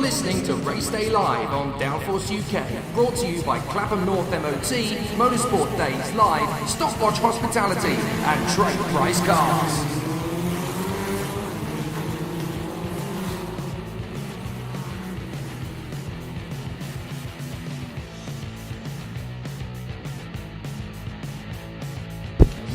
listening to Race Day Live on Downforce UK, brought to you by Clapham North MOT, Motorsport Days Live, Stopwatch Hospitality and Trade Price Cars.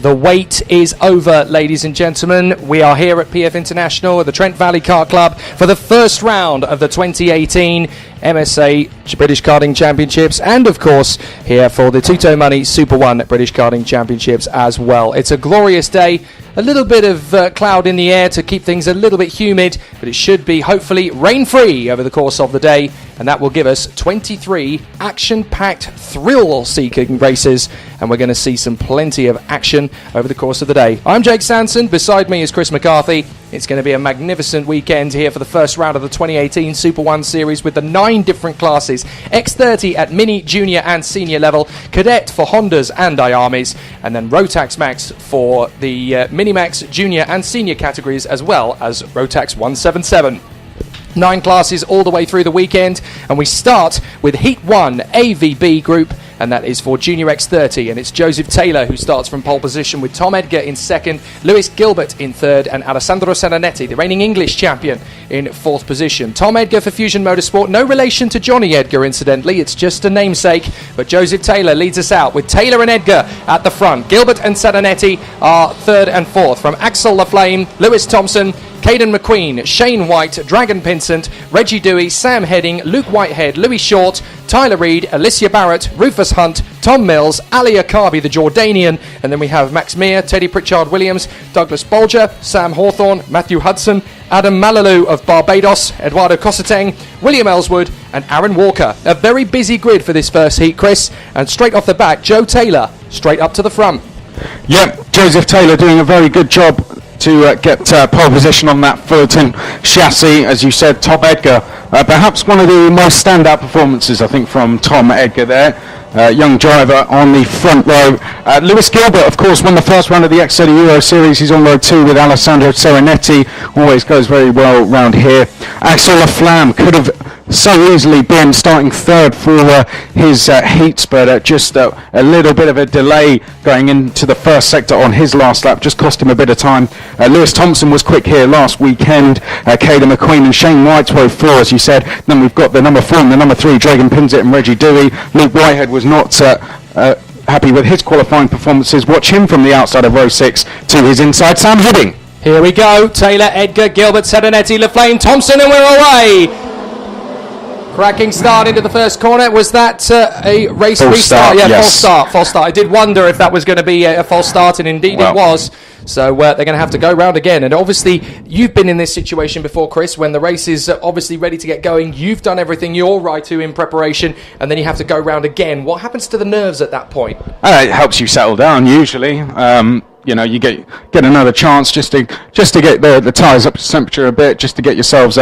The wait is over, ladies and gentlemen. We are here at PF International at the Trent Valley Kart Club for the first round of the 2018 MSA British Karting Championships, and of course here for the Tuto Money Super 1 British Karting Championships as well. It's a glorious day. A little bit of cloud in the air to keep things a little bit humid, but it should be hopefully rain-free over the course of the day, and that will give us 23 action-packed, thrill-seeking races, and we're going to see plenty of action over the course of the day. I'm Jake Sanson. Beside me is Chris McCarthy. It's going to be a magnificent weekend here for the first round of the 2018 Super 1 Series with the 9 different classes. X30 at mini, junior and senior level, cadet for Hondas and Iamis, and then Rotax Max for the Minimax, junior and senior categories, as well as Rotax 177. 9 classes all the way through the weekend, and we start with Heat 1 AVB group, and that is for Junior X30, and it's Joseph Taylor who starts from pole position with Tom Edgar in second, Lewis Gilbert in third, and Alessandro Sananetti, the reigning English champion, in fourth position. Tom Edgar for Fusion Motorsport, no relation to Johnny Edgar incidentally, it's just a namesake, but Joseph Taylor leads us out with Taylor and Edgar at the front. Gilbert and Sananetti are third and fourth. From Axel Laflame, Lewis Thompson, Caden McQueen, Shane White, Dragon Pinsent, Reggie Dewey, Sam Heading, Luke Whitehead, Louis Short, Tyler Reid, Alicia Barrett, Rufus Hunt, Tom Mills, Ali Akabi, the Jordanian, and then we have Max Meir, Teddy Pritchard Williams, Douglas Bolger, Sam Hawthorne, Matthew Hudson, Adam Malalou of Barbados, Eduardo Cosseteng, William Ellswood, and Aaron Walker. A very busy grid for this first heat, Chris, and straight off the back, Joe Taylor, straight up to the front. Yep, Joseph Taylor doing a very good job to get pole position on that Fullerton chassis. As you said, Tom Edgar, perhaps one of the most standout performances, I think, from Tom Edgar there. Young driver on the front row. Lewis Gilbert, of course, won the first round of the X30 Euro Series. He's on row 2 with Alessandro Serenetti. Always goes very well round here. Axel Laflamme could have so easily been starting third for his heats, but just a little bit of a delay going into the first sector on his last lap just cost him a bit of time. Lewis Thompson was quick here last weekend. Caden McQueen and Shane White's row 4, as you said. Then we've got the number 4 and the number 3, Dragon Pinzett and Reggie Dewey. Luke Whitehead was not happy with his qualifying performances. Watch him from the outside of row 6 to his inside, Sam Heading. Here we go. Taylor, Edgar, Gilbert, Serenetti, Laflame, Thompson, and we're away. Cracking start into the first corner. Was that a race restart? Yeah, yes. False start. I did wonder if that was going to be a false start, and indeed it was. So they're going to have to go round again. And obviously, you've been in this situation before, Chris, when the race is obviously ready to get going. You've done everything you're right to in preparation, and then you have to go round again. What happens to the nerves at that point? It helps you settle down, usually. You know, you get another chance just to get the tyres up to temperature a bit, just to get yourselves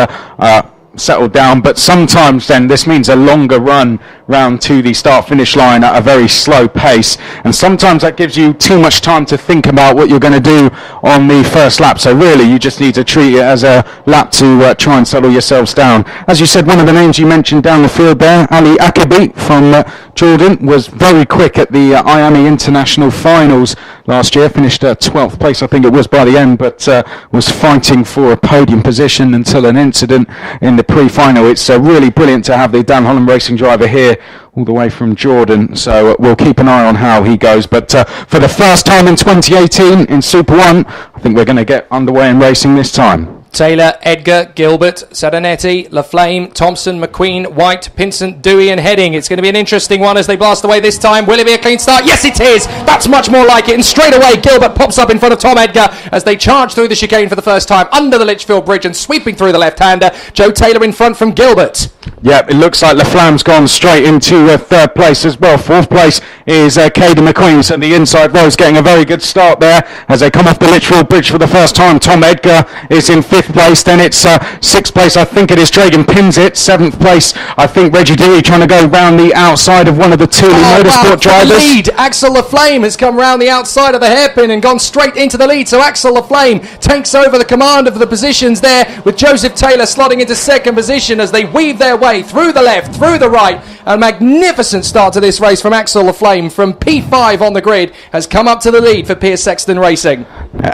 settled down. But sometimes then this means a longer run round to the start finish line at a very slow pace, and sometimes that gives you too much time to think about what you're going to do on the first lap. So really you just need to treat it as a lap to try and settle yourselves down. As you said, one of the names you mentioned down the field there, Ali Akabi from Jordan, was very quick at the Miami International Finals last year, finished 12th place I think it was by the end, but was fighting for a podium position until an incident in the pre-final. It's really brilliant to have the Dan Holland Racing driver here all the way from Jordan, so we'll keep an eye on how he goes. But for the first time in 2018 in Super 1, I think we're going to get underway in racing this time. Taylor, Edgar, Gilbert, Serenetti, Laflame, Thompson, McQueen, White, Pinsent, Dewey and Heading. It's going to be an interesting one as they blast away this time. Will it be a clean start? Yes, it is. That's much more like it. And straight away, Gilbert pops up in front of Tom Edgar as they charge through the chicane for the first time under the Litchfield Bridge and sweeping through the left-hander. Joe Taylor in front from Gilbert. Yep, it looks like Laflamme's gone straight into third place as well. Fourth place is Caden McQueen, so the inside row's getting a very good start there as they come off the Litchfield Bridge for the first time. Tom Edgar is in fifth 5th place. Then it's 6th place, I think it is Dragon Pinsit. 7th place, I think Reggie Dewey trying to go round the outside of one of the Thule Motorsport drivers. The lead, Axel Laflame has come round the outside of the hairpin and gone straight into the lead. So Axel Laflame takes over the command of the positions there, with Joseph Taylor slotting into second position as they weave their way through the left, through the right. A magnificent start to this race from Axel Laflame from P5 on the grid has come up to the lead for Pierce Sexton Racing.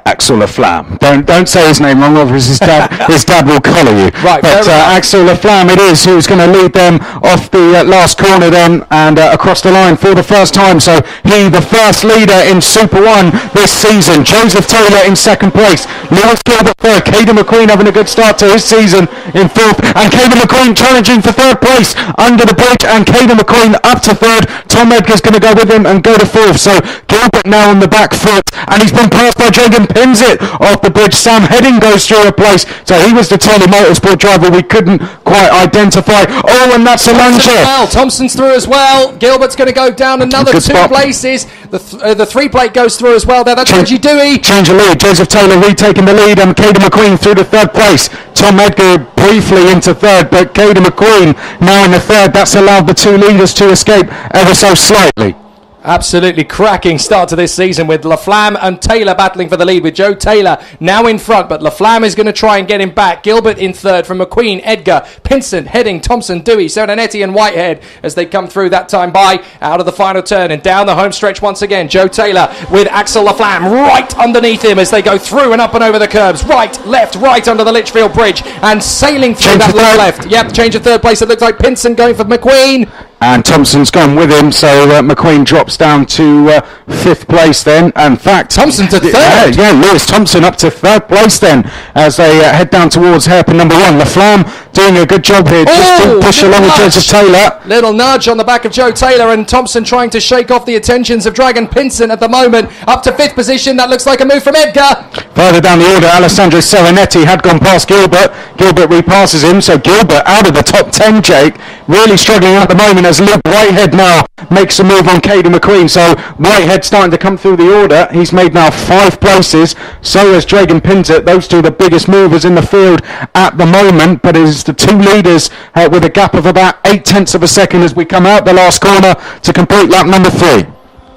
Axel Laflamme. Don't say his name wrong, otherwise his dad will collar you. Right, but Axel Laflamme it is who's going to lead them off the last corner then and across the line for the first time. So he, the first leader in Super 1 this season. Joseph Taylor in second place. Lewis Gilbert third. Caden McQueen having a good start to his season in fourth. And Caden McQueen challenging for third place under the bridge. And Caden McQueen up to third. Tom Edgar's going to go with him and go to fourth. So Gilbert now on the back foot. And he's been passed by Dragon Pinsit off the bridge. Sam Heading goes through a place. So he was the Thule Motorsport driver we couldn't quite identify. Oh, and that's a launcher. Well, Thompson's through as well. Gilbert's going to go down another two places. The three plate goes through as well there. That's Reggie Dewey. Change of lead. Joseph Taylor retaking the lead and Caden McQueen through to third place. Tom Edgar briefly into third, but Caden McQueen now in the third. That's allowed the two leaders to escape ever so slightly. Absolutely cracking start to this season with Laflamme and Taylor battling for the lead, with Joe Taylor now in front, but Laflamme is going to try and get him back. Gilbert in third from McQueen, Edgar, Pinson, Heading, Thompson, Dewey, Serenetti and Whitehead as they come through that time by out of the final turn and down the home stretch once again. Joe Taylor with Axel Laflamme right underneath him as they go through and up and over the curbs. Right, left, right under the Litchfield Bridge and sailing through that low left. Yep, change of third place. It looks like Pinson going for McQueen. And Thompson's gone with him, so McQueen drops down to 5th place then. In fact, Thompson to third. Yeah, Lewis Thompson up to 3rd place then as they head down towards hairpin number 1. Laflamme doing a good job here, just to push along with Joseph Taylor. Little nudge on the back of Joe Taylor, and Thompson trying to shake off the attentions of Dragon Pinson at the moment. Up to 5th position, that looks like a move from Edgar. Further down the order, Alessandro Serenetti had gone past Gilbert. Gilbert repasses him, so Gilbert out of the top 10, Jake. Really struggling at the moment as Luke Whitehead now makes a move on Caden McQueen. So Whitehead starting to come through the order. He's made now 5 places. So has Dragon Pinsit. Those two are the biggest movers in the field at the moment. But it is the two leaders with a gap of about 0.8 of a second as we come out the last corner to complete lap number 3.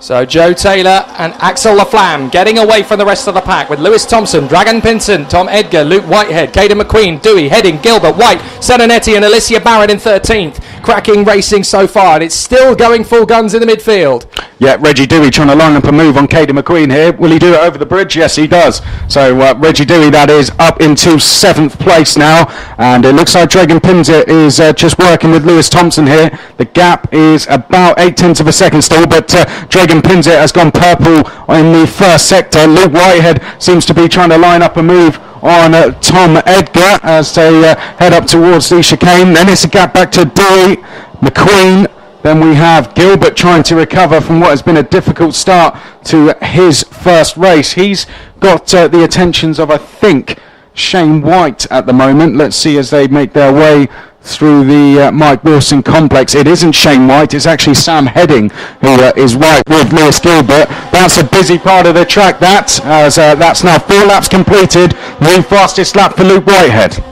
So Joe Taylor and Axel Laflamme getting away from the rest of the pack with Lewis Thompson, Dragon Pinson, Tom Edgar, Luke Whitehead, Caden McQueen, Dewey, Heading, Gilbert, White, Serenetti and Alicia Barrett in 13th. Cracking racing so far, and it's still going full guns in the midfield. Yeah, Reggie Dewey trying to line up a move on Caden McQueen here. Will he do it over the bridge? Yes, he does. So Reggie Dewey, that is, up into 7th place now. And it looks like Dragon Pinsit is just working with Lewis Thompson here. The gap is about 0.8 of a second still, but Dragon Pinsit has gone purple in the first sector. Luke Whitehead seems to be trying to line up a move on Tom Edgar as they head up towards the chicane. Then it's a gap back to Dewey, McQueen. Then we have Gilbert trying to recover from what has been a difficult start to his first race. He's got the attentions of, I think, Shane White at the moment. Let's see as they make their way through the Mike Wilson complex. It isn't Shane White, it's actually Sam Heading who is right with Lewis Gilbert. That's a busy part of the track, that's now 4 laps completed. The fastest lap for Luke Whitehead.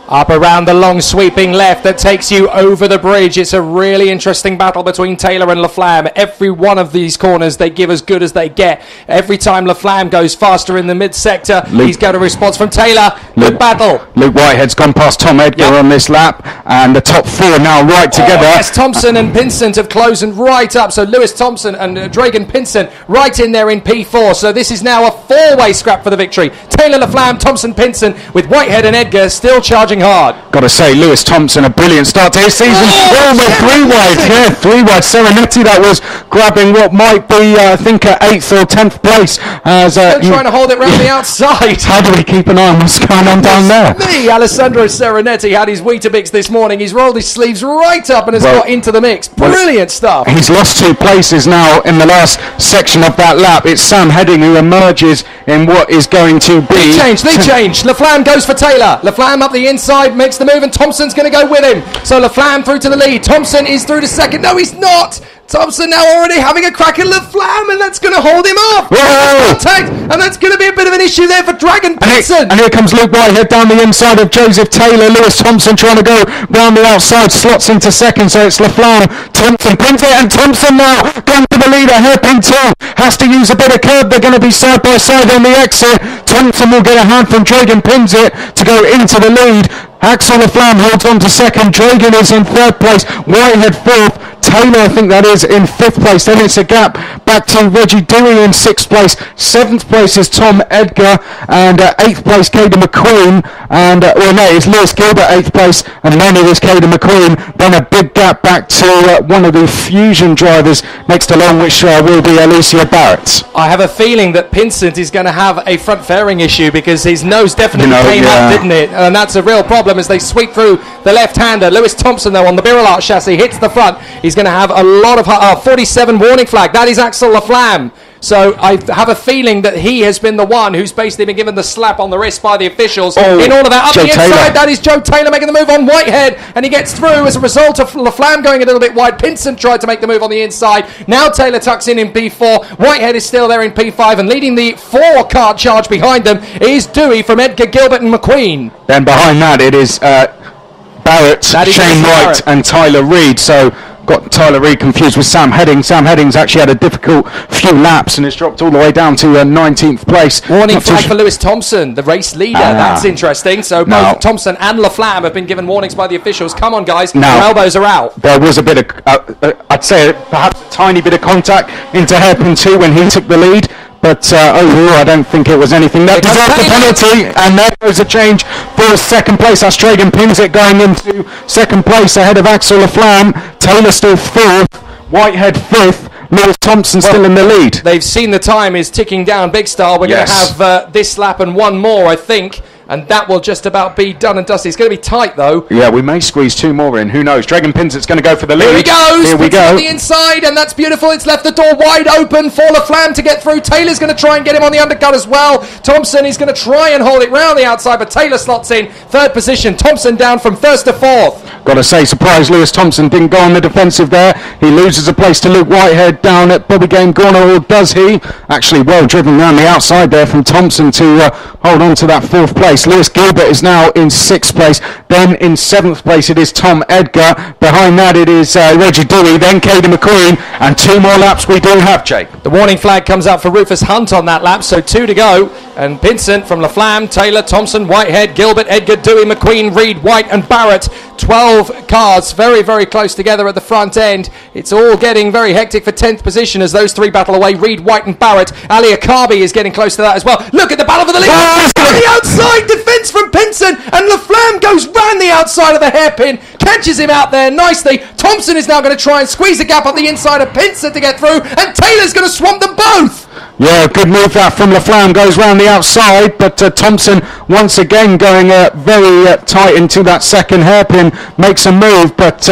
Up around the long sweeping left that takes you over the bridge. It's a really interesting battle between Taylor and Laflamme. Every one of these corners they give as good as they get. Every time Laflamme goes faster in the mid-sector, he's got a response from Taylor. Good battle. Luke Whitehead's gone past Tom Edgar on this lap, and the top 4 now right together. Yes, Thompson and Pinson have closed and right up. So Lewis Thompson and Dragon Pinson right in there in P4. So this is now a 4-way scrap for the victory. Taylor, Laflamme, Thompson, Pinson, with Whitehead and Edgar still charging hard. Got to say, Lewis Thompson, a brilliant start to his season. With 3 wide. Yeah, 3 wide. Serenetti, that was grabbing what might be, I think, 8th or 10th place. Still trying to hold it round the outside. How do we keep an eye on what's going on down there? Alessandro Serenetti had his Weetabix this morning. He's rolled his sleeves right up and has got into the mix. Brilliant stuff. He's lost 2 places now in the last section of that lap. It's Sam Heading who emerges in what is going to be... They change. Laflamme goes for Taylor. Laflamme up the inside, makes the move, and Thompson's going to go with him. So Laflamme through to the lead. Thompson is through to second. No, he's not. Thompson now already having a crack at LaFlamme, and that's going to hold him off. Contact, and that's going to be a bit of an issue there for Dragon Pinson. And here comes Luke Whitehead down the inside of Joseph Taylor. Lewis Thompson trying to go round the outside, slots into second, so it's LaFlamme. Thompson pins it, and Thompson now going to the leader. Hairpin 2 has to use a bit of curb. They're going to be side by side on the exit. Thompson will get a hand from Dragon, pins it to go into the lead. Axel LaFlamme holds on to second. Dragon is in third place. Whitehead fourth. Taylor, I think that is, in fifth place. Then it's a gap back to Reggie Dewey in sixth place. Seventh place is Tom Edgar, and eighth place Caden McQueen, and it's Lewis Gilbert eighth place, and then it is Caden McQueen. Then a big gap back to one of the Fusion drivers next along, which will be Alicia Barrett. I have a feeling that Pinsent is going to have a front fairing issue because his nose definitely came up, didn't it? And that's a real problem as they sweep through the left-hander. Lewis Thompson, though, on the Birrell Arch chassis, hits the front. He's going to have a lot of 47 warning flag. That is Axel LaFlamme. So I have a feeling that he has been the one who's basically been given the slap on the wrist by the officials in all of that. Up the inside, that is Joe Taylor making the move on Whitehead, and he gets through as a result of LaFlamme going a little bit wide. Pinsent tried to make the move on the inside. Now Taylor tucks in P4. Whitehead is still there in P5, and leading the 4-car charge behind them is Dewey from Edgar Gilbert and McQueen. Then behind that it is Barrett, Shane Wright and Tyler Reid. So got Tyler Reid confused with Sam Headings. Sam Headings actually had a difficult few laps and has dropped all the way down to 19th place. Warning flag for Lewis Thompson, the race leader. That's interesting. So both Thompson and LaFlamme have been given warnings by the officials. Come on, guys. Your elbows are out. There was a bit of, I'd say perhaps a tiny bit of contact into Hairpin 2 when he took the lead. But overall, I don't think it was anything that deserved the penalty. And there goes a change for second place. That's Dragon Pinset going into second place ahead of Axel LaFlamme. Taylor still fourth. Whitehead fifth. Lewis Thompson still in the lead. They've seen the time is ticking down. Big Star, we're going to have this lap and one more, I think. And that will just about be done and dusty. It's going to be tight, though. Yeah, we may squeeze two more in. Who knows? Dragon Pinset's going to go for the lead. Here he goes. Here we go. On the inside, and that's beautiful. It's left the door wide open for LaFlamme to get through. Taylor's going to try and get him on the undercut as well. Thompson is going to try and hold it round the outside, but Taylor slots in third position. Thompson down from first to fourth. Got to say, surprise, Lewis Thompson didn't go on the defensive there. He loses a place to Luke Whitehead down at Bobby Game Corner, or does he? Actually, well driven around the outside there from Thompson to hold on to that fourth place. Lewis Gilbert is now in sixth place. Then in seventh place it is Tom Edgar. Behind that it is Reggie Dewey, then Caden McQueen, and two more laps we do have, Jake. The warning flag comes out for Rufus Hunt on that lap, so 2 to go. And Pinsent from LaFlamme, Taylor, Thompson, Whitehead, Gilbert, Edgar, Dewey, McQueen, Reid, White and Barrett. 12 cars very, very close together at the front end. It's all getting very hectic for 10th position as those three battle away. Reid, White and Barrett. Ali Akabi is getting close to that as well. Look at the battle for the lead. On the outside, defence from Pinsent, and LaFlamme goes round the outside of the hairpin, catches him out there nicely. Thompson is now going to try and squeeze a gap on the inside of Pinsent to get through, and Taylor's going to swamp them both. Yeah, good move that from LaFlamme, goes round the outside, but Thompson once again going very tight into that second hairpin, makes a move, but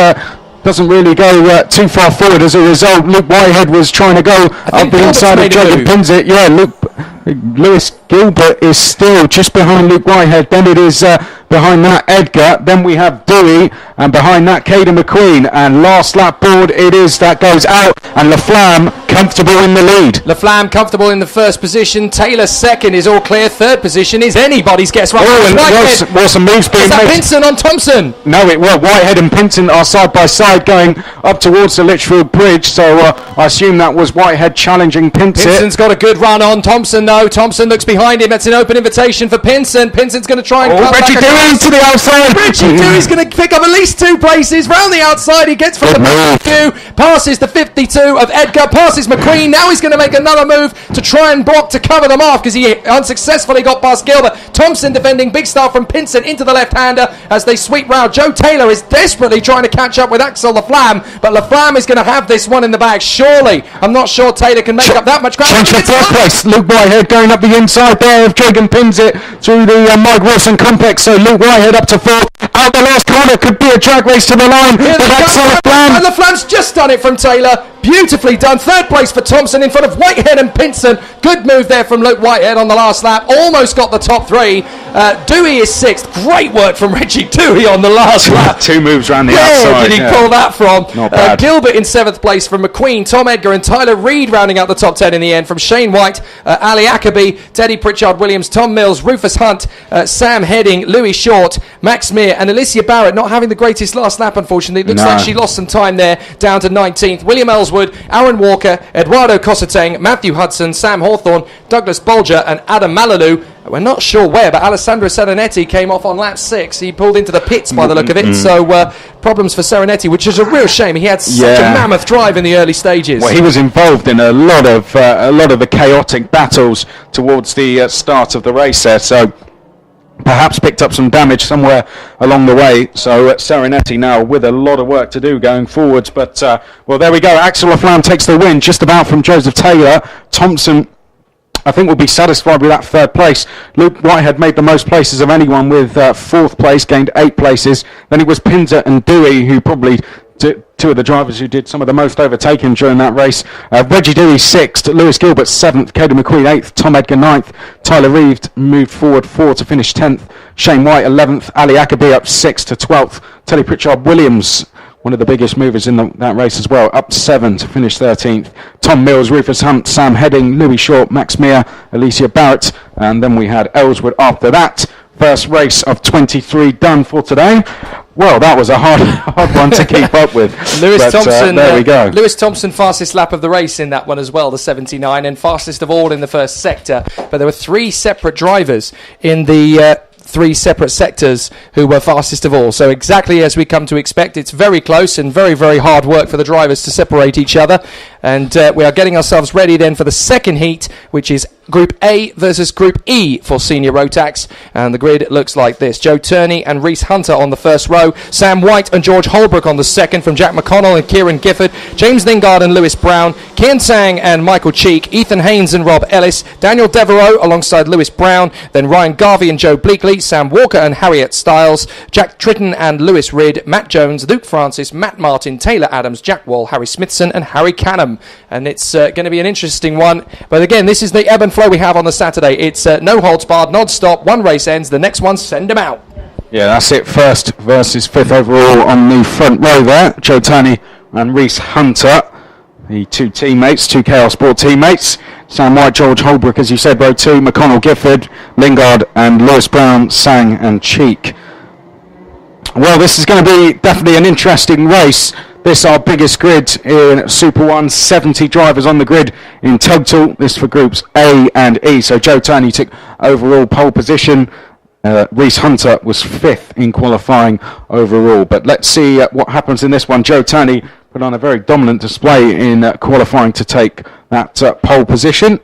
doesn't really go too far forward as a result. Luke Whitehead was trying to go up the inside of Dragon Pinset. Yeah, Lewis Gilbert is still just behind Luke Whitehead. Then it is behind that Edgar. Then we have Dewey, and behind that Caden McQueen. And last lap board it is that goes out, and LaFlamme comfortable in the lead. LaFlamme comfortable in the first position. Taylor second is all clear. Third position is anybody's guess. Right. Oh, and was some moves being made. Pinsent on Thompson? No, it was Whitehead and Pinsent are side by side going up towards the Litchfield Bridge. So I assume that was Whitehead challenging Pinsent. Pinsent's got a good run on Thompson though. Thompson looks behind him. That's an open invitation for Pinsent. Pinsent's going to try and Reggie Dewey to the outside. Reggie Dewey's going to pick up at least 2 places. Round the outside he gets from the 52, passes the 52 of Edgar, passes McQueen. Now he's going to make another move to try and block to cover them off because he unsuccessfully got past Gilbert. Thompson defending Big Star from Pinsent into the left-hander as they sweep round. Joe Taylor is desperately trying to catch up with Axel LaFlamme, but LaFlamme is going to have this one in the bag. Surely, I'm not sure Taylor can make up that much ground. Change for third place. Luke Whitehead going up the inside there of Dragon Pinset through the Mike Wilson complex. So Luke Whitehead up to fourth. out the last corner. Could be a drag race to the line. And the Flam's just done it from Taylor. Beautifully done. Third place for Thompson in front of Whitehead and Pinson. Good move there from Luke Whitehead on the last lap. Almost got the top three. Dewey is sixth. Great work from Reggie Dewey on the last lap. 2 moves around the outside. Where did he pull that from? Not bad. Gilbert in 7th place from McQueen, Tom Edgar and Tyler Reid rounding out the top 10 in the end from Shane White, Ali Ackerby, Teddy Pritchard-Williams, Tom Mills, Rufus Hunt, Sam Heading, Louis Short, Max Mear and Alicia Barrett not having the greatest last lap, unfortunately. It looks like she lost some time there, down to 19th. William Ellswood, Aaron Walker, Eduardo Cosateng, Matthew Hudson, Sam Hawthorne, Douglas Bolger and Adam Malalou. We're not sure where, but Alessandro Serenetti came off on lap 6. He pulled into the pits by the look of it, so problems for Serenetti, which is a real shame. He had such a mammoth drive in the early stages. Well, he was involved in a lot of the chaotic battles towards the start of the race there, so perhaps picked up some damage somewhere along the way. So Serenetti now with a lot of work to do going forwards, but well, there we go. Axel Laflamme takes the win just about from Joseph Taylor. Thompson, I think, will be satisfied with that 3rd place. Luke Whitehead made the most places of anyone with 4th place, gained 8 places. Then it was Pinter and Dewey who probably two of the drivers who did some of the most overtaking during that race. Reggie Dewey 6th, Lewis Gilbert 7th, Caden McQueen 8th, Tom Edgar 9th, Tyler Reid moved forward 4 to finish 10th, Shane White 11th, Ali Ackerby up 6 to 12th, Teddy Pritchard-Williams, one of the biggest movers in that race as well, up 7 to finish 13th. Tom Mills, Rufus Hunt, Sam Heading, Louis Short, Max Mear, Alicia Barrett, and then we had Ellswood after that. First race of 23 done for today. Well, that was a hard one to keep up with. Lewis Thompson, there we go. Lewis Thompson, fastest lap of the race in that one as well, the 79, and fastest of all in the first sector. But there were 3 separate drivers in the 3 separate sectors who were fastest of all. So exactly as we come to expect, it's very close and very, very hard work for the drivers to separate each other. And we are getting ourselves ready then for the second heat, which is Group A versus Group E for Senior Rotax. And the grid looks like this. Joe Turney and Reese Hunter on the first row. Sam White and George Holbrook on the second from Jack McConnell and Kieran Gifford. James Lingard and Lewis Brown. Kian Sang and Michael Cheek. Ethan Haynes and Rob Ellis. Daniel Devereaux alongside Lewis Brown. Then Ryan Garvey and Joe Bleakley. Sam Walker and Harriet Stiles. Jack Tritton and Lewis Ridd. Matt Jones, Luke Francis, Matt Martin, Taylor Adams, Jack Wall, Harry Smithson and Harry Canham. And it's going to be an interesting one. But again, this is the ebb and flow we have on the Saturday. It's no holds barred, non-stop. One race ends, the next one, send them out. Yeah, that's it. 1st versus 5th overall on the front row there. Joe Turney and Reese Hunter, the 2 teammates, 2 Chaos Sport teammates. Sam White, George Holbrook, as you said, row 2. McConnell, Gifford, Lingard and Lewis Brown, Sang and Cheek. Well, this is going to be definitely an interesting race. This our biggest grid in Super 1, 70 drivers on the grid in total. This for groups A and E. So Joe Turney took overall pole position. Reese Hunter was 5th in qualifying overall. But let's see what happens in this one. Joe Turney put on a very dominant display in qualifying to take that pole position.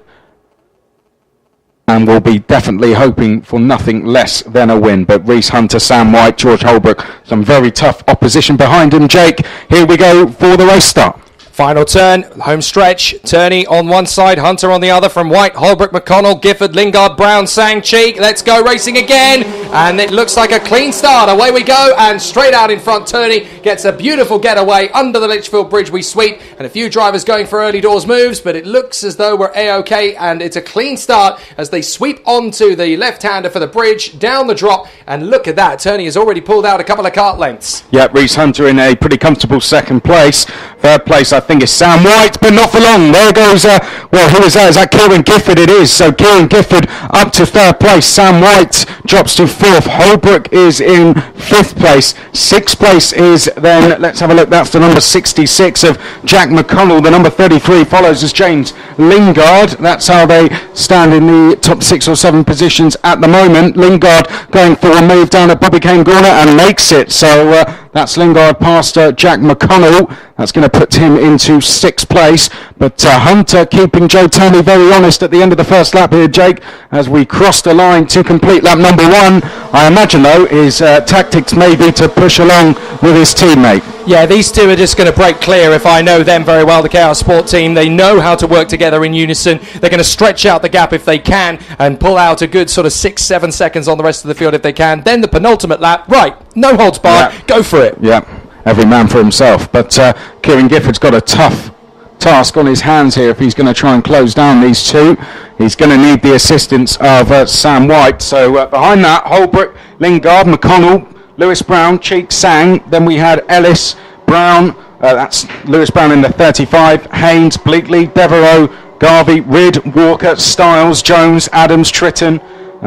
And we'll be definitely hoping for nothing less than a win. But Reese Hunter, Sam White, George Holbrook, some very tough opposition behind him. Jake, here we go for the race start. Final turn, home stretch. Turney on one side, Hunter on the other from White, Holbrook, McConnell, Gifford, Lingard, Brown, Sang, Cheek. Let's go racing again. And it looks like a clean start. Away we go. And straight out in front, Turney gets a beautiful getaway under the Litchfield Bridge. We sweep. And a few drivers going for early doors moves. But it looks as though we're A-OK. And it's a clean start as they sweep onto the left-hander for the bridge, down the drop. And look at that. Turney has already pulled out a couple of kart lengths. Yeah, Reese Hunter in a pretty comfortable 2nd place. 3rd place, I think, is Sam White, but not for long. There goes, well, who is that? Is that Kieran Gifford? It is. So Kieran Gifford up to 3rd place. Sam White drops to 4th. Holbrook is in 5th place. 6th place is then, let's have a look, that's the number 66 of Jack McConnell. The number 33 follows as James Lingard. That's how they stand in the top 6 or 7 positions at the moment. Lingard going for a move down at Bobby Kane corner and makes it. So that's Lingard past Jack McConnell. That's going to put him into 6th place. But Hunter keeping Joe Turney very honest at the end of the first lap here, Jake, as we cross the line to complete lap number 1. I imagine, though, his tactics may be to push along with his teammate. Yeah, these two are just going to break clear. If I know them very well, the Chaos Sport team, they know how to work together in unison. They're going to stretch out the gap if they can and pull out a good sort of 6-7 seconds on the rest of the field if they can. Then the penultimate lap, right, no holds barred, go for it. Yeah, every man for himself. But Kieran Gifford's got a tough task on his hands here if he's going to try and close down these two. He's going to need the assistance of Sam White. So behind that, Holbrook, Lingard, McConnell, Lewis Brown, Cheek, Sang. Then we had Ellis, Brown, that's Lewis Brown in the 35, Haynes, Bleakley, Devereaux, Garvey, Ridd, Walker, Stiles, Jones, Adams, Tritton,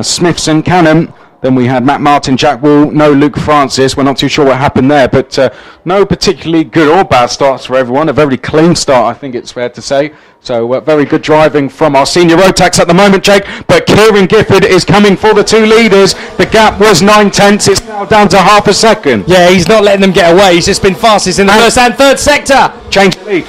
Smithson, Cannon. Then we had Matt Martin, Jack Wall, no Luke Francis. We're not too sure what happened there, but no particularly good or bad starts for everyone. A very clean start, I think it's fair to say. So very good driving from our senior road tax at the moment, Jake. But Kieran Gifford is coming for the two leaders. The gap was 9/10. It's now down to half a second. Yeah, he's not letting them get away. He's just been fastest in the first and third sector. Change the lead.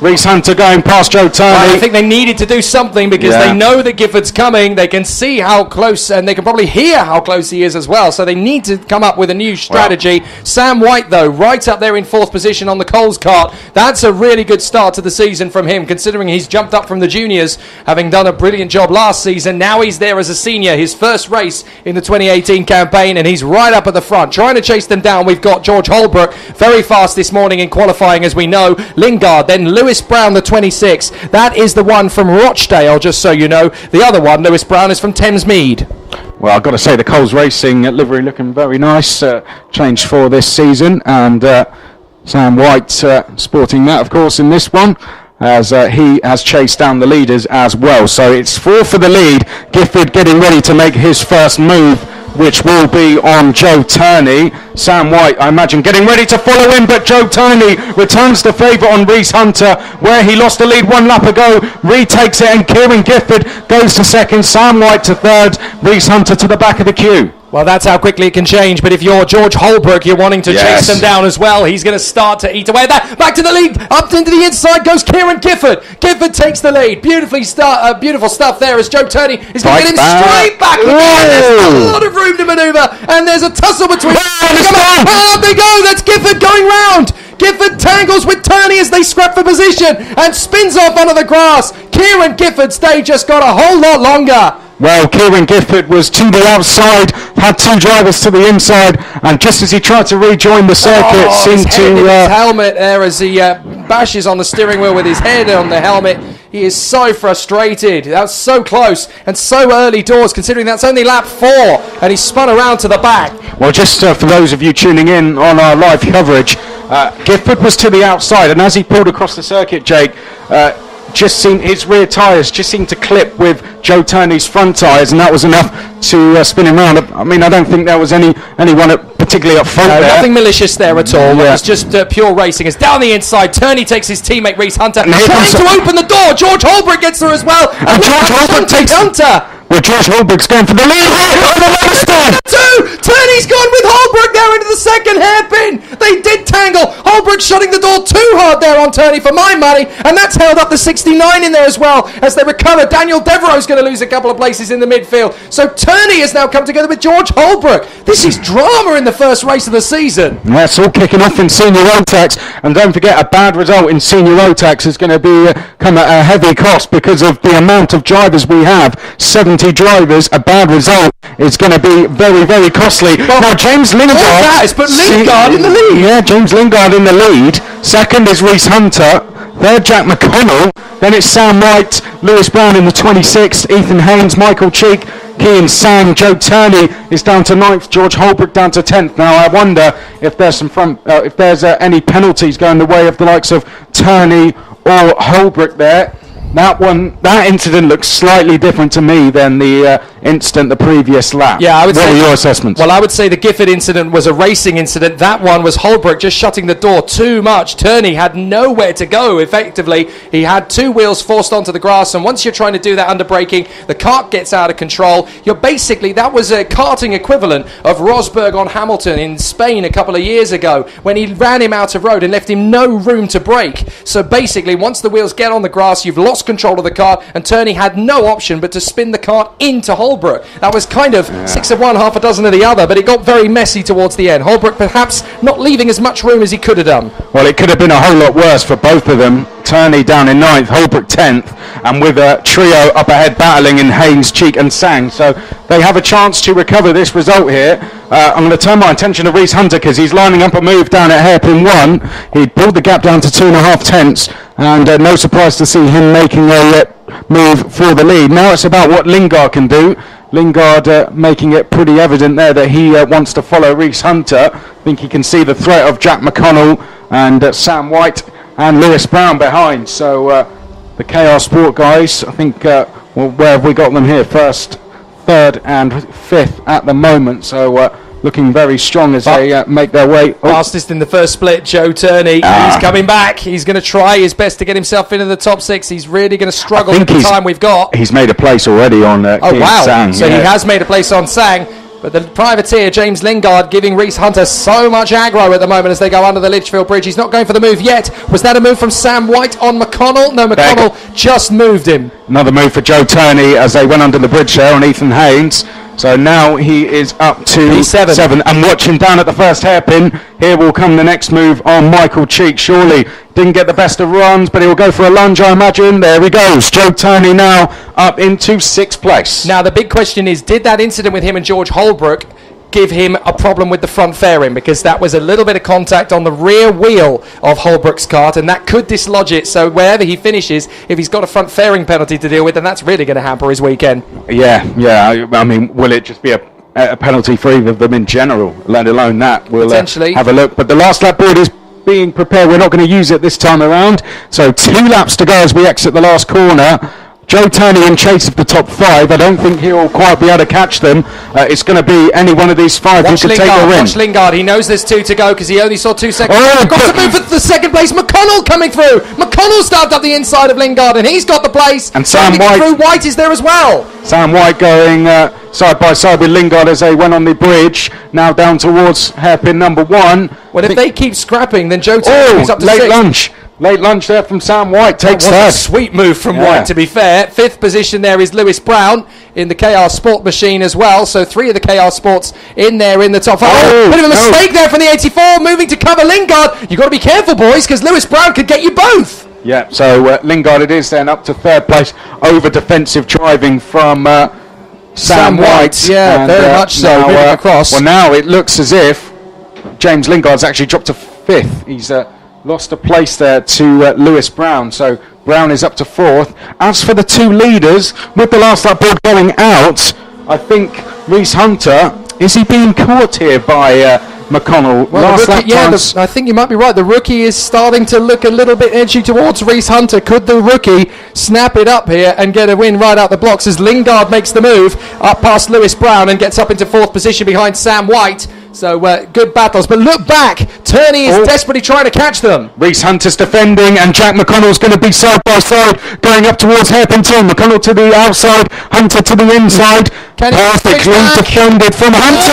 Reese Hunter going past Joe Turney. I think they needed to do something because they know that Gifford's coming. They can see how close, and they can probably hear how close he is as well. So they need to come up with a new strategy. Sam White, though, right up there in 4th position on the Coles cart. That's a really good start to the season from him, considering he's jumped up from the juniors, having done a brilliant job last season. Now he's there as a senior, his first race in the 2018 campaign, and he's right up at the front, trying to chase them down. We've got George Holbrook, very fast this morning in qualifying, as we know. Lingard, then Lewis Brown, the 26. That is the one from Rochdale, just so you know. The other one, Lewis Brown, is from Thamesmead. Well, I've got to say the Coles Racing livery looking very nice. Change for this season. And Sam White sporting that, of course, in this one, as he has chased down the leaders as well. So it's 4 for the lead. Gifford getting ready to make his first move, which will be on Joe Turney. Sam White, I imagine, getting ready to follow in, but Joe Turney returns the favour on Reese Hunter, where he lost the lead 1 lap ago, retakes it, and Kieran Gifford goes to 2nd, Sam White to 3rd, Reese Hunter to the back of the queue. Well, that's how quickly it can change, but if you're George Holbrook, you're wanting to chase them down as well. He's going to start to eat away at that. Back to the lead, up into the inside goes Kieran Gifford. Gifford takes the lead. Beautiful stuff there as Joe Turney is going to get him straight back. There's a lot of room to manoeuvre, and there's a tussle between. Up they go, that's Gifford going round. Gifford tangles with Turney as they scrap for position and spins off onto the grass. Kieran Gifford's day just got a whole lot longer. Well, Kieran Gifford was to the outside, had 2 drivers to the inside, and just as he tried to rejoin the circuit, seemed to... his helmet there as he bashes on the steering wheel with his head on the helmet. He is so frustrated. That was so close and so early doors, considering that's only lap 4, and he spun around to the back. Well, just for those of you tuning in on our live coverage, Gifford was to the outside, and as he pulled across the circuit, Jake, just seemed his rear tyres just seemed to clip with Joe Turney's front tyres, and that was enough to spin him around. I mean, I don't think there was anyone particularly at fault there. Nothing malicious there at all. It was just pure racing. It's down the inside. Turney takes his teammate Reese Hunter, trying to open the door. George Holbrook gets there as well, and George Holbrook takes Hunter. Well, George Holbrook's going for the lead. Turney's gone with Holbrook there into the second hairpin. They did tangle. Holbrook shutting the door too hard there on Turney for my money, and that's held up the 69 in there as well as they recover. Daniel Devereaux's going to lose a couple of places in the midfield. So Turney has now come together with George Holbrook. This is drama in the first race of the season. Yeah, it's all kicking off in senior road tax, and don't forget, a bad result in senior road tax is going to come at a heavy cost because of the amount of drivers we have. 70 drivers, a bad result is going to be very, very costly. Well, now James Lingard, in the lead. Yeah, James Lingard in the lead. Second is Reese Hunter. Third, Jack McConnell. Then it's Sam White, Lewis Brown in the 26th, Ethan Haynes, Michael Cheek, Kean Sang, Joe Turney is down to 9th, George Holbrook down to 10th. Now I wonder if there's any penalties going the way of the likes of Turney or Holbrook there. That incident looks slightly different to me than the incident the previous lap. Yeah, I would say. What were your assessments? Well, I would say the Gifford incident was a racing incident. That one was Holbrook just shutting the door too much. Turney had nowhere to go, effectively. He had two wheels forced onto the grass, and once you're trying to do that under braking, the kart gets out of control. That was a karting equivalent of Rosberg on Hamilton in Spain a couple of years ago, when he ran him out of road and left him no room to brake. So basically, once the wheels get on the grass, you've lost control of the kart, and Turney had no option but to spin the kart into Holbrook. That was kind of 6 of one, half a dozen of the other, but it got very messy towards the end. Holbrook perhaps not leaving as much room as he could have done. Well, it could have been a whole lot worse for both of them. Turney down in 9th, Holbrook 10th, and with a trio up ahead battling in Haynes, Cheek and Sang. So they have a chance to recover this result here. I'm going to turn my attention to Reese Hunter because he's lining up a move down at hairpin 1. He pulled the gap down to 2.5 tenths, and no surprise to see him making a move for the lead. Now it's about what Lingard can do. Lingard making it pretty evident there that he wants to follow Reese Hunter. I think he can see the threat of Jack McConnell and Sam White and Lewis Brown behind. So the KR Sport guys, I think, where have we got them here? First, third and fifth at the moment. So looking very strong as they make their way. Fastest in the first split, Joe Turney. He's coming back. He's going to try his best to get himself into the top 6. He's really going to struggle with the time we've got. He's made a place already on Sang. So he has made a place on Sang. But the privateer, James Lingard, giving Reese Hunter so much aggro at the moment as they go under the Litchfield Bridge. He's not going for the move yet. Was that a move from Sam White on McConnell? No, McConnell just moved him. Another move for Joe Turney as they went under the bridge there on Ethan Haynes. So now he is up to P7. And watching down at the first hairpin, here will come the next move on Michael Cheek. Surely didn't get the best of runs, but he will go for a lunge, I imagine. There he goes. Joe Turney now up into 6th place. Now the big question is, did that incident with him and George Holbrook give him a problem with the front fairing? Because that was a little bit of contact on the rear wheel of Holbrook's kart, and that could dislodge it. So wherever he finishes, if he's got a front fairing penalty to deal with, then that's really going to hamper his weekend. Yeah. I mean, will it just be a penalty for either of them in general, let alone that? We'll potentially have a look. But the last lap board is being prepared. We're not going to use it this time around. So 2 laps to go as we exit the last corner. Joe Turney in chase of the top 5. I don't think he'll quite be able to catch them. It's going to be any one of these 5 who could take the win. Watch Lingard. He knows there's 2 to go because he only saw 2 seconds. Got to move for the second place. McConnell coming through. McConnell started up the inside of Lingard and he's got the place. And Sam White. White is there as well. Sam White going side by side with Lingard as they went on the bridge. Now down towards hairpin number 1. Well, if they keep scrapping, then Joe Turney is up to 6. Late lunge there from Sam White. Takes that. A sweet move from White, to be fair. 5th position there is Lewis Brown in the KR Sport machine as well. So 3 of the KR Sports in there in the top 5. Bit of a mistake there from the 84, moving to cover Lingard. You've got to be careful, boys, because Lewis Brown could get you both. Yeah, so Lingard it is then up to 3rd place over defensive driving from Sam White. Yeah, very much so. Moving across. Well, now it looks as if James Lingard's actually dropped to 5th. He's lost a place there to Lewis Brown, so Brown is up to 4th. As for the 2 leaders, with the last lap board going out, I think Reese Hunter, is he being caught here by McConnell? Well, I think you might be right. The rookie is starting to look a little bit edgy towards Reese Hunter. Could the rookie snap it up here and get a win right out the blocks as Lingard makes the move up past Lewis Brown and gets up into 4th position behind Sam White? So good battles, but look back. Turney is desperately trying to catch them. Reese Hunter's defending, and Jack McConnell's going to be side by side, going up towards hairpin 2. McConnell to the outside, Hunter to the inside. Perfectly defended from Hunter.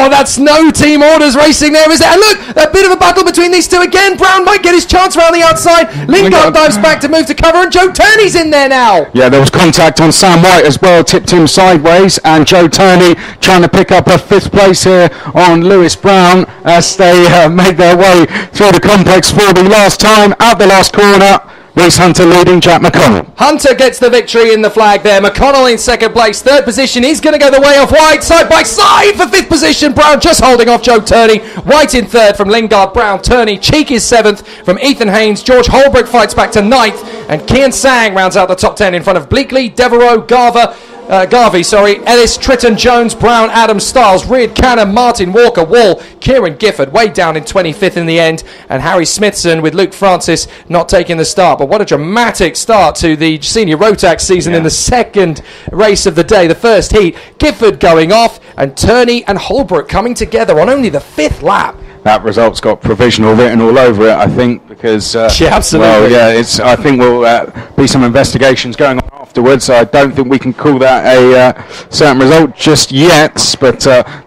Oh, that's no team orders racing there, is it? And look, a bit of a battle between these 2 again. Brown might get his chance around the outside. Lingard dives back to move to cover, and Joe Turney's in there now. Yeah, there was contact on Sam White as well, tipped him sideways, and Joe Turney trying to pick up a 5th place here on Lewis Brown as they make their way through the complex for the last time at the last corner. Reese Hunter leading Jack McConnell. Hunter gets the victory in the flag there. McConnell in 2nd place. 3rd position. He's going to go the way of White. Side by side for 5th position. Brown just holding off Joe Turney. White in 3rd from Lingard. Brown, Turney. Cheek is 7th from Ethan Haynes. George Holbrook fights back to 9th. And Kian Sang rounds out the top 10 in front of Bleakley, Devereaux, Garver, Garvey, Ellis, Tritton, Jones, Brown, Adams, Stiles, Reed, Cannon, Martin, Walker, Wall, Kieran Gifford, way down in 25th in the end, and Harry Smithson with Luke Francis not taking the start. But what a dramatic start to the senior Rotax season in the second race of the day, the first heat. Gifford going off, and Turney and Holbrook coming together on only the 5th lap. That result's got provisional written all over it, I think, because absolutely. I think will be some investigations going on afterwards. I don't think we can call that a certain result just yet, but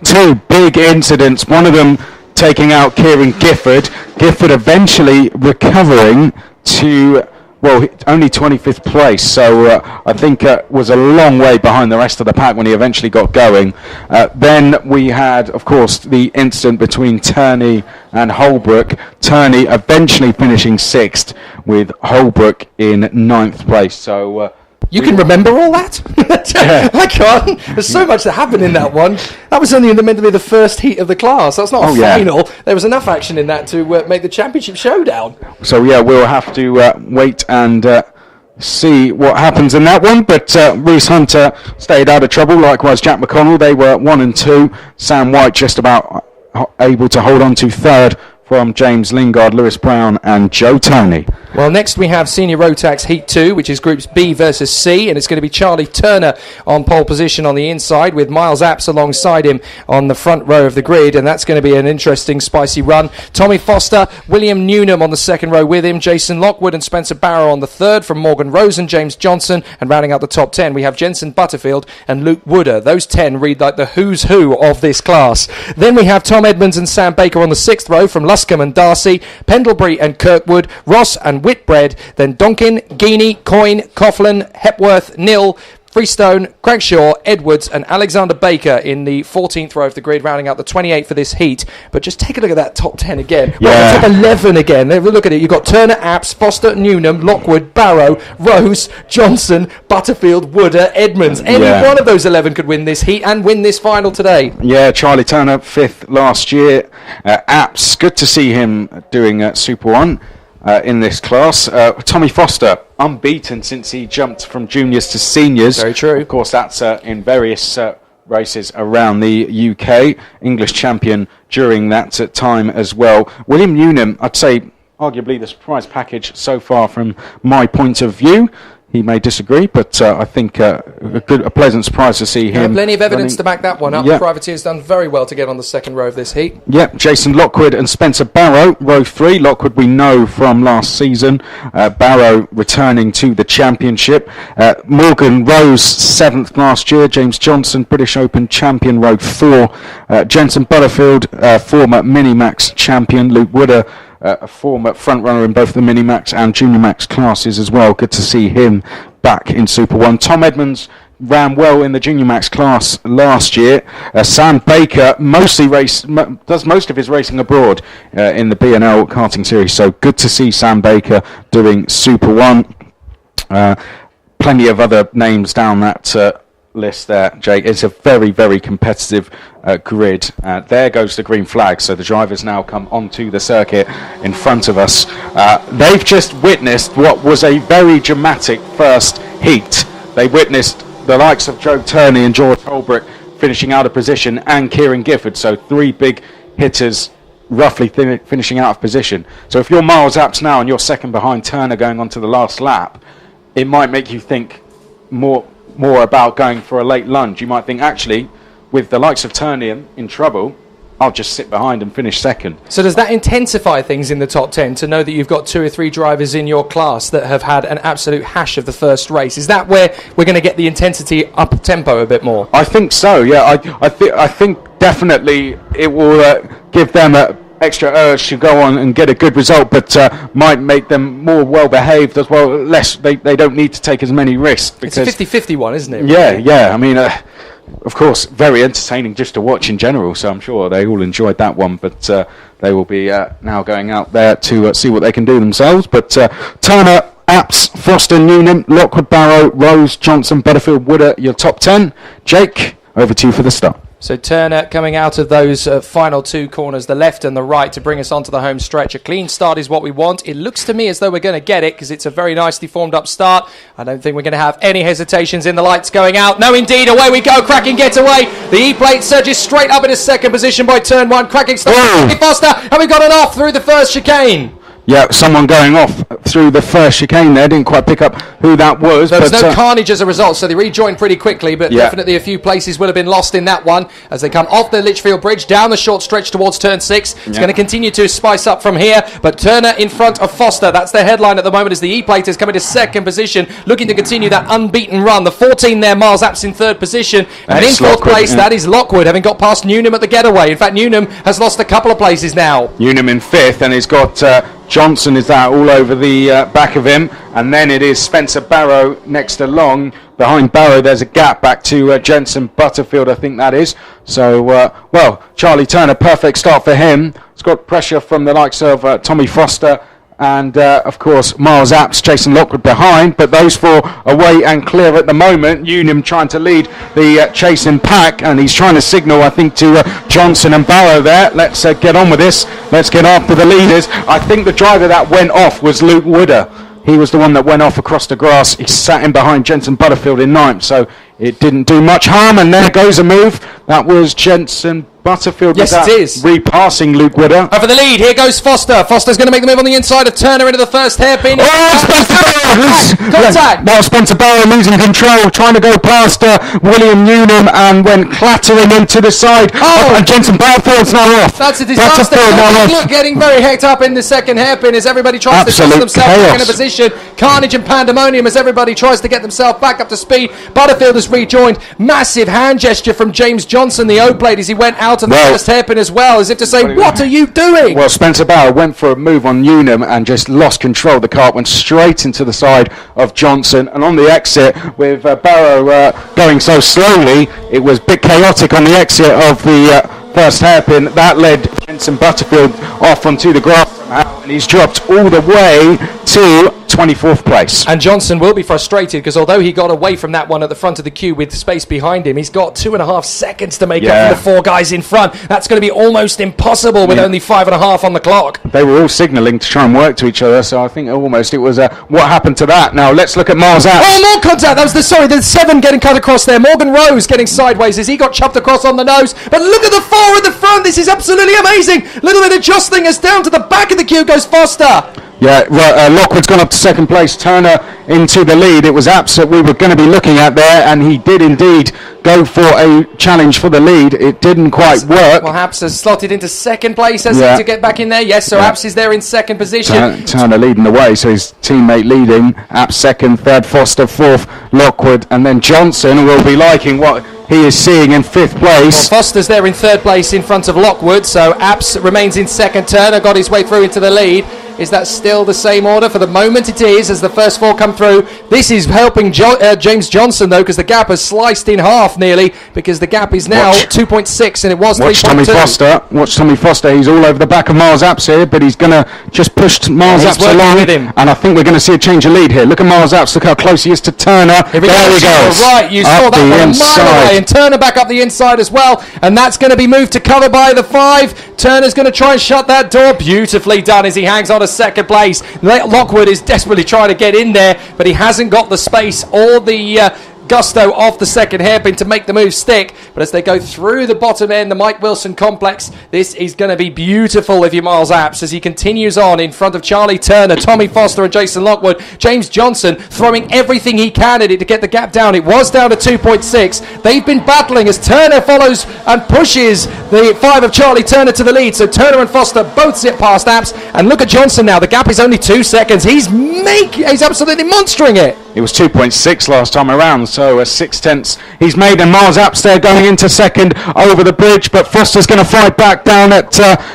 two big incidents. One of them taking out Kieran Gifford. Gifford eventually recovering to only 25th place, so I think was a long way behind the rest of the pack when he eventually got going. Then we had, of course, the incident between Turney and Holbrook. Turney eventually finishing 6th with Holbrook in 9th place. So you can remember all that? I can't. There's so much that happened in that one. That was only meant to be the first heat of the class. That's not a final. There was enough action in that to make the championship showdown. So, we'll have to wait and see what happens in that one. But Reese Hunter stayed out of trouble. Likewise, Jack McConnell. They were 1 and 2. Sam White just about able to hold on to 3rd from James Lingard, Lewis Brown and Joe Turney. Well, next we have Senior Rotax Heat 2, which is Groups B versus C, and it's going to be Charlie Turner on pole position on the inside with Miles Apps alongside him on the front row of the grid, and that's going to be an interesting, spicy run. Tommy Foster, William Newnham on the second row with him, Jason Lockwood and Spencer Barrow on the third from Morgan Rosen, James Johnson, and rounding out the top 10 we have Jensen Butterfield and Luke Wooder. Those 10 read like the who's who of this class. Then we have Tom Edmonds and Sam Baker on the sixth row from Luscombe and Darcy, Pendlebury and Kirkwood, Ross and Whitbread, then Donkin, Geeney, Coyne, Coughlin, Hepworth, Nill, Freestone, Crankshaw, Edwards and Alexander Baker in the 14th row of the grid, rounding out the 28 for this heat. But just take a look at that top 10 again. Well, the top 11 again. Look at it. You've got Turner, Apps, Foster, Newnham, Lockwood, Barrow, Rose, Johnson, Butterfield, Wooder, Edmonds. Any one of those 11 could win this heat and win this final today. Yeah, Charlie Turner, 5th last year. Apps, good to see him doing Super 1. In this class. Tommy Foster, unbeaten since he jumped from juniors to seniors. Very true. Of course, that's in various races around the UK. English champion during that time as well. William Newnham, I'd say, arguably the surprise package so far from my point of view. He may disagree, but I think a pleasant surprise to see him. Plenty of evidence to back that one up. Privateer's done very well to get on the second row of this heat. Jason Lockwood and Spencer Barrow, row 3. Lockwood we know from last season. Barrow returning to the championship. Morgan Rose, 7th last year. James Johnson, British Open champion, row 4. Jensen Butterfield, former Minimax champion. Luke Wooder, a former front-runner in both the Minimax and Junior Max classes as well. Good to see him back in Super 1. Tom Edmonds ran well in the Junior Max class last year. Sam Baker does most of his racing abroad in the B&L karting series, so good to see Sam Baker doing Super 1. Plenty of other names down that list there, Jake. It's a very, very competitive grid. There goes the green flag, so the drivers now come onto the circuit in front of us. They've just witnessed what was a very dramatic first heat. They witnessed the likes of Joe Turney and George Holbrook finishing out of position, and Kieran Gifford, so 3 big hitters roughly finishing out of position. So if you're Miles Apps now and you're second behind Turner going on to the last lap, it might make you think more about going for a late lunge. You might think, actually, with the likes of Turney in trouble, I'll just sit behind and finish second. So does that intensify things in the top 10 to know that you've got 2 or 3 drivers in your class that have had an absolute hash of the first race? Is that where we're going to get the intensity up tempo a bit more? I think so, yeah. I think definitely it will give them a extra urge to go on and get a good result, but might make them more well behaved as well. They don't need to take as many risks, because it's a 50-50 one, isn't it? Yeah. I mean, of course, very entertaining just to watch in general, so I'm sure they all enjoyed that one, but they will be now going out there to see what they can do themselves. But Turner, Apps, Foster, Newnham, Lockwood, Barrow, Rose, Johnson, Butterfield, Wooder, your top 10. Jake, over to you for the start. So Turner coming out of those final two corners, the left and the right, to bring us onto the home stretch. A clean start is what we want. It looks to me as though we're going to get it because it's a very nicely formed up start. I don't think we're going to have any hesitations in the lights going out. No, indeed, away we go. Cracking getaway. The E-plate surges straight up into second position by turn one. Cracking start. Foster, and we got it off through the first chicane. Yeah, someone going off through the first chicane there. Didn't quite pick up who that was. There was no carnage as a result, so they rejoined pretty quickly, but definitely a few places will have been lost in that one as they come off the Litchfield Bridge, down the short stretch towards turn 6. It's going to continue to spice up from here, but Turner in front of Foster. That's their headline at the moment as the E-plate is coming to second position, looking to continue that unbeaten run. The 14 there, Miles Apps in third position, and in fourth place, that is Lockwood, having got past Newnham at the getaway. In fact, Newnham has lost a couple of places now. Newnham in fifth, and he's got Johnson is that all over the back of him, and then it is Spencer Barrow next along. Behind Barrow there's a gap back to Jensen Butterfield, I think that is. So well, Charlie Turner, perfect start for him. He's got pressure from the likes of Tommy Foster and of course Miles Apps chasing Lockwood behind, but those four away and clear at the moment. Newnham trying to lead the chasing pack, and he's trying to signal, I think, to Johnson and Barrow there. Let's get on with this. Let's get after the leaders. I think the driver that went off was Luke Wooder. He was the one that went off across the grass. He sat in behind Jensen Butterfield in ninth, so it didn't do much harm, and there goes a move. That was Jensen Butterfield. Yes, it is. Repassing Luke Wooder. For the lead, here goes Foster. Foster's going to make the move on the inside of Turner into the first hairpin. Contact! Well, Spencer Barrow losing control, trying to go past William Newnham and went clattering into the side. And Jensen Butterfield's now off. That's a disaster. Look, getting very hecked up in the second hairpin as everybody tries to get themselves back in a position. Carnage and pandemonium as everybody tries to get themselves back up to speed. Butterfield has rejoined. Massive hand gesture from James Johnson, the O-plate, as he went out of the first hairpin as well, as if to say, what are you doing? Well, Spencer Barrow went for a move on Newnham and just lost control. The car went straight into the side of Johnson, and on the exit, with Barrow going so slowly, it was a bit chaotic on the exit of the first hairpin. That led Jensen Butterfield off onto the grass, and he's dropped all the way to 24th place. And Johnson will be frustrated because although he got away from that one at the front of the queue with space behind him, he's got 2.5 seconds to make up for the four guys in front. That's going to be almost impossible with only 5.5 on the clock. They were all signalling to try and work to each other, so I think almost it was what happened to that. Now let's look at Miles Apps. Oh, more contact. That was the 7 getting cut across there. Morgan Rose getting sideways as he got chopped across on the nose. But look at the 4 at the front. This is absolutely amazing. A little bit of jostling as down to the back of the queue goes Foster. Yeah, Lockwood's gone up to second place. Turner into the lead. It was Apps that we were going to be looking at there, and he did indeed go for a challenge for the lead. It didn't quite work. Well, Apps has slotted into second place, has he, to get back in there? Yes, so Apps is there in second position. Turner leading the way, so his teammate leading. Apps second, third, Foster fourth, Lockwood, and then Johnson will be liking what he is seeing in fifth place. Well, Foster's there in third place in front of Lockwood, so Apps remains in second. Turner got his way through into the lead. Is that still the same order? For the moment it is, as the first 4 come through. This is helping James Johnson, though, because the gap has sliced in half nearly, because the gap is now 2.6 and it was 3.2. Watch Tommy Foster. He's all over the back of Miles Apps here, but he's going to just push Miles Apps along. With him. And I think we're going to see a change of lead here. Look at Miles Apps. Look how close he is to Turner. There he goes. Right, you saw that one a mile away. And Turner back up the inside as well. And that's going to be moved to cover by the 5. Turner's going to try and shut that door. Beautifully done as he hangs on to second place. Lockwood is desperately trying to get in there, but he hasn't got the space or the gusto off the second hairpin to make the move stick. But as they go through the bottom end, the Mike Wilson complex, this is going to be beautiful if you're Miles Apps as he continues on in front of Charlie Turner, Tommy Foster and Jason Lockwood. James Johnson throwing everything he can at it to get the gap down. It was down to 2.6. They've been battling as Turner follows and pushes the 5 of Charlie Turner to the lead. So Turner and Foster both zip past Apps. And look at Johnson now. The gap is only 2 seconds. He's absolutely monstering it. It was 2.6 last time around, so 6/10 he's made, and Miles Apps there going into second over the bridge, but Foster's going to fight back down at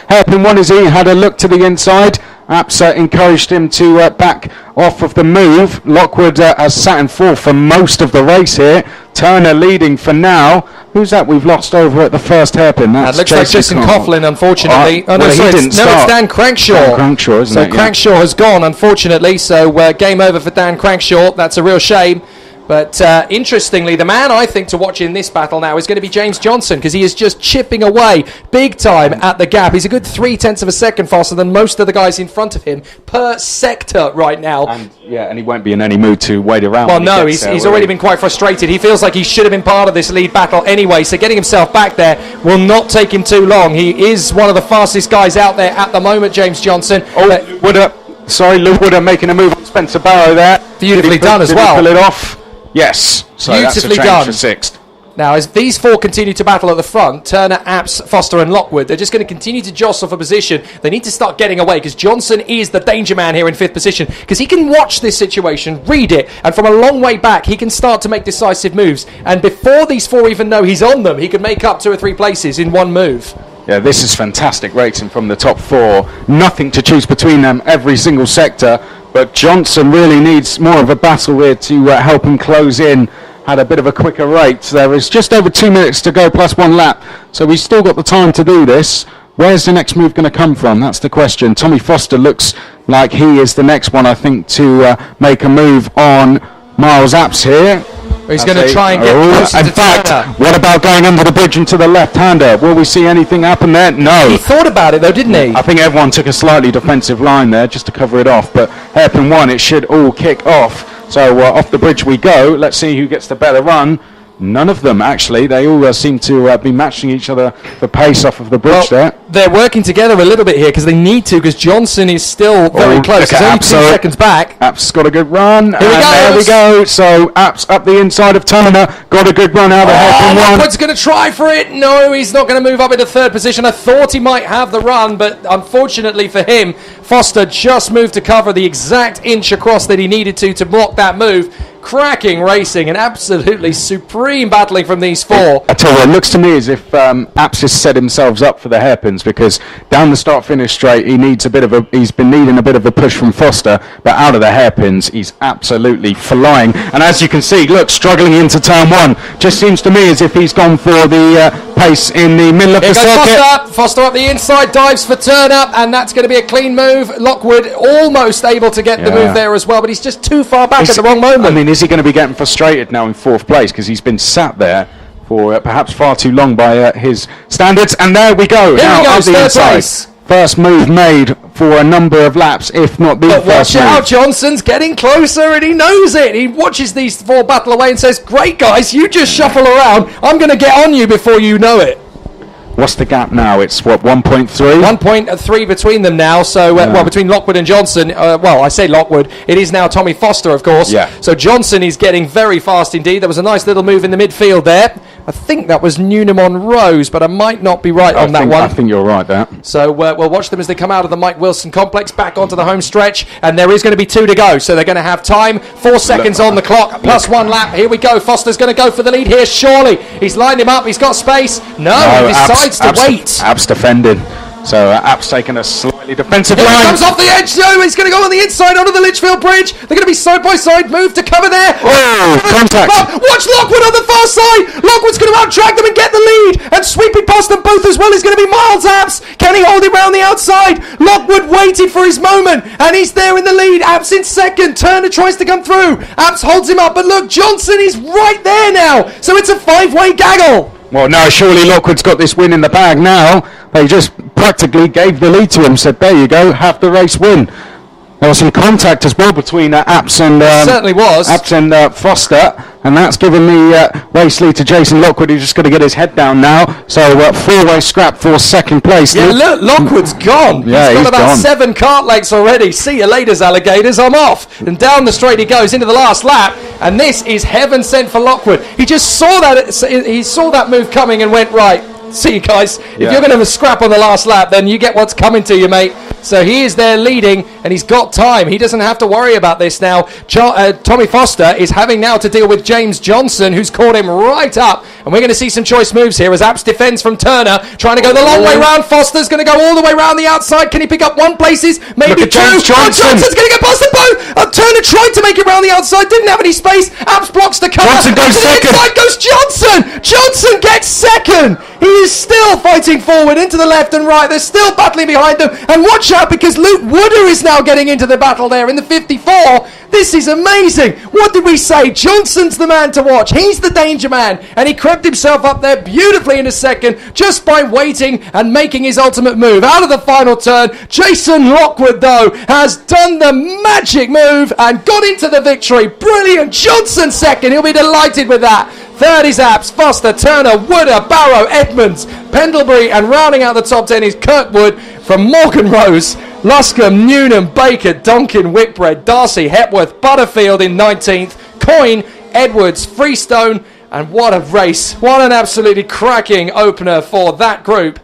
hairpin 1 as he had a look to the inside. Apps encouraged him to back off of the move. Lockwood has sat in 4th for most of the race here. Turner leading for now. Who's that we've lost over at the first hairpin? That looks like Jason Coughlin, unfortunately. It's Dan Crankshaw. Crankshaw, isn't it? So Crankshaw has gone, unfortunately. So game over for Dan Crankshaw. That's a real shame. But interestingly, the man I think to watch in this battle now is going to be James Johnson, because he is just chipping away big time at the gap. He's a good 0.3 of a second faster than most of the guys in front of him per sector right now. And he won't be in any mood to wait around. Well, no, he's already been quite frustrated. He feels like he should have been part of this lead battle anyway, so getting himself back there will not take him too long. He is one of the fastest guys out there at the moment, James Johnson. Luke Woodard making a move on Spencer Barrow there. Beautifully done as well. Pull it off. Yes, so beautifully that's a change done. for sixth. Now, as these four continue to battle at the front, Turner, Apps, Foster and Lockwood, they're just going to continue to jostle for position. They need to start getting away, because Johnson is the danger man here in fifth position, because he can watch this situation, read it, and from a long way back, he can start to make decisive moves. And before these four even know he's on them, he could make up 2 or 3 places in one move. Yeah, this is fantastic racing from the top four. Nothing to choose between them every single sector, but Johnson really needs more of a battle here to help him close in. Had a bit of a quicker rate. There is just over 2 minutes to go plus 1 lap, so we've still got the time to do this. Where's the next move going to come from? That's the question. Tommy Foster looks like he is the next one, I think, to make a move on Miles Apps here. He's going to try and get closer to Turner. What about going under the bridge into the left-hander? Will we see anything happen there? No. He thought about it though, didn't he? I think everyone took a slightly defensive line there just to cover it off, but hairpin 1, it should all kick off. So off the bridge we go. Let's see who gets the better run. None of them, actually. They all seem to be matching each other for pace off of the bridge there. They're working together a little bit here because they need to, because Johnson is still very close. He's only 2 seconds back. Apps got a good run. Here we go. There we go. So Apps up the inside of Turner. Got a good run out of hairpin 1. Lockwood's going to try for it. No, he's not going to move up into third position. I thought he might have the run, but unfortunately for him, Foster just moved to cover the exact inch across that he needed to block that move. Cracking racing and absolutely supreme battling from these four. I tell you what, it looks to me as if Apps has set himself up for the hairpins, because down the start-finish straight he's been needing a bit of a push from Foster, but out of the hairpins he's absolutely flying. And as you can see, look, struggling into turn 1. Just seems to me as if he's gone for the pace in the middle of the circuit. Foster up the inside, dives for turn up, and that's going to be a clean move. Lockwood almost able to get the move there as well, but he's just too far back at the wrong moment. I mean, is he going to be getting frustrated now in 4th place, because he's been sat there for perhaps far too long by his standards? And there we go. Here we go, third place. First move made for a number of laps, if not the first move. Watch out, Johnson's getting closer and he knows it. He watches these four battle away and says, great guys, you just shuffle around. I'm going to get on you before you know it. What's the gap now? It's what, 1.3? 1.3 between them now. So, between Lockwood and Johnson. I say Lockwood. It is now Tommy Foster, of course. Yeah. So Johnson is getting very fast indeed. There was a nice little move in the midfield there. I think that was Newnham on Rose, but I might not be right on that one. I think you're right there. So we'll watch them as they come out of the Mike Wilson complex back onto the home stretch, and there is going to be 2 to go. So they're going to have time. 4 seconds on the clock, plus 1 lap. Here we go. Foster's going to go for the lead here, surely. He's lined him up. He's got space. No, he decides to wait. Apps defending. So Apps taking a slightly defensive line. He comes off the edge. No, he's going to go on the inside onto the Litchfield Bridge. They're going to be side by side. Move to cover there. Oh, contact. Watch Lockwood on the far side. Lockwood's going to outtrack them and get the lead. And sweeping past them both as well is going to be Miles Apps. Can he hold him round the outside? Lockwood waited for his moment, and he's there in the lead. Apps in second. Turner tries to come through. Apps holds him up, but look, Johnson is right there now. So it's a 5-way gaggle. Well, no, surely Lockwood's got this win in the bag now. They just practically gave the lead to him, said, there you go, have the race win. There was some contact as well between Apps and certainly was. Apps and Foster, and that's given the race lead to Jason Lockwood, who's just going to get his head down now. So 4-way scrap for second place. Yeah, look, Lockwood's gone. Yeah, he's got about gone. 7 cart lengths already. See you later, alligators. I'm off. And down the straight he goes into the last lap. And this is heaven sent for Lockwood. He just saw that move coming and went, right, see you guys. If you're going to have a scrap on the last lap, then you get what's coming to you, mate. So he is there leading, and he's got time. He doesn't have to worry about this now. Tommy Foster is having now to deal with James Johnson, who's caught him right up. And we're going to see some choice moves here as Apps defends from Turner, trying to go the long way round. Foster's going to go all the way round the outside. Can he pick up 1 places? Maybe 2. Johnson's going to get past the boat. Turner tried to make it round the outside, didn't have any space. Apps blocks the cover. Johnson goes second. Inside goes Johnson. Johnson gets second. He is still fighting forward into the left and right. They're still battling behind them. And watch out, because Luke Wooder is now getting into the battle there in the 54. This is amazing. What did we say? Johnson's the man to watch. He's the danger man. And he crept himself up there beautifully in a second just by waiting and making his ultimate move. Out of the final turn, Jason Lockwood, though, has done the magic move and got into the victory. Brilliant. Johnson second. He'll be delighted with that. Third is Apps, Foster, Turner, Wooder, Barrow, Edmonds, Pendlebury, and rounding out the top 10 is Kirkwood from Morgan Rose, Luscombe, Newnham, Baker, Donkin, Whitbread, Darcy, Hepworth, Butterfield in 19th, Coyne, Edwards, Freestone, and what a race. What an absolutely cracking opener for that group.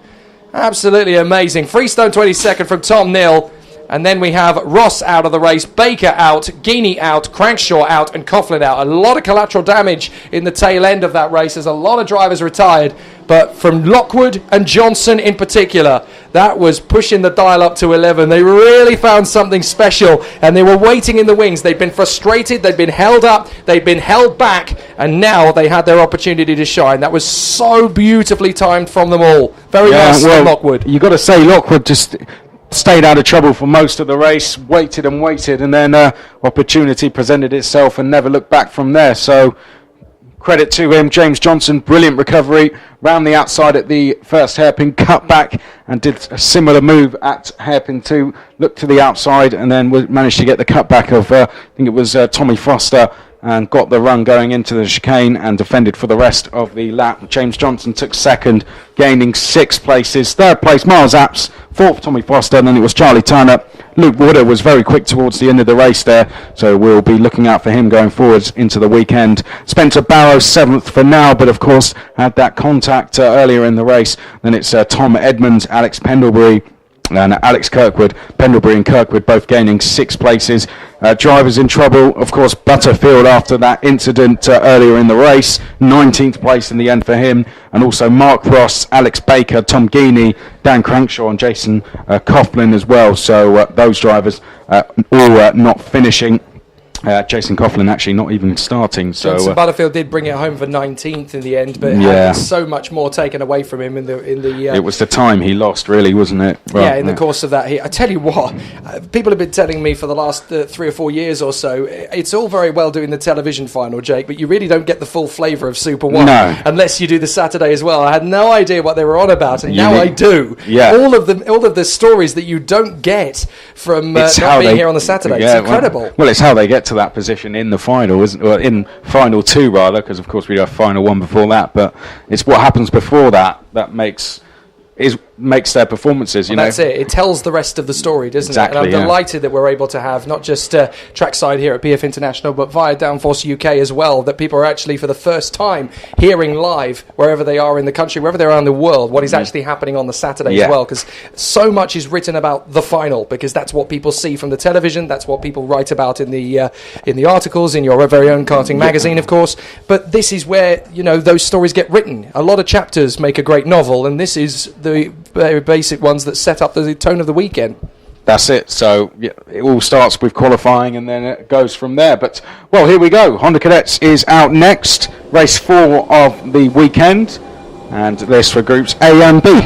Absolutely amazing. Freestone 22nd from Tom Neal. And then we have Ross out of the race, Baker out, Geeney out, Crankshaw out, and Coughlin out. A lot of collateral damage in the tail end of that race as a lot of drivers retired. But from Lockwood and Johnson in particular, that was pushing the dial up to 11. They really found something special, and they were waiting in the wings. They'd been frustrated, they'd been held up, they'd been held back, and now they had their opportunity to shine. That was so beautifully timed from them all. Very nice from Lockwood. You've got to say, Lockwood just stayed out of trouble for most of the race, waited, and then opportunity presented itself and never looked back from there. So credit to him. James Johnson, brilliant recovery, round the outside at the first hairpin, cut back and did a similar move at hairpin 2, looked to the outside and then managed to get the cutback of, I think it was Tommy Foster, and got the run going into the chicane and defended for the rest of the lap. James Johnson took second, gaining 6 places. Third place, Miles Apps. Fourth, Tommy Foster, and then it was Charlie Turner. Luke Wooder was very quick towards the end of the race there, so we'll be looking out for him going forwards into the weekend. Spencer Barrow, 7th for now, but of course had that contact earlier in the race. Then it's Tom Edmonds, Alex Pendlebury, and Alex Kirkwood. Pendlebury and Kirkwood both gaining 6 places. Drivers in trouble, of course, Butterfield after that incident earlier in the race, 19th place in the end for him, and also Mark Ross, Alex Baker, Tom Geeney, Dan Crankshaw and Jason Coughlin as well. So those drivers all not finishing. Jason Coughlin actually not even starting. So Butterfield did bring it home for 19th in the end, but had so much more taken away from him in the. It was the time he lost, really, wasn't it? Right, in the course of that. I tell you what, people have been telling me for the last 3 or 4 years or so, it's all very well doing the television final, Jake, but you really don't get the full flavour of Super 1 unless you do the Saturday as well. I had no idea what they were on about, and now I do. Yeah. All of the stories that you don't get from not being here on the Saturday. It's incredible. Well, it's how they get to that position in the final, isn't it? Well, in final 2 rather, because of course we have final 1 before that, but it's what happens before that makes their performances, you know. That's it. It tells the rest of the story, doesn't it? And I'm delighted that we're able to have not just trackside here at PF International, but via Downforce UK as well, that people are actually for the first time hearing live, wherever they are in the country, wherever they are in the world, what is actually happening on the Saturday as well, because so much is written about the final, because that's what people see from the television, that's what people write about in the articles, in your very own karting magazine, of course, but this is where, you know, those stories get written. A lot of chapters make a great novel, and this is the very basic ones that set up the tone of the weekend. That's it. So it all starts with qualifying and then it goes from there. But, well, here we go. Honda Cadets is out next. Race 4 of the weekend. And this for groups A and B.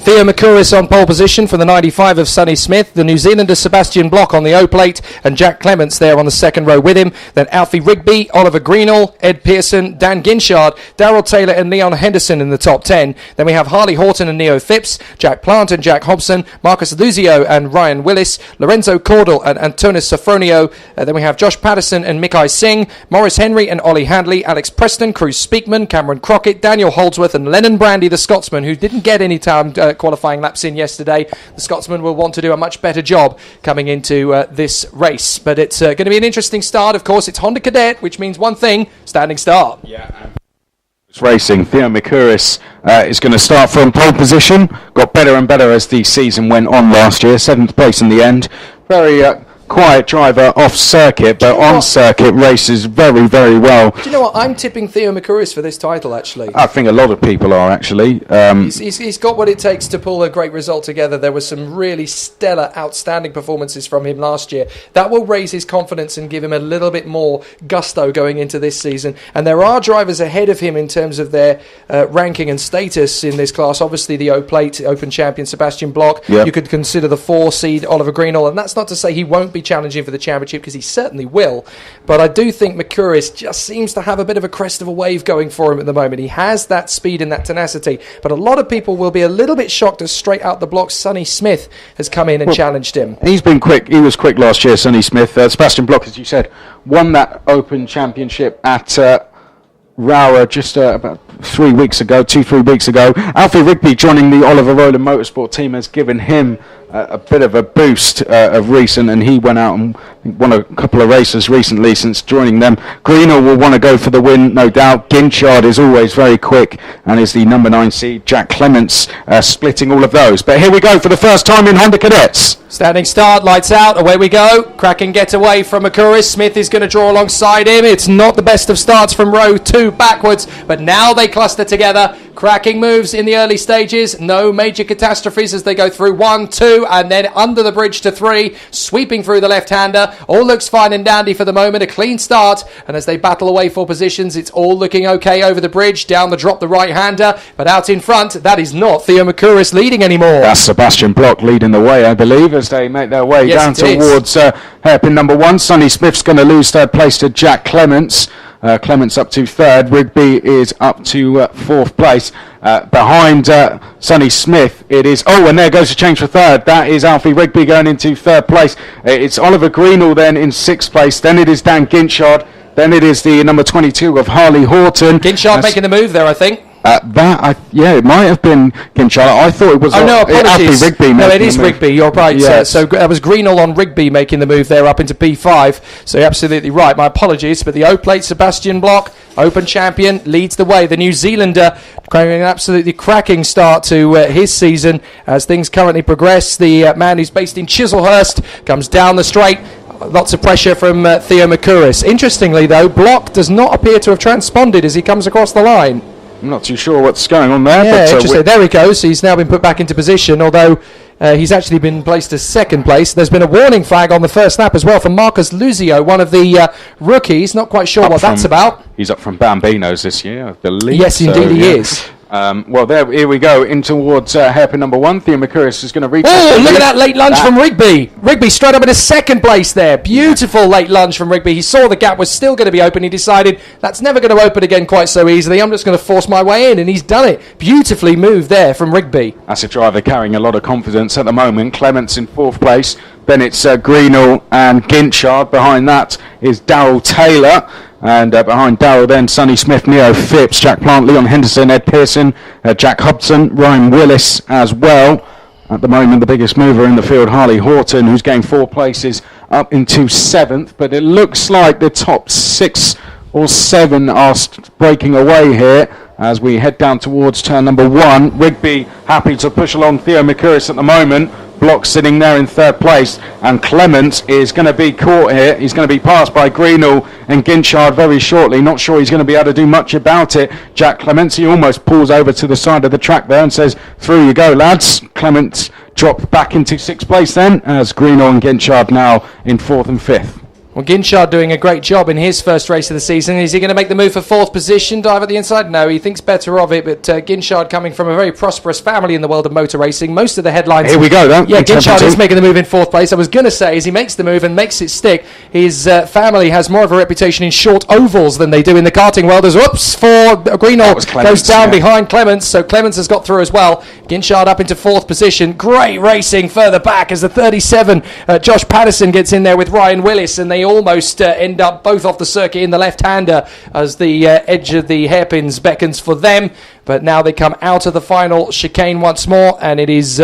Theo McCouris on pole position for the 95 of Sonny Smith. The New Zealander Sebastian Block on the O-plate, and Jack Clements there on the second row with him. Then Alfie Rigby, Oliver Greenall, Ed Pearson, Dan Ginchard, Darryl Taylor and Leon Henderson in the top 10. Then we have Harley Horton and Neo Phipps, Jack Plant and Jack Hobson, Marcus Luzio and Ryan Willis, Lorenzo Cordell and Antonis Safronio. Then we have Josh Patterson and Mikai Singh, Morris Henry and Ollie Handley, Alex Preston, Cruz Speakman, Cameron Crockett, Daniel Holdsworth and Lennon Brandy, the Scotsman, who didn't get any time qualifying laps in yesterday. The Scotsman will want to do a much better job coming into this race, but it's going to be an interesting start. Of course, it's Honda Cadet, which means one thing: standing start. It's racing. Theo McCouris is going to start from pole position. Got better and better as the season went on last year. 7th place in the end. Very quiet driver off circuit, but on circuit races very, very well. Do you know what? I'm tipping Theo McCarthy for this title, actually. I think a lot of people are, actually. He's got what it takes to pull a great result together. There were some really stellar, outstanding performances from him last year. That will raise his confidence and give him a little bit more gusto going into this season. And there are drivers ahead of him in terms of their ranking and status in this class. Obviously, the O-Plate Open champion Sebastian Bloch. Yep. You could consider the 4-seed Oliver Greenall, and that's not to say he won't be challenging for the championship, because he certainly will. But I do think McCurris just seems to have a bit of a crest of a wave going for him at the moment. He has that speed and that tenacity, but a lot of people will be a little bit shocked as straight out the blocks Sonny Smith has come in and challenged him. He's been quick. He was quick last year, Sonny Smith. Sebastian Bloch, as you said, won that Open Championship at Rower just about 3 weeks ago, 2-3 weeks ago. Alfie Rigby joining the Oliver Rowland Motorsport team has given him a bit of a boost of recent, and he went out and won a couple of races recently since joining them. Greenall will want to go for the win, no doubt. Ginchard is always very quick and is the number 9 seed. Jack Clements splitting all of those. But here we go for the first time in Honda Cadets. Standing start, lights out, away we go. Cracking getaway from McCurris. Smith is going to draw alongside him. It's not the best of starts from row 2 backwards, but now they cluster together. Cracking moves in the early stages. No major catastrophes as they go through 1, 2, and then under the bridge to 3. Sweeping through the left-hander. All looks fine and dandy for the moment. A clean start. And as they battle away for positions, it's all looking okay over the bridge. Down the drop, the right-hander. But out in front, that is not Theo McCurris leading anymore. That's Sebastian Bloch leading the way, I believe, as they make their way down towards hairpin number 1. Sonny Smith's going to lose third place to Jack Clements. Clements up to third. Rigby is up to fourth place. Behind Sonny Smith, it is... Oh, and there goes a change for third. That is Alfie Rigby going into third place. It's Oliver Greenall then in sixth place. Then it is Dan Ginchard. Then it is the number 22 of Harley Horton. Ginchard making the move there, I think. It might have been Ginchard. I thought it was apologies. Alfie Rigby. No, it is Rigby. You're right. Yes. So that was Greenall on Rigby making the move there up into P5. So you're absolutely right. My apologies. But the O-Plate Sebastian Bloch, Open champion, leads the way. The New Zealander having an absolutely cracking start to his season as things currently progress. The man who's based in Chislehurst comes down the straight. Lots of pressure from Theo McCurris. Interestingly, though, Bloch does not appear to have transponded as he comes across the line. I'm not too sure what's going on there. Yeah, but, interesting. There he goes. He's now been put back into position, although he's actually been placed as second place. There's been a warning flag on the first lap as well from Marcus Luzio, one of the rookies. Not quite sure what that's about. He's up from Bambinos this year, I believe. Yes, indeed he is. Here we go, in towards hairpin number 1. Theo McCurris is going to reach... Oh, look at that late lunge from Rigby. Rigby straight up in a second place there. Beautiful late lunge from Rigby. He saw the gap was still going to be open. He decided, that's never going to open again quite so easily. I'm just going to force my way in, and he's done it. Beautifully moved there from Rigby. That's a driver carrying a lot of confidence at the moment. Clements in fourth place. Then it's Greenall and Ginchard. Behind that is Darryl Taylor. And behind Darryl then Sonny Smith, Neo Phipps, Jack Plant, Leon Henderson, Ed Pearson, Jack Hobson, Ryan Willis as well. At the moment the biggest mover in the field, Harley Horton, who's gained 4 places up into 7th. But it looks like the top 6 or 7 are breaking away here as we head down towards turn number 1. Rigby happy to push along Theo McCurris at the moment. Bloch sitting there in third place, and Clements is going to be caught here. He's going to be passed by Greenall and Ginchard very shortly. Not sure he's going to be able to do much about it. Jack Clements, he almost pulls over to the side of the track there and says, through you go, lads. Clements dropped back into 6th place then, as Greenall and Ginchard now in 4th and 5th. Well, Ginchard doing a great job in his first race of the season. Is he going to make the move for 4th position, dive at the inside? No, he thinks better of it, but Ginchard coming from a very prosperous family in the world of motor racing. Most of the headlines... Here we go, though. Yeah, Ginchard is making the move in 4th place. I was going to say, as he makes the move and makes it stick, his family has more of a reputation in short ovals than they do in the karting world. As whoops, for Greenall goes down behind Clements, so Clements has got through as well. Ginchard up into 4th position. Great racing further back as the 37, Josh Patterson gets in there with Ryan Willis, and they almost... end up both off the circuit in the left-hander as the edge of the hairpins beckons for them. But now they come out of the final chicane once more, and it is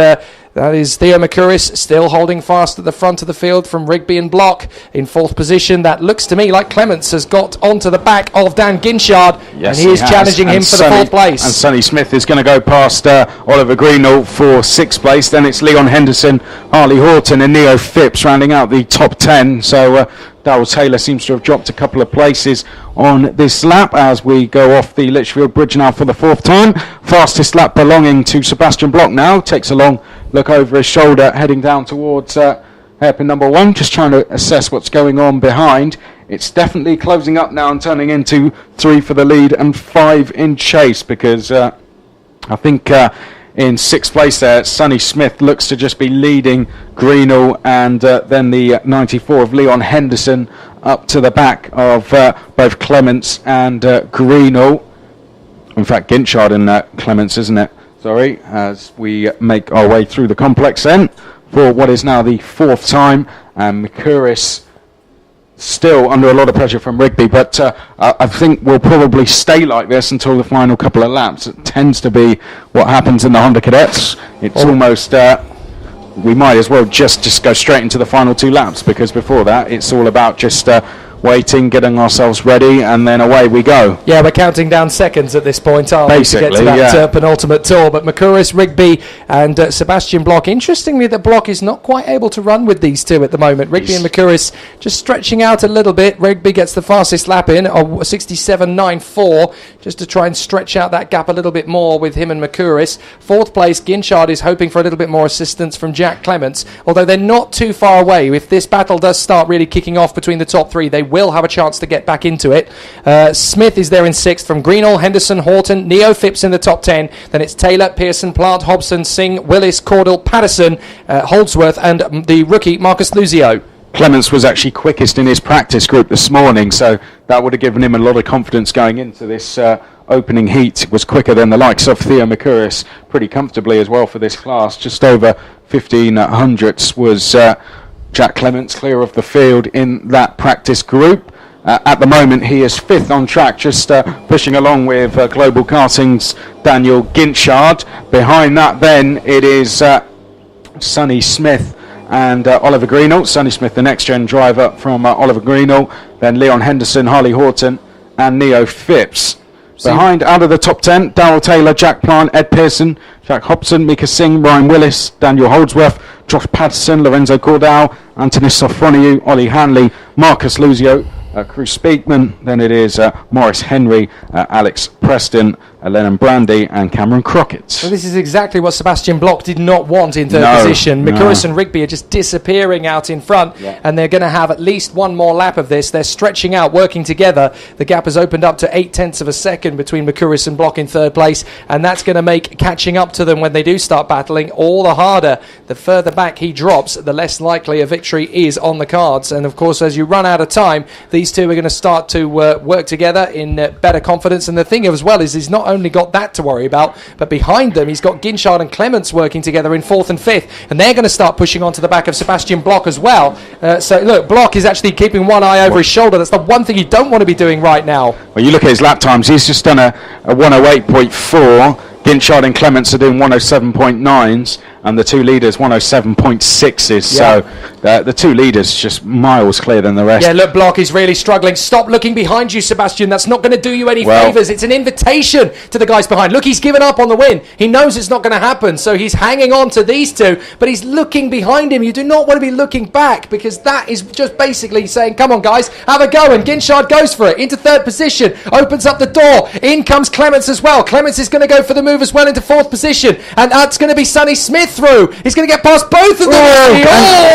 That is Theo McCurris still holding fast at the front of the field from Rigby and Block in 4th position. That looks to me like Clements has got onto the back of Dan Ginchard, yes, and he is challenging him for the 4th place. And Sonny Smith is going to go past Oliver Greenall for 6th place. Then it's Leon Henderson, Harley Horton and Neo Phipps rounding out the top 10. So Darrell Taylor seems to have dropped a couple of places on this lap as we go off the Litchfield Bridge now for the 4th time. Fastest lap belonging to Sebastian Block now. Takes a long look over his shoulder, heading down towards hairpin number 1, just trying to assess what's going on behind. It's definitely closing up now and turning into 3 for the lead and 5 in chase, because I think in 6th place there, Sonny Smith looks to just be leading Greenall, and then the 94 of Leon Henderson up to the back of both Clements and Greenall. In fact, Ginchard and Clements, isn't it? Sorry, as we make our way through the complex then for what is now the 4th time, and McCurris still under a lot of pressure from Rigby, but I think we'll probably stay like this until the final couple of laps. It tends to be what happens in the Honda Cadets. It's almost we might as well just go straight into the final 2 laps, because before that it's all about just waiting, getting ourselves ready, and then away we go. Yeah, we're counting down seconds at this point, aren't we, to get to that penultimate tour. But McCurris, Rigby and Sebastian Block. Interestingly, that Block is not quite able to run with these two at the moment. Rigby and McCurris just stretching out a little bit. Rigby gets the fastest lap in, 67.94, just to try and stretch out that gap a little bit more with him and McCurris. 4th place, Ginchard is hoping for a little bit more assistance from Jack Clements, although they're not too far away. If this battle does start really kicking off between the top 3, they will have a chance to get back into it. Smith is there in 6th from Greenall, Henderson, Horton, Neo Phipps in the top 10. Then it's Taylor, Pearson, Plant, Hobson, Singh, Willis, Cordell, Patterson, Holdsworth and the rookie Marcus Luzio. Clements was actually quickest in his practice group this morning, so that would have given him a lot of confidence going into this opening heat. It was quicker than the likes of Theo McCurris, pretty comfortably as well for this class. Just over 15 hundredths was Jack Clements clear of the field in that practice group. At the moment he is 5th on track, just pushing along with Global Karting's Daniel Ginchard. Behind that then it is Sonny Smith and Oliver Greenall. Sonny Smith, the next gen driver from Oliver Greenall, then Leon Henderson, Harley Horton and Neo Phipps. Behind, out of the top 10, Darrell Taylor, Jack Plant, Ed Pearson, Jack Hobson, Mika Singh, Ryan Willis, Daniel Holdsworth, Josh Patterson, Lorenzo Cordell, Anthony Sofroniou, Ollie Hanley, Marcus Luzio, Chris Speakman. Then it is Morris Henry, Alex Preston, Lennon Brandy and Cameron Crockett. Well, this is exactly what Sebastian Block did not want in 3rd position. McCurris and Rigby are just disappearing out in front, and they're going to have at least one more lap of this. They're stretching out, working together. The gap has opened up to 0.8 of a second between McCurris and Block in 3rd place, and that's going to make catching up to them when they do start battling all the harder. The further back he drops, the less likely a victory is on the cards. And of course, as you run out of time, these two are going to start to work together in better confidence. And the thing as well is he's not only got that to worry about, but behind them he's got Ginchard and Clements working together in 4th and 5th, and they're going to start pushing onto the back of Sebastian Block as well. So look, Block is actually keeping one eye over his shoulder. That's the one thing you don't want to be doing right now. Well, you look at his lap times, he's just done a 108.4. Ginchard and Clements are doing 107.9s, and the 2 leaders 107.6s. So the 2 leaders just miles clear than the rest. Yeah, look, Block is really struggling. Stop looking behind you, Sebastian. That's not going to do you any favours. It's an invitation to the guys behind. Look, he's given up on the win. He knows it's not going to happen, so he's hanging on to these 2, but he's looking behind him. You do not want to be looking back, because that is just basically saying, come on, guys, have a go. And Ginchard goes for it into 3rd position, opens up the door. In comes Clements as well. Clements is going to go for the move as well into 4th position, and that's going to be Sonny Smith through. He's going to get past both of them.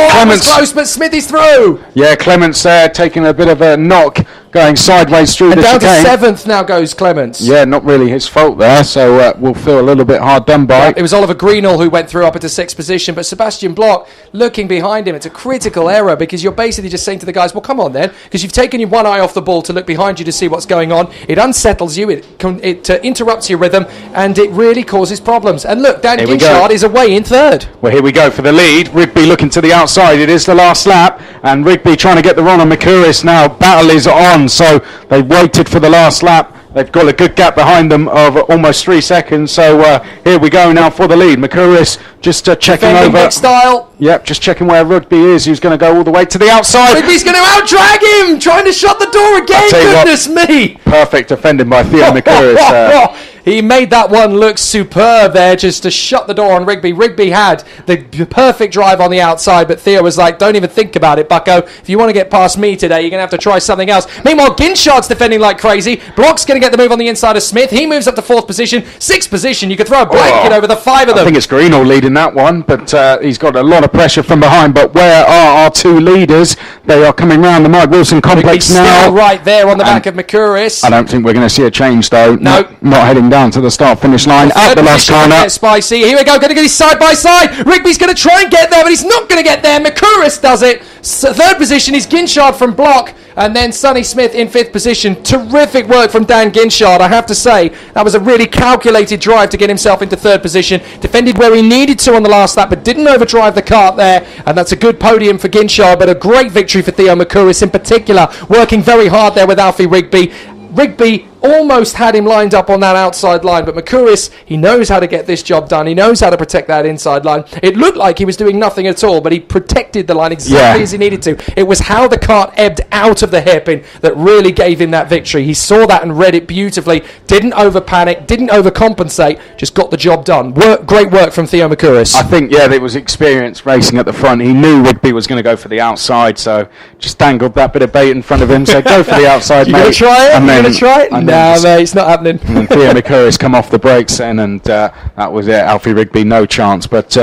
Clements close, but Smith is through. Yeah, Clements there taking a bit of a knock, going sideways through the chicane. Down to 7th now goes Clements. Yeah, not really his fault there, so we'll feel a little bit hard done by. It was Oliver Greenall who went through up into 6th position, but Sebastian Block looking behind him. It's a critical error, because you're basically just saying to the guys, well, come on then, because you've taken your one eye off the ball to look behind you to see what's going on. It unsettles you, it interrupts your rhythm, and it really causes problems. And look, Dan Ginchard is away in 3rd. Well, here we go for the lead. Rigby looking to the outside. It is the last lap, and Rigby trying to get the run on McCurris now. Battle is on, so they waited for the last lap They've got a good gap behind them of almost 3 seconds. So here we go now for the lead. McCurris just checking Defending over. big style. Yep, just checking where Rugby is. He's going to go all the way to the outside. Rugby's going to out-drag him, trying to shut the door again. Goodness me. Perfect defending by Theo McCurris. He made that one look superb there, just to shut the door on Rigby. Rigby had the perfect drive on the outside, but Theo was like, don't even think about it, bucko. If you want to get past me today, you're going to have to try something else. Meanwhile, Ginshard's defending like crazy. Block's going to get the move on the inside of Smith. He moves up to 4th position. 6th position, you could throw a blanket over the 5 of them. I think it's Greenall leading that one, but he's got a lot of pressure from behind. But where are our 2 leaders? They are coming round the Mike Wilson complex now. Still right there on the back of McCurris. I don't think we're going to see a change, though. No. Not heading down to the start-finish line at the last corner. Spicy. Here we go. Going to get side by side. Rigby's going to try and get there, but he's not going to get there. McCurris does it. 3rd position is Ginshard from Block, and then Sonny Smith in 5th position. Terrific work from Dan Ginshard. I have to say, that was a really calculated drive to get himself into 3rd position. Defended where he needed to on the last lap, but didn't overdrive the kart there, and that's a good podium for Ginshard, but a great victory for Theo McCurris in particular, working very hard there with Alfie Rigby. Rigby almost had him lined up on that outside line, but McCurris, he knows how to get this job done. He knows how to protect that inside line. It looked like he was doing nothing at all, but he protected the line exactly as he needed to. It was how the kart ebbed out of the hairpin that really gave him that victory. He saw that and read it beautifully. Didn't over-panic, didn't overcompensate, just got the job done. Great work from Theo McCurris. I think, it was experience racing at the front. He knew Rigby was going to go for the outside, so just dangled that bit of bait in front of him, said, go for the outside, mate. You going to try it? You going to try it? No, mate, it's not happening. And Theo McCurris come off the brakes then, and that was it. Alfie Rigby, no chance. But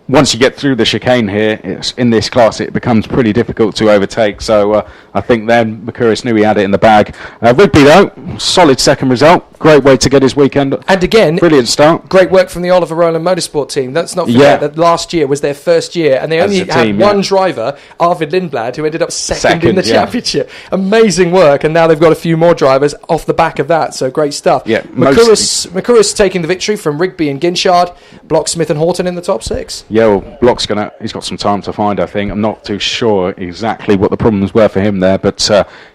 once you get through the chicane here, in this class, it becomes pretty difficult to overtake. So I think then McCurris knew he had it in the bag. Rigby, though, solid second result. Great way to get his weekend. And again, brilliant start. Great work from the Oliver Rowland Motorsport team. Let's not forget that last year was their first year, and they only had one driver, Arvid Lindblad, who ended up second in the championship. Amazing work, and now they've got a few more drivers off the back of that. So great stuff. Yeah, McCurris taking the victory from Rigby and Ginshard. Block, Smith and Horton in the top 6. Yeah, well, Block's he's got some time to find, I think. I'm not too sure exactly what the problems were for him there, but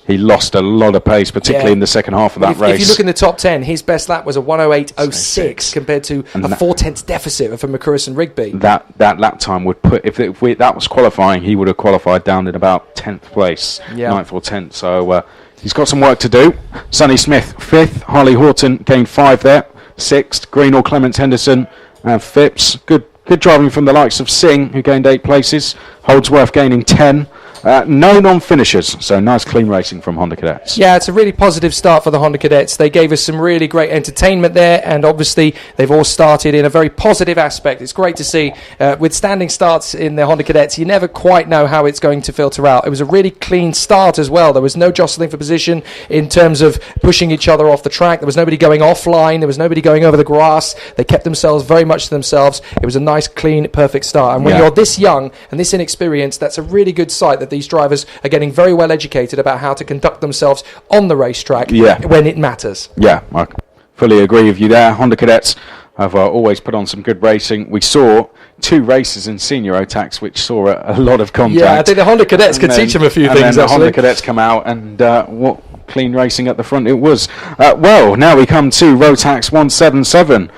he lost a lot of pace, particularly in the second half of that race. If you look in the top 10, his best lap was a 1:08.06 compared to a 4/10 deficit for McCurris and Rigby. That lap time would put, if that was qualifying, he would have qualified down in about 10th place, 9th or 10th. So he's got some work to do. Sonny Smith, 5th. Harley Horton gained 5 there. 6th. Greenall, Clements, Henderson, and Phipps. Good driving from the likes of Singh, who gained 8 places. Holdsworth gaining 10. No non-finishers, so nice clean racing from Honda Cadets. Yeah, it's a really positive start for the Honda Cadets. They gave us some really great entertainment there, and obviously they've all started in a very positive aspect. It's great to see. With standing starts in the Honda Cadets, you never quite know how it's going to filter out. It was a really clean start as well. There was no jostling for position in terms of pushing each other off the track. There was nobody going offline. There was nobody going over the grass. They kept themselves very much to themselves. It was a nice, clean, perfect start. And when you're this young and this inexperienced, that's a really good sight that these drivers are getting very well educated about how to conduct themselves on the racetrack when it matters. Yeah, I fully agree with you there. Honda Cadets have always put on some good racing. We saw 2 races in senior OTAX which saw a lot of contact. Yeah, I think the Honda Cadets could teach them a few things. And then the Honda Cadets come out, and what clean racing at the front it was. Well, now we come to Rotax 177.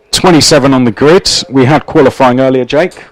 27 on the grid. We had qualifying earlier, Jake.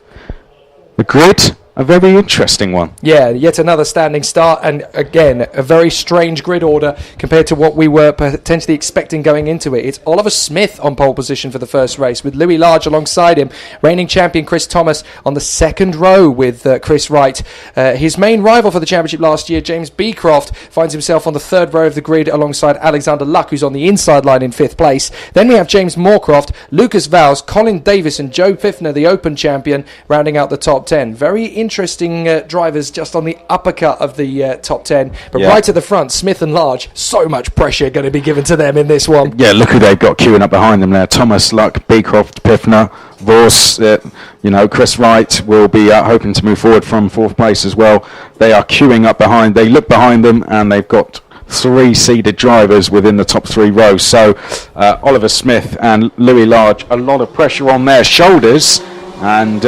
The grid, a very interesting one. Yeah, yet another standing start, and again, a very strange grid order compared to what we were potentially expecting going into it. It's Oliver Smith on pole position for the first race, with Louis Large alongside him. Reigning champion Chris Thomas on the second row with Chris Wright. His main rival for the championship last year, James Beecroft, finds himself on the third row of the grid alongside Alexander Luck, who's on the inside line in 5th place. Then we have James Moorcroft, Lucas Vowles, Colin Davis and Joe Pfiffner, the Open champion, rounding out the top 10. Very interesting drivers just on the uppercut of the top 10, but right at the front, Smith and Large, so much pressure going to be given to them in this one. Yeah, look who they've got queuing up behind them there. Thomas, Luck, Beecroft, Pfiffner, Vos, Chris Wright will be hoping to move forward from 4th place as well. They are queuing up behind. They look behind them, and they've got 3 seeded drivers within the top 3 rows. So Oliver Smith and Louis Large, a lot of pressure on their shoulders And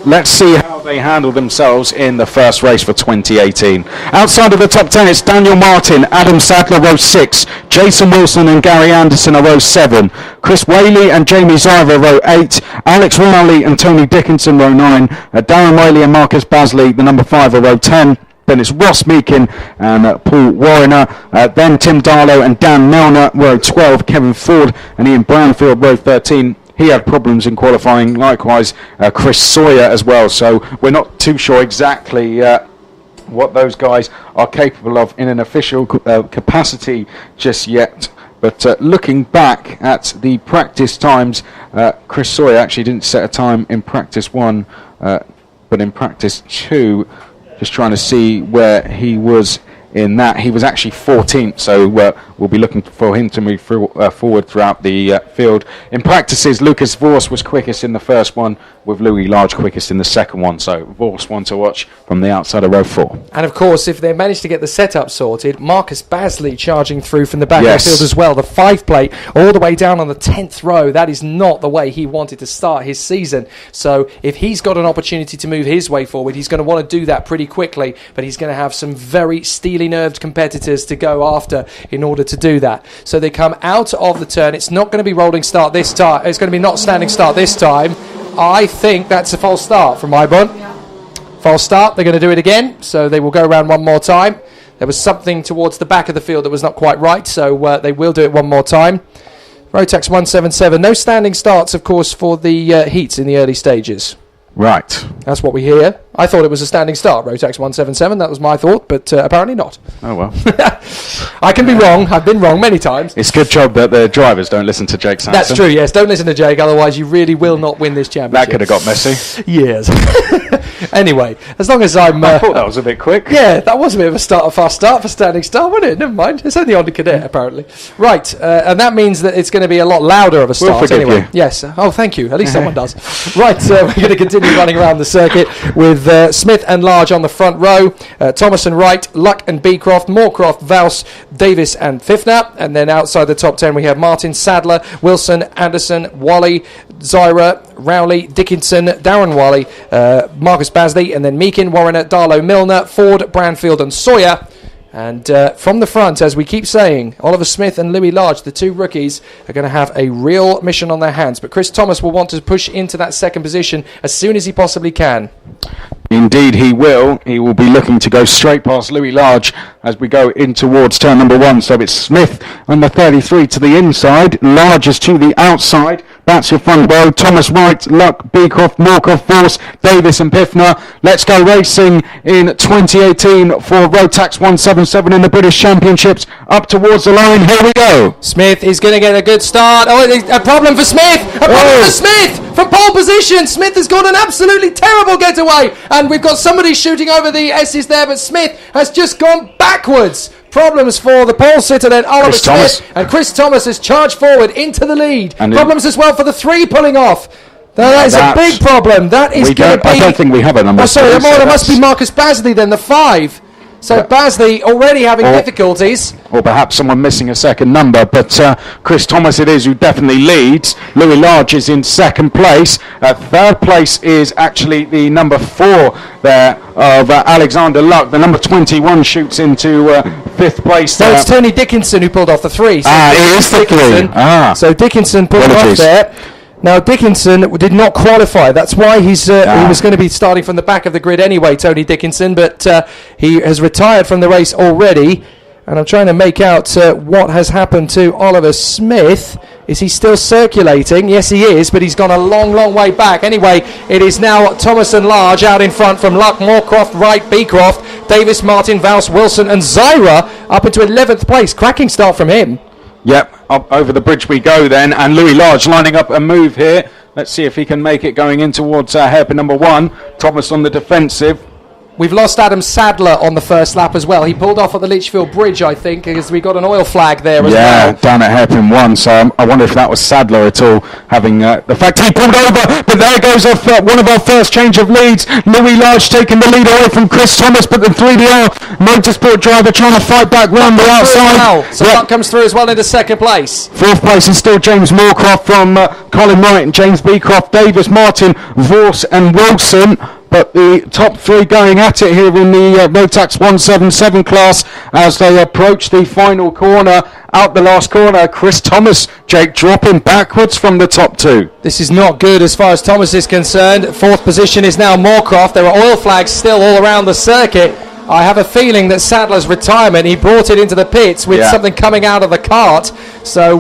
let's see how they handle themselves in the first race for 2018. Outside of the top 10, it's Daniel Martin, Adam Sadler, row 6, Jason Wilson and Gary Anderson are row 7, Chris Whaley and Jamie Zyra, row 8, Alex Rowley and Tony Dickinson, row 9, Darren Whaley and Marcus Basley, the number 5, are row 10. Then it's Ross Meakin and Paul Warriner. Then Tim Darlow and Dan Milner, row 12, Kevin Ford and Ian Brownfield, row 13. He had problems in qualifying, likewise Chris Sawyer as well, so we're not too sure exactly what those guys are capable of in an official capacity just yet. But looking back at the practice times, Chris Sawyer actually didn't set a time in practice 1, but in practice 2, just trying to see where he was in that. He was actually 14th, so we'll be looking for him to move forward throughout the field. In practices, Lucas Vos was quickest in the first one, with Louis Large quickest in the second one, so Vos one to watch from the outside of row 4. And of course, if they manage to get the setup sorted, Marcus Basley charging through from the back of the field as well, the 5 plate all the way down on the 10th row. That is not the way he wanted to start his season, so if he's got an opportunity to move his way forward, he's going to want to do that pretty quickly, but he's going to have some very steely nerved competitors to go after in order to do that. So they come out of the turn. It's not going to be rolling start this time. It's going to be not standing start this time. I think that's a false start from Ibon. False start. They're going to do it again, so they will go around one more time. There was something towards the back of the field that was not quite right, so they will do it one more time. Rotax 177. No standing starts, of course, for the heats in the early stages. Right. That's what we hear. I thought it was a standing start, Rotax 177. That was my thought, but apparently not. Oh, well. I can be wrong. I've been wrong many times. It's a good job that the drivers don't listen to Jake Sanson. That's true, yes. Don't listen to Jake, otherwise you really will not win this championship. That could have got messy. Yes. Anyway, as long as I'm... I thought that was a bit quick. Yeah, that was a bit of a fast start for standing start, wasn't it? Never mind. It's only on the cadet, apparently. Right, and that means that it's going to be a lot louder of a start. We'll forgive anyway. you. Yes. Oh, thank you. At least someone does. Right, we're going to continue running around the circuit with Smith and Large on the front row, Thomas and Wright, Luck and Beecroft, Moorcroft, Vals, Davis and Fifner, and then outside the top 10 we have Martin, Sadler, Wilson, Anderson, Wally, Zyra, Rowley, Dickinson, Darren Wally, Marcus Basley, and then Meakin, Warriner, Darlow, Milner, Ford, Branfield and Sawyer. And from the front, as we keep saying, Oliver Smith and Louis Large, the 2 rookies, are going to have a real mission on their hands. But Chris Thomas will want to push into that second position as soon as he possibly can. Indeed he will. He will be looking to go straight past Louis Large as we go in towards turn number 1. So it's Smith on the 33 to the inside, Large is to the outside. That's your front row. Thomas, Wright, Luck, Beecroft, Moorcroft, Force, Davis and Piffner. Let's go racing in 2018 for Rotax 177 in the British Championships. Up towards the line. Here we go. Smith is going to get a good start. Oh, a problem for Smith. A problem for Smith. From pole position, Smith has got an absolutely terrible getaway. And we've got somebody shooting over the S's there, but Smith has just gone backwards. Problems for the pole sitter then, Oliver Smith. And Chris Thomas has charged forward into the lead. And problems as well for the 3 pulling off. Now, that is a big problem. That is going to be... I don't think we have a number. Oh, sorry, there must be Marcus Basley then, the 5. So Basley already having difficulties. Or perhaps someone missing a second number, but Chris Thomas it is who definitely leads. Louis Large is in second place. Third place is actually the number 4 there of Alexander Luck. The number 21 shoots into 5th place. So it's Tony Dickinson who pulled off the 3. So it is the 3. So Dickinson pulled off there. Now, Dickinson did not qualify. That's why he was going to be starting from the back of the grid anyway, Tony Dickinson, but he has retired from the race already. And I'm trying to make out what has happened to Oliver Smith. Is he still circulating? Yes, he is, but he's gone a long, long way back. Anyway, it is now Thomas and Large out in front from Luck, Moorcroft, Wright, Beecroft, Davis, Martin, Vals, Wilson and Zyra up into 11th place. Cracking start from him. Yep, up over the bridge we go then, and Louis Large lining up a move here. Let's see if he can make it going in towards hairpin number 1. Thomas on the defensive. We've lost Adam Sadler on the first lap as well. He pulled off at the Lichfield Bridge, I think, because we got an oil flag there as well. Yeah, down at hairpin 1. So I wonder if that was Sadler at all, having the fact he pulled over. But there goes off one of our first change of leads. Louis Large taking the lead away from Chris Thomas, but the 3DR Motorsport driver trying to fight back round the outside. Wow. So that comes through as well into second place. Fourth place is still James Moorcroft from Colin Wright and James Beecroft, Davis, Martin, Vorse and Wilson. But the top three going at it here in the Rotax 177 class as they approach the final corner. Out the last corner, Chris Thomas, Jake, dropping backwards from the top two. This is not good as far as Thomas is concerned. Fourth position is now Moorcroft. There are oil flags still all around the circuit. I have a feeling that Sadler's retirement, he brought it into the pits with something coming out of the cart. So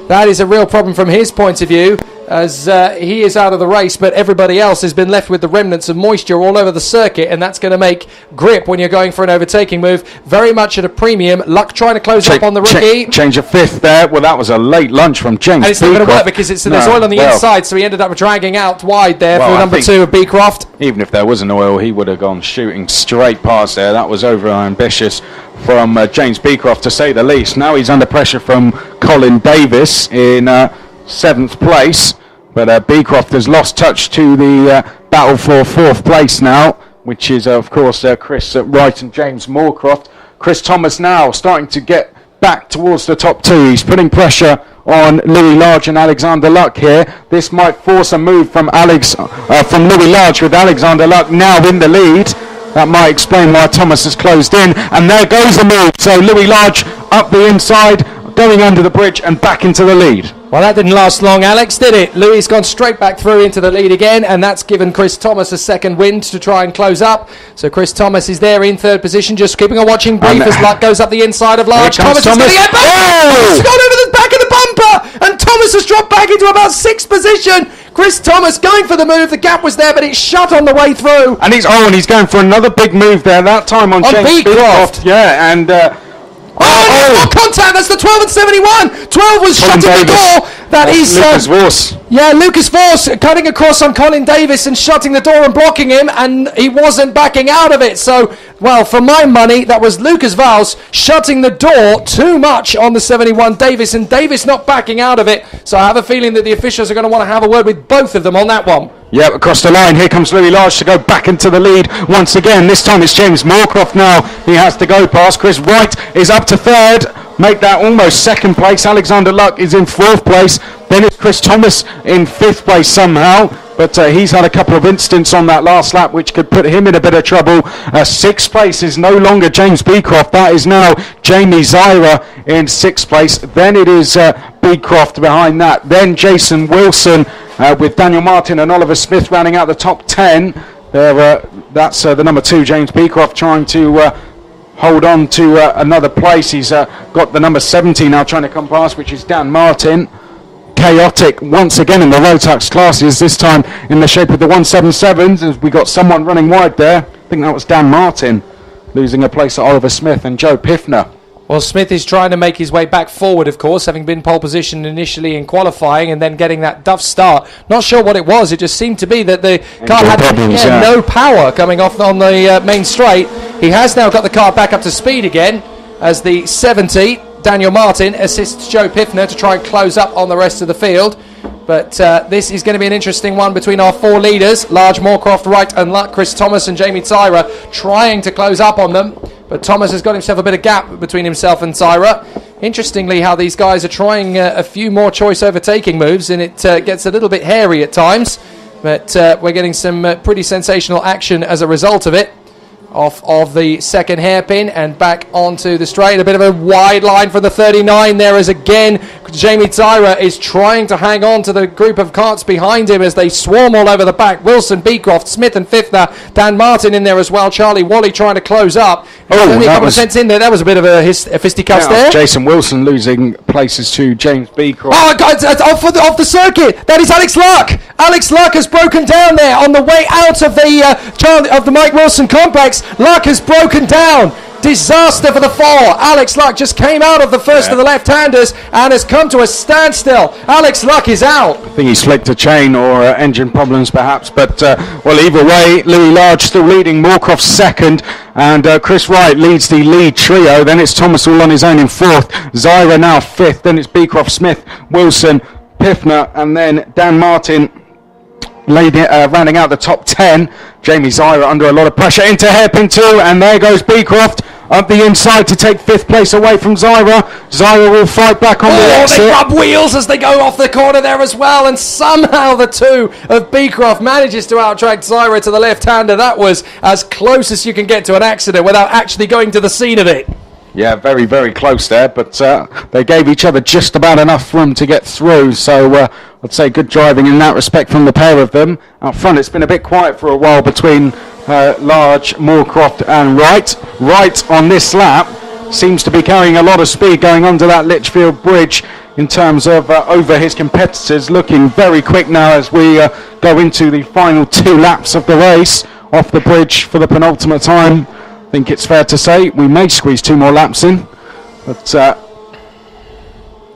that is a real problem from his point of view, as he is out of the race, but everybody else has been left with the remnants of moisture all over the circuit, and that's going to make grip when you're going for an overtaking move very much at a premium. Luck trying to close up on the rookie. Change of fifth there. Well, that was a late lunge from James. And it's not going to work because there's oil on the inside, so he ended up dragging out wide there for number 2 of Beecroft. Even if there wasn't oil, he would have gone shooting straight past there. That was over ambitious from James Beecroft, to say the least. Now he's under pressure from Colin Davis in 7th place. But Beecroft has lost touch to the battle for 4th place now, which is, of course, Chris Wright and James Moorcroft. Chris Thomas now starting to get back towards the top two. He's putting pressure on Louis Large and Alexander Luck here. This might force a move from Louis Large, with Alexander Luck now in the lead. That might explain why Thomas has closed in. And there goes the move. So Louis Large up the inside, going under the bridge and back into the lead. Well, that didn't last long, Alex, did it? Louis has gone straight back through into the lead again, and that's given Chris Thomas a second wind to try and close up. So Chris Thomas is there in 3rd position, just keeping a watching brief as Luck goes up the inside of Large. Thomas is going to get back! Oh! He's gone over the back of the bumper, and Thomas has dropped back into about 6th position. Chris Thomas going for the move. The gap was there, but it's shut on the way through. And he's going for another big move there, that time on James Beecroft. Yeah, and... Oh, contact. That's the 12 and 71. 12 was shutting the door. That is Lucas Vorse. Yeah, Lucas Vorse cutting across on Colin Davis and shutting the door and blocking him, and he wasn't backing out of it. So, well, for my money, that was Lucas Vorse shutting the door too much on the 71 Davis, and Davis not backing out of it. So I have a feeling that the officials are going to want to have a word with both of them on that one. Yeah, across the line. Here comes Louis Large to go back into the lead once again. This time it's James Moorcroft now. He has to go past. Chris Wright is up to 3rd. Make that almost 2nd place. Alexander Luck is in 4th place. Then it's Chris Thomas in 5th place somehow. But he's had a couple of incidents on that last lap which could put him in a bit of trouble. 6th place is no longer James Beecroft. That is now Jamie Zyra in 6th place. Then it is Beecroft behind that. Then Jason Wilson with Daniel Martin and Oliver Smith rounding out the top 10. That's the number 2, James Beecroft, trying to hold on to another place. He's got the number 70 now trying to come past, which is Dan Martin. Chaotic once again in the Rotax classes, this time in the shape of the 177s, as we got someone running wide there. I think that was Dan Martin, losing a place to Oliver Smith and Joe Piffner. Well, Smith is trying to make his way back forward, of course, having been pole position initially in qualifying and then getting that duff start. Not sure what it was. It just seemed to be that the car had no power coming off on the main straight. He has now got the car back up to speed again as the 70, Daniel Martin, assists Joe Piffner to try and close up on the rest of the field. But this is going to be an interesting one between our 4 leaders, Large, Moorcroft, Wright and Luck. Chris Thomas and Jamie Tyra trying to close up on them. But Thomas has got himself a bit of gap between himself and Tyra. Interestingly, how these guys are trying a few more choice overtaking moves, and it gets a little bit hairy at times. But we're getting some pretty sensational action as a result of it. Off of the second hairpin and back onto the straight. A bit of a wide line for the 39 there, as again Jamie Tyra is trying to hang on to the group of carts behind him as they swarm all over the back. Wilson, Beecroft, Smith and Fifner, Dan Martin in there as well. Charlie Wally trying to close up. Only a couple of cents in there. That was a bit of a fisticuffs there. Jason Wilson losing places to James Beecroft. Oh, guys, off the circuit. That is Alex Luck. Alex Luck has broken down there on the way out of the Mike Wilson complex. Luck has broken down. Disaster for the four. Alex Luck just came out of the first of the left-handers and has come to a standstill. Alex Luck is out. I think he's slicked a chain or engine problems perhaps, but well, either way, Louis Large still leading, Moorcroft second, and Chris Wright leads the lead trio. Then it's Thomas all on his own in fourth, Zyra now fifth, then it's Beecroft, Smith, Wilson, Piffner, and then Dan Martin rounding out the top 10. Jamie Zyra under a lot of pressure into hairpin 2, and there goes Beecroft up the inside to take 5th place away from Zyra. Zyra will fight back on the exit. They rub wheels as they go off the corner there as well, and somehow the two of Beecroft manages to outtrack Zyra to the left-hander. That was as close as you can get to an accident without actually going to the scene of it. Yeah, very, very close there, but they gave each other just about enough room to get through, so I'd say good driving in that respect from the pair of them. Out front, it's been a bit quiet for a while between Large, Moorcroft and Wright. Wright on this lap seems to be carrying a lot of speed going onto that Litchfield Bridge in terms of over his competitors, looking very quick now as we go into the final 2 laps of the race off the bridge for the penultimate time. I think it's fair to say we may squeeze 2 more laps in, but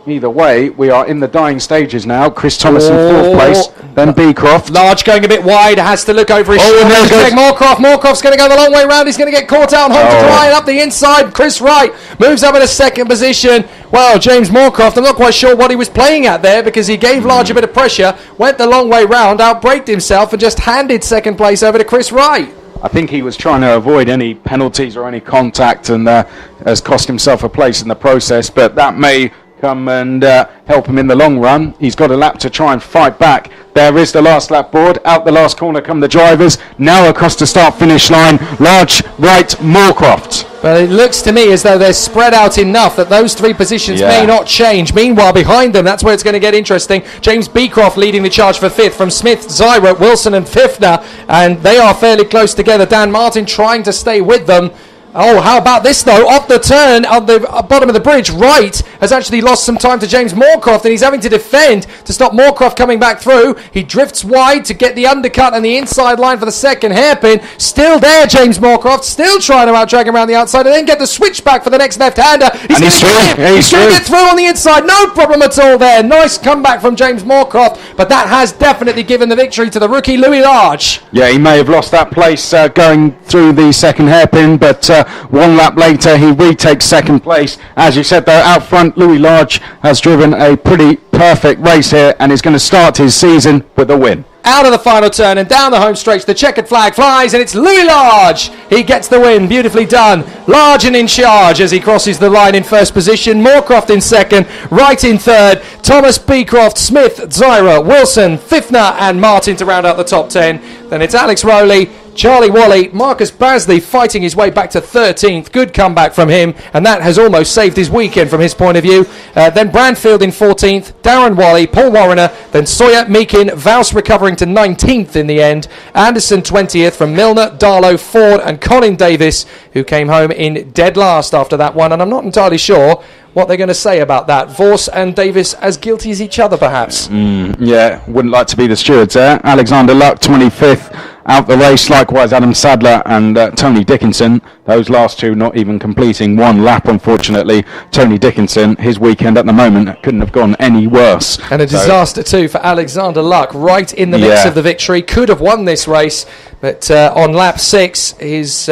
either way, we are in the dying stages now. Chris Thomas in 4th place, then Beecroft. Large going a bit wide, has to look over his shoulder. There goes Moorcroft. Moorcroft's going to go the long way round. He's going to get caught out and home to dry. And up the inside, Chris Wright moves up in a 2nd position. Well, James Moorcroft, I'm not quite sure what he was playing at there, because he gave Large a bit of pressure, went the long way round, outbraked himself, and just handed 2nd place over to Chris Wright. I think he was trying to avoid any penalties or any contact, and has cost himself a place in the process, but that may come and help him in the long run. He's got a lap to try and fight back. There is the last lap board. Out the last corner come the drivers. Now across the start-finish line, Large, Wright, Moorcroft. Well, it looks to me as though they're spread out enough that those 3 positions may not change. Meanwhile, behind them, that's where it's going to get interesting. James Beecroft leading the charge for 5th from Smith, Zyra, Wilson and Piffner, and they are fairly close together. Dan Martin trying to stay with them. Oh, how about this, though? Off the turn, on the bottom of the bridge, Wright has actually lost some time to James Moorcroft, and he's having to defend to stop Moorcroft coming back through. He drifts wide to get the undercut and the inside line for the 2nd hairpin. Still there, James Moorcroft, still trying to outdrag him around the outside, and then get the switchback for the next left-hander. He's going to get through on the inside. No problem at all there. Nice comeback from James Moorcroft, but that has definitely given the victory to the rookie, Louis Large. Yeah, he may have lost that place going through the 2nd hairpin, but 1 lap later, he retakes 2nd place. As you said, though, out front, Louis Large has driven a pretty perfect race here and is going to start his season with a win. Out of the final turn and down the home stretch, the checkered flag flies, and it's Louis Large. He gets the win. Beautifully done. Large and in charge as he crosses the line in 1st position. Moorcroft in 2nd, Wright in 3rd, Thomas, Beecroft, Smith, Zyra, Wilson, Piffner and Martin to round out the top 10. Then it's Alex Rowley, Charlie Wally, Marcus Basley fighting his way back to 13th. Good comeback from him, and that has almost saved his weekend from his point of view. Then Brandfield in 14th, Darren Wally, Paul Warrener, then Sawyer, Meakin, Vouse recovering to 19th in the end, Anderson 20th from Milner, Darlow, Ford and Colin Davis, who came home in dead last after that one, and I'm not entirely sure what they're going to say about that. Voss and Davis as guilty as each other, perhaps. Yeah, wouldn't like to be the stewards there. Alexander Luck, 25th, out the race. Likewise, Adam Sadler and Tony Dickinson. Those last 2 not even completing 1 lap, unfortunately. Tony Dickinson, his weekend at the moment couldn't have gone any worse. And a disaster, too, for Alexander Luck. Right in the mix of the victory. Could have won this race, but on lap 6, his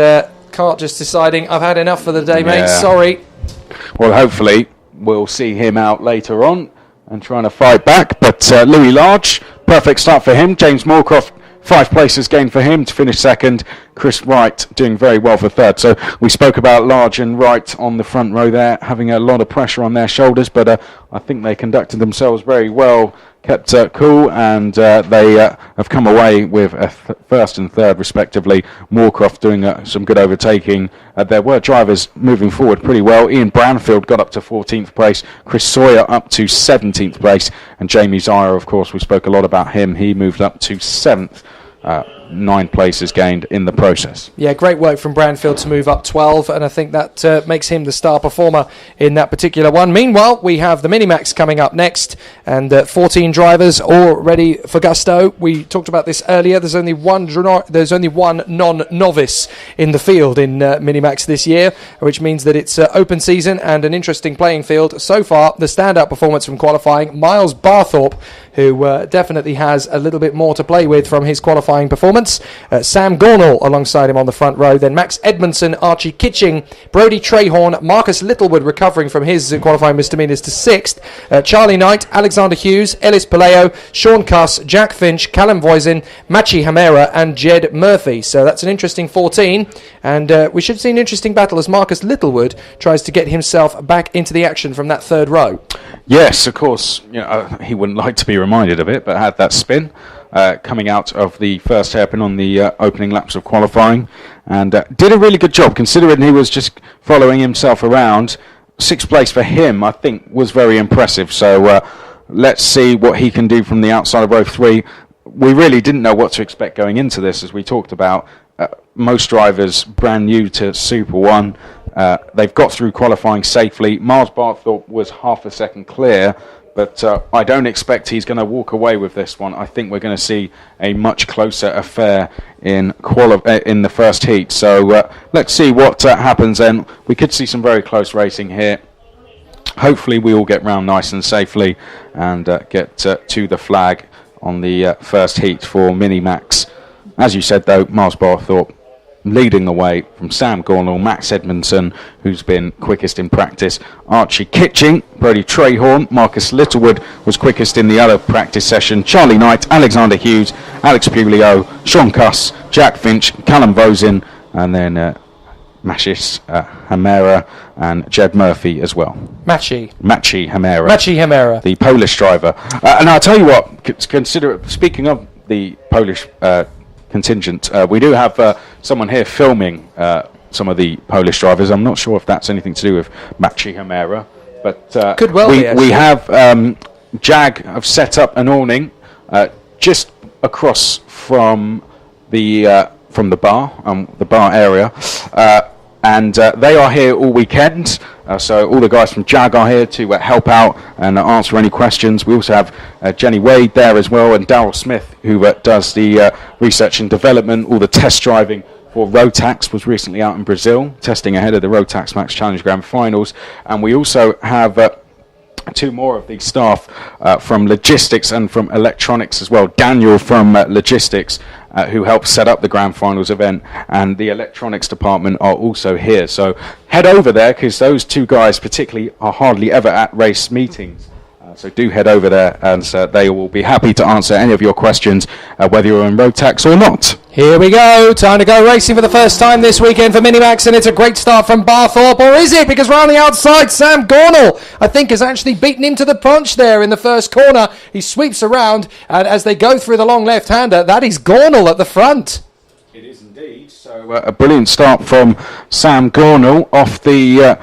cart just deciding, I've had enough for the day, mate. Sorry. Well, hopefully we'll see him out later on and trying to fight back. But Louis Large, perfect start for him. James Moorcroft, 5 places gained for him to finish 2nd. Chris Wright doing very well for 3rd. So we spoke about Large and Wright on the front row there, having a lot of pressure on their shoulders, but I think they conducted themselves very well, kept cool, and they have come away with a 1st and 3rd respectively. Moorcroft doing some good overtaking. There were drivers moving forward pretty well. Ian Branfield got up to 14th place, Chris Sawyer up to 17th place, and Jamie Zyra, of course, we spoke a lot about him. He moved up to 7th. 9 places gained in the process. Yeah, great work from Branfield to move up 12, and I think that makes him the star performer in that particular one. Meanwhile, we have the Minimax coming up next, and 14 drivers all ready for gusto. We talked about this earlier. There's only one non-novice in the field in Minimax this year, which means that it's open season and an interesting playing field. So far, the standout performance from qualifying, Miles Barthorpe, who definitely has a little bit more to play with from his qualifying performance. Sam Gornall alongside him on the front row. Then Max Edmondson, Archie Kitching, Brodie Trahorn, Marcus Littlewood recovering from his qualifying misdemeanors to 6th. Charlie Knight, Alexander Hughes, Ellis Paleo, Sean Cuss, Jack Finch, Callum Voisin, Machi Hamera and Jed Murphy. So that's an interesting 14. And we should see an interesting battle as Marcus Littlewood tries to get himself back into the action from that third row. Yes, of course, he wouldn't like to be reminded of it, but had that spin coming out of the first hairpin on the opening laps of qualifying, and did a really good job considering he was just following himself around. 6th place for him, I think, was very impressive. So let's see what he can do from the outside of row 3. We really didn't know what to expect going into this, as we talked about. Most drivers brand new to Super 1. They've got through qualifying safely. Miles Barthorpe was half a second clear, but I don't expect he's going to walk away with this one. I think we're going to see a much closer affair in the first heat. So let's see what happens then. We could see some very close racing here. Hopefully we all get round nice and safely and get to the flag on the first heat for Minimax. As you said, though, Miles Barthorpe leading the way from Sam Gornall, Max Edmondson, who's been quickest in practice, Archie Kitching, Brodie Trahorn, Marcus Littlewood was quickest in the other practice session, Charlie Knight, Alexander Hughes, Alex Puleo, Sean Cuss, Jack Finch, Callum Voisin, and then Mashis Hamera and Jed Murphy as well. Machi Hamera, the Polish driver. And I'll tell you what, speaking of the Polish contingent, we do have someone here filming some of the Polish drivers. I'm not sure if that's anything to do with Machi Hamera, but could well be. We have Jag have set up an awning just across from the bar area, and they are here all weekend. So all the guys from Jag are here to help out and answer any questions. We also have Jenny Wade there as well, and Darryl Smith, who does the research and development. All the test driving for Rotax was recently out in Brazil, testing ahead of the Rotax Max Challenge Grand Finals. And we also have 2 more of the staff from logistics and from electronics as well. Daniel from logistics, who helped set up the Grand Finals event, and the electronics department are also here. So head over there, because those 2 guys particularly are hardly ever at race meetings. So do head over there, and they will be happy to answer any of your questions, whether you're in Rotax or not. Here we go, time to go racing for the first time this weekend for Minimax, and it's a great start from Barthorpe, or is it? Because round the outside, Sam Gornall, I think, has actually beaten him to the punch there in the first corner. He sweeps around, and as they go through the long left-hander, that is Gornall at the front. It is indeed. So a brilliant start from Sam Gornall off the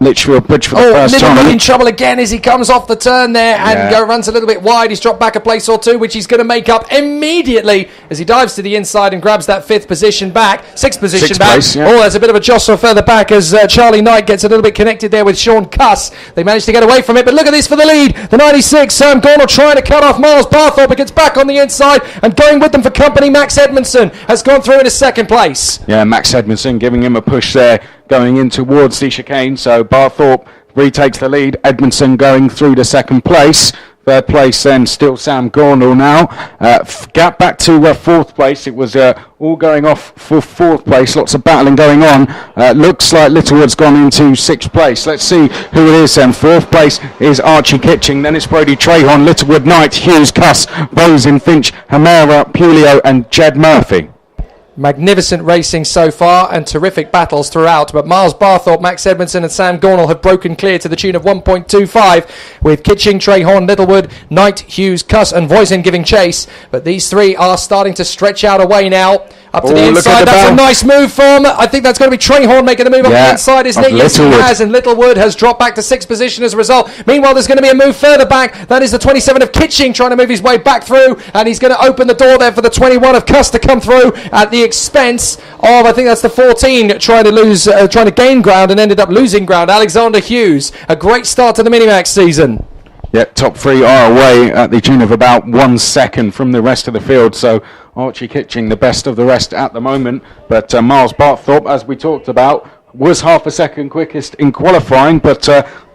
Litchfield Bridge for the first time. In trouble again as he comes off the turn there and runs a little bit wide. He's dropped back a place or 2, which he's going to make up immediately as he dives to the inside and grabs that 5th position back. 6th position back. Place, yeah. Oh, there's a bit of a jostle further back as Charlie Knight gets a little bit connected there with Sean Cuss. They managed to get away from it, but look at this for the lead. The 96, Sam Gornall trying to cut off Miles Barthorpe, but gets back on the inside, and going with them for company, Max Edmondson has gone through in a 2nd place. Yeah, Max Edmondson giving him a push there, going in towards the chicane. So Barthorpe retakes the lead. Edmondson going through to 2nd place. 3rd place then still Sam Gornall now. Gap back to 4th place. It was all going off for 4th place. Lots of battling going on. Looks like Littlewood's gone into 6th place. Let's see who it is then. 4th place is Archie Kitching. Then it's Brodie Trahorn, Littlewood, Knight, Hughes, Cuss, Voisin, Finch, Hamera, Puleo and Jed Murphy. Magnificent racing so far and terrific battles throughout, but Miles Barthorpe, Max Edmondson and Sam Gornall have broken clear to the tune of 1.25, with Kitching, Trahorn, Littlewood, Knight, Hughes, Cuss and Voisin giving chase, but these 3 are starting to stretch out away now. Up to the inside, that's a nice move from, I think that's going to be Trahorn making the move up the inside, isn't it? Yes, he has, and Littlewood has dropped back to 6th position as a result. Meanwhile, there's going to be a move further back. That is the 27 of Kitching trying to move his way back through, and he's going to open the door there for the 21 of Cuss to come through at the expense of, I think that's the 14, trying to gain ground and ended up losing ground. Alexander Hughes, a great start to the Minimax season. Yep, top 3 are away at the tune of about 1 second from the rest of the field, so Archie Kitching the best of the rest at the moment, but Miles Barthorpe, as we talked about, was half a second quickest in qualifying, but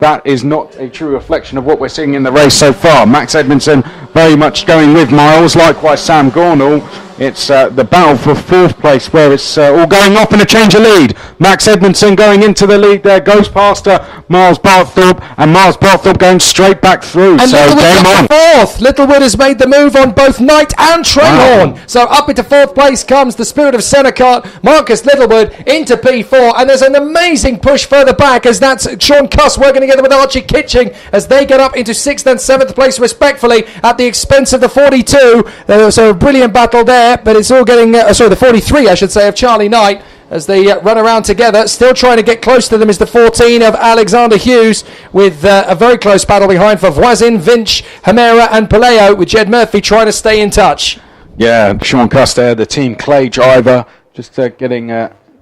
that is not a true reflection of what we're seeing in the race so far. Max Edmondson very much going with Miles, likewise Sam Gornall. It's the battle for 4th place where it's all going up in a change of lead. Max Edmondson going into the lead there, goes past Miles Barthorpe, and Miles Barthorpe going straight back through. And so game on. 4th. Littlewood has made the move on both Knight and Trahorn. Wow. So up into 4th place comes the spirit of Senecart, Marcus Littlewood into P4, and there's an amazing push further back as that's Sean Cuss working together with Archie Kitching as they get up into 6th and 7th place respectfully at the expense of the 42. So a brilliant battle there. But it's all getting, the 43 I should say, of Charlie Knight as they run around together. Still trying to get close to them is the 14 of Alexander Hughes with a very close battle behind for Voisin, Vinch, Hamera and Paleo with Jed Murphy trying to stay in touch. Yeah, Sean Cuss there, the Team Clay driver, just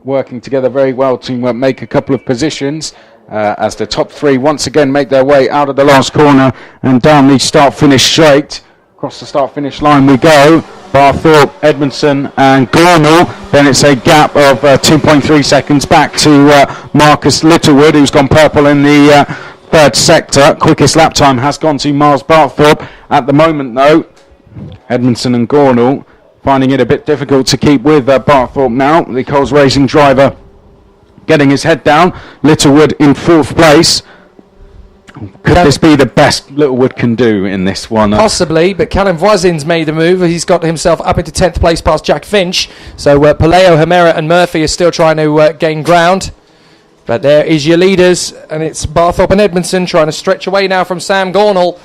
working together very well to make a couple of positions as the top 3 once again make their way out of the last corner and down the start-finish straight. Across the start-finish line we go. Barthorpe, Edmondson and Gornall. Then it's a gap of 2.3 seconds back to Marcus Littlewood, who's gone purple in the 3rd sector. Quickest lap time has gone to Miles Barthorpe. At the moment, though, Edmondson and Gornall finding it a bit difficult to keep with Barthorpe now. The Coles Racing driver getting his head down. Littlewood in 4th place. Could this be the best Littlewood can do in this one? Possibly, but Callum Voisin's made a move. He's got himself up into 10th place past Jack Finch. So Paleo, Hamera and Murphy are still trying to gain ground. But there is your leaders, and it's Barthorpe and Edmondson trying to stretch away now from Sam Gornall.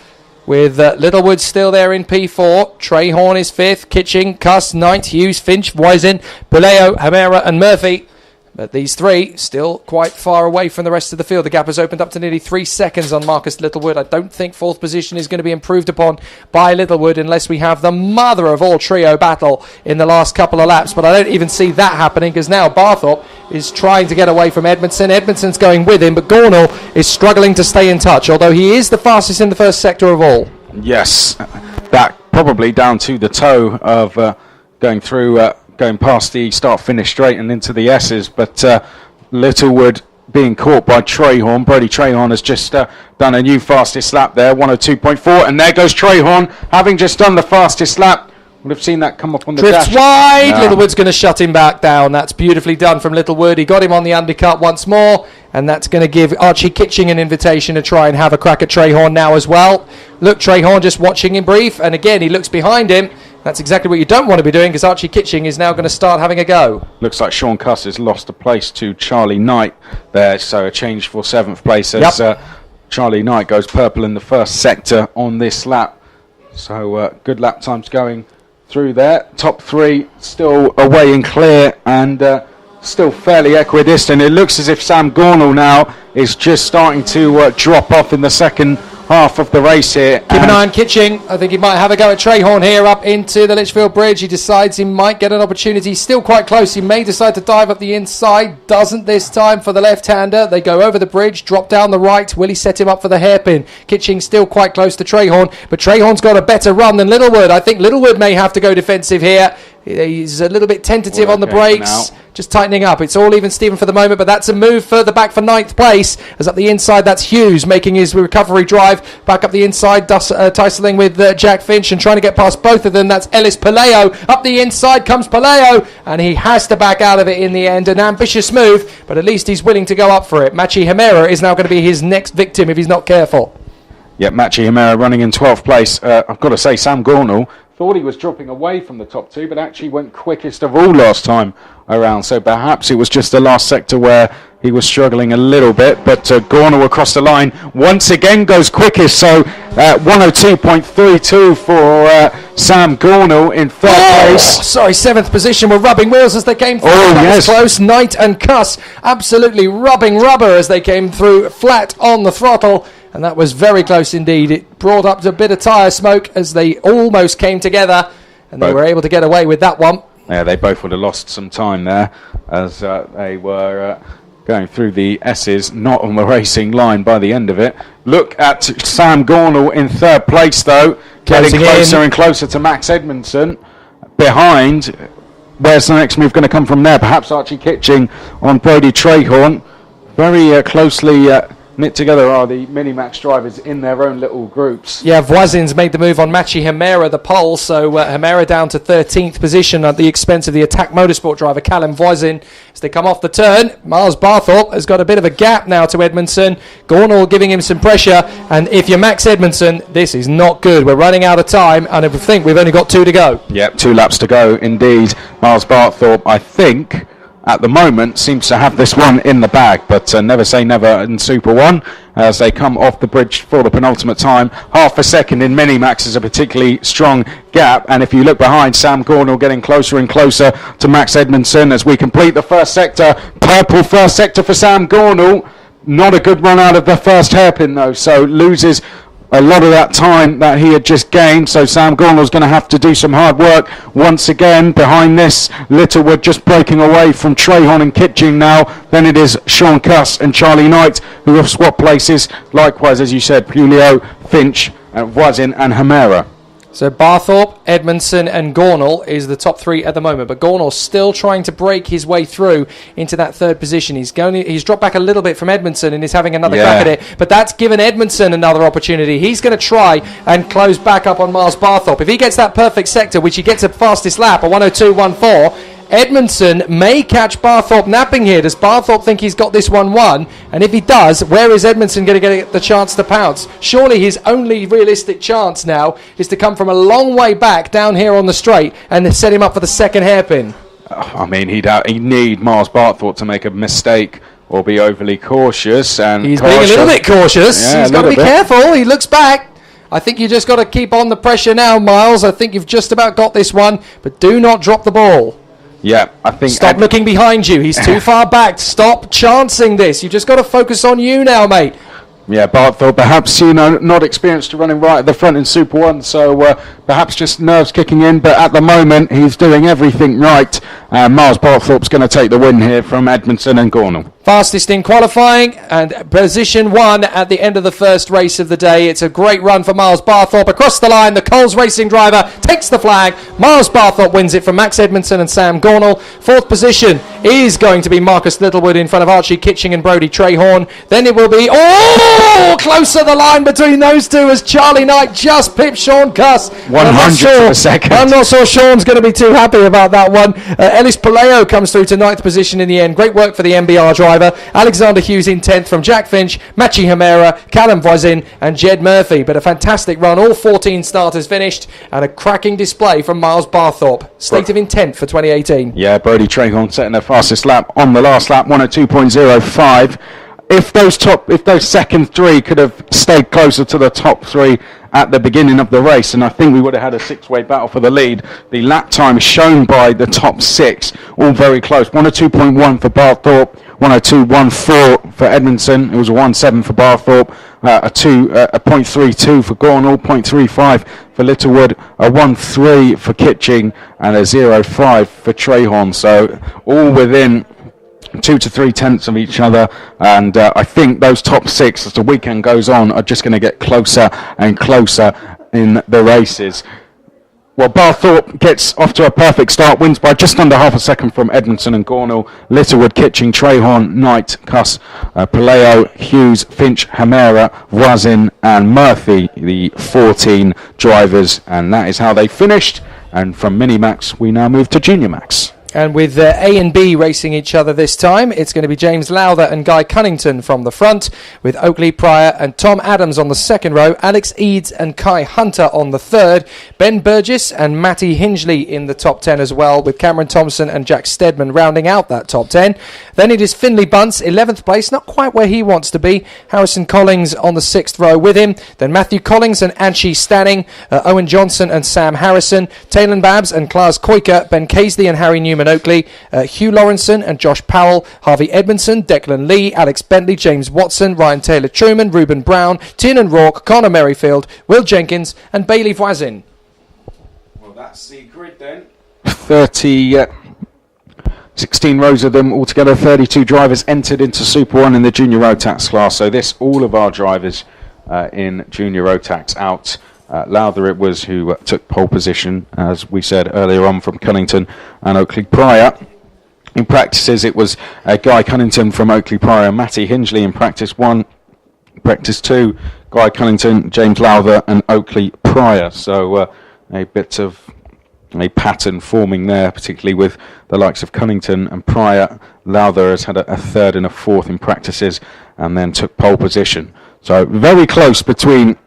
With Littlewood still there in P4. Trahorn is 5th, Kitching, Cuss, Knight, Hughes, Finch, Voisin, Paleo, Hamera and Murphy. But these 3 still quite far away from the rest of the field. The gap has opened up to nearly 3 seconds on Marcus Littlewood. I don't think 4th position is going to be improved upon by Littlewood unless we have the mother of all trio battle in the last couple of laps. But I don't even see that happening because now Barthorpe is trying to get away from Edmondson. Edmondson's going with him, but Gornall is struggling to stay in touch, although he is the fastest in the 1st sector of all. Yes, that probably down to the toe of going through... going past the start-finish straight and into the S's, but Littlewood being caught by Trahorn. Brody Trahorn has just done a new fastest lap there, 102.4, and there goes Trahorn, having just done the fastest lap. Would have seen that come up on the Drifts dash. wide. No. Littlewood's going to shut him back down. That's beautifully done from Littlewood. He got him on the undercut once more, and that's going to give Archie Kitching an invitation to try and have a crack at Trahorn now as well. Look, Trahorn just watching him brief, and again he looks behind him. That's exactly what you don't want to be doing because Archie Kitching is now going to start having a go. Looks like Sean Cuss has lost a place to Charlie Knight there, so a change for 7th place as Charlie Knight goes purple in the 1st sector on this lap. So good lap times going through there. Top 3 still away and clear and still fairly equidistant. It looks as if Sam Gornall now is just starting to drop off in the second half of the race here. Keep an eye on Kitching. I think he might have a go at Trahorn here up into the Litchfield Bridge. He decides he might get an opportunity. Still quite close. He may decide to dive up the inside. Doesn't this time for the left-hander. They go over the bridge, drop down the right. Will he set him up for the hairpin? Kitching still quite close to Trahorn, but Trahorn's got a better run than Littlewood. I think Littlewood may have to go defensive here. He's a little bit tentative on the brakes. Just tightening up. It's all even Steven for the moment, but that's a move further back for 9th place. As up the inside, that's Hughes making his recovery drive. Back up the inside, tussling with Jack Finch and trying to get past both of them. That's Ellis Paleo. Up the inside comes Paleo, and he has to back out of it in the end. An ambitious move, but at least he's willing to go up for it. Machi Hamera is now going to be his next victim if he's not careful. Yeah, Machi Hamera running in 12th place. I've got to say, Sam Gornall thought he was dropping away from the top two, but actually went quickest of all last time around. So perhaps it was just the last sector where he was struggling a little bit. But Gornall across the line once again goes quickest. So 102.32 for Sam Gornall in third place. Sorry, 7th position were rubbing wheels as they came through. That was close. Knight and Cuss absolutely rubbing rubber as they came through flat on the throttle. And that was very close indeed. It brought up a bit of tyre smoke as they almost came together. And they were able to get away with that one. Yeah, they both would have lost some time there as they were going through the S's, not on the racing line by the end of it. Look at Sam Gornall in third place, though, getting closer and closer to Max Edmondson. Behind, where's the next move going to come from there? Perhaps Archie Kitching on Brodie Trahorn. Very closely knit together are the Minimax drivers in their own little groups. Yeah, Voisin's made the move on Machi Hemera, the pole, so Hemera down to 13th position at the expense of the Attack Motorsport driver Callum Voisin. As they come off the turn, Miles Barthorpe has got a bit of a gap now to Edmondson. Gornall giving him some pressure, and if you're Max Edmondson, this is not good. We're running out of time, and I think we've only got 2 to go. Yep, 2 laps to go indeed. Miles Barthorpe, I think, at the moment seems to have this one in the bag, but never say never in Super 1 as they come off the bridge for the penultimate time. Half a second in Minimax is a particularly strong gap, and if you look behind, Sam Gornall getting closer and closer to Max Edmondson as we complete the first sector. Purple first sector for Sam Gornall. Not a good run out of the first hairpin though, so loses a lot of that time that he had just gained, so Sam Gornall's going to have to do some hard work once again. Behind this, Littlewood just breaking away from Trahorn and Kitching now. Then it is Sean Cuss and Charlie Knight who have swapped places. Likewise, as you said, Pulio, Finch, Voisin and Hemera. So Barthorpe, Edmondson and Gornall is the top 3 at the moment, but Gornall's still trying to break his way through into that 3rd position. He's dropped back a little bit from Edmondson and is having another crack at it, but that's given Edmondson another opportunity. He's going to try and close back up on Miles Barthorpe. If he gets that perfect sector, which he gets a fastest lap, a 102.14, Edmondson may catch Barthorpe napping here. Does Barthorpe think he's got this one won? And if he does, where is Edmondson going to get the chance to pounce? Surely his only realistic chance now is to come from a long way back down here on the straight and set him up for the second hairpin. I mean, he'd need Miles Barthorpe to make a mistake or be overly cautious. And he's being a little bit cautious. Yeah, he's got to be careful. He looks back. I think you just got to keep on the pressure now, Miles. I think you've just about got this one, but do not drop the ball. Yeah, I think... Stop looking behind you. He's too far back. Stop chancing this. You've just got to focus on you now, mate. Yeah, Barthorpe perhaps, not experienced to running right at the front in Super 1, so perhaps just nerves kicking in, but at the moment he's doing everything right. Miles Barthorpe's going to take the win here from Edmondson and Gornall. Fastest in qualifying and position 1 at the end of the first race of the day. It's a great run for Miles Barthorpe. Across the line, the Coles Racing driver takes the flag. Miles Barthorpe wins it from Max Edmondson and Sam Gornall. 4th position is going to be Marcus Littlewood in front of Archie Kitching and Brodie Trahorn. Then it will be... closer the line between those two as Charlie Knight just pipped Sean Cuss. 100th of a second. I'm not sure Sean's going to be too happy about that one. Ellis Paleo comes through to 9th position in the end. Great work for the MBR driver. Alexander Hughes in 10th from Jack Finch, Machi Hemera, Callum Voisin and Jed Murphy. But a fantastic run. All 14 starters finished and a cracking display from Miles Barthorpe. State of intent for 2018. Yeah, Brodie Trahorn setting their fastest lap on the last lap, 102.05. If those second 3 could have stayed closer to the top 3 at the beginning of the race, and I think we would have had a 6-way battle for the lead. The lap time shown by the top 6, all very close. 102.1 for Barthorpe, 102.14 for Edmondson. It was a 1.7 for Barthorpe, a 0.32 for Gornall, 0.35 for Littlewood, a 1.3 for Kitching, and a 0.5 for Trahorn. So all within 2 to 3 tenths of each other, and I think those top 6 as the weekend goes on are just going to get closer and closer in the races. Well, Barthorpe gets off to a perfect start, wins by just under half a second from Edmondson and Gornall. Littlewood, Kitching, Trahorn, Knight, Cuss, Paleo, Hughes, Finch, Hemera, Voisin and Murphy, the 14 drivers, and that is how they finished. And from Minimax we now move to Junior Max. And with A and B racing each other this time, it's going to be James Lowther and Guy Cunnington from the front, with Oakley Pryor and Tom Adams on the second row, Alex Eads and Kai Hunter on the third, Ben Burgess and Matty Hingley in the top 10 as well, with Cameron Thompson and Jack Steadman rounding out that top 10. Then it is Finley Bunce, 11th place, not quite where he wants to be. Harrison Collins on the 6th row with him. Then Matthew Collins and Anchi Stanning, Owen Johnson and Sam Harrison, Taylor Babs and Klaas Koike, Ben Casely and Harry Newman Oakley, Hugh Lawrenson and Josh Powell, Harvey Edmondson, Declan Lee, Alex Bentley, James Watson, Ryan Taylor Truman, Ruben Brown, Tiernan Rourke, Connor Merrifield, Will Jenkins and Bailey Voisin. Well, that's the grid then. 16 rows of them altogether, 32 drivers entered into Super 1 in the Junior Road Tax class. So all of our drivers in Junior Road Tax out. Lowther it was who took pole position, as we said earlier on, from Cunnington and Oakley Pryor. In practices, it was Guy Cunnington from Oakley Pryor, Matty Hingley in practice 1. Practice 2, Guy Cunnington, James Lowther and Oakley Pryor. So a bit of a pattern forming there, particularly with the likes of Cunnington and Pryor. Lowther has had a third and a fourth in practices and then took pole position. So very close between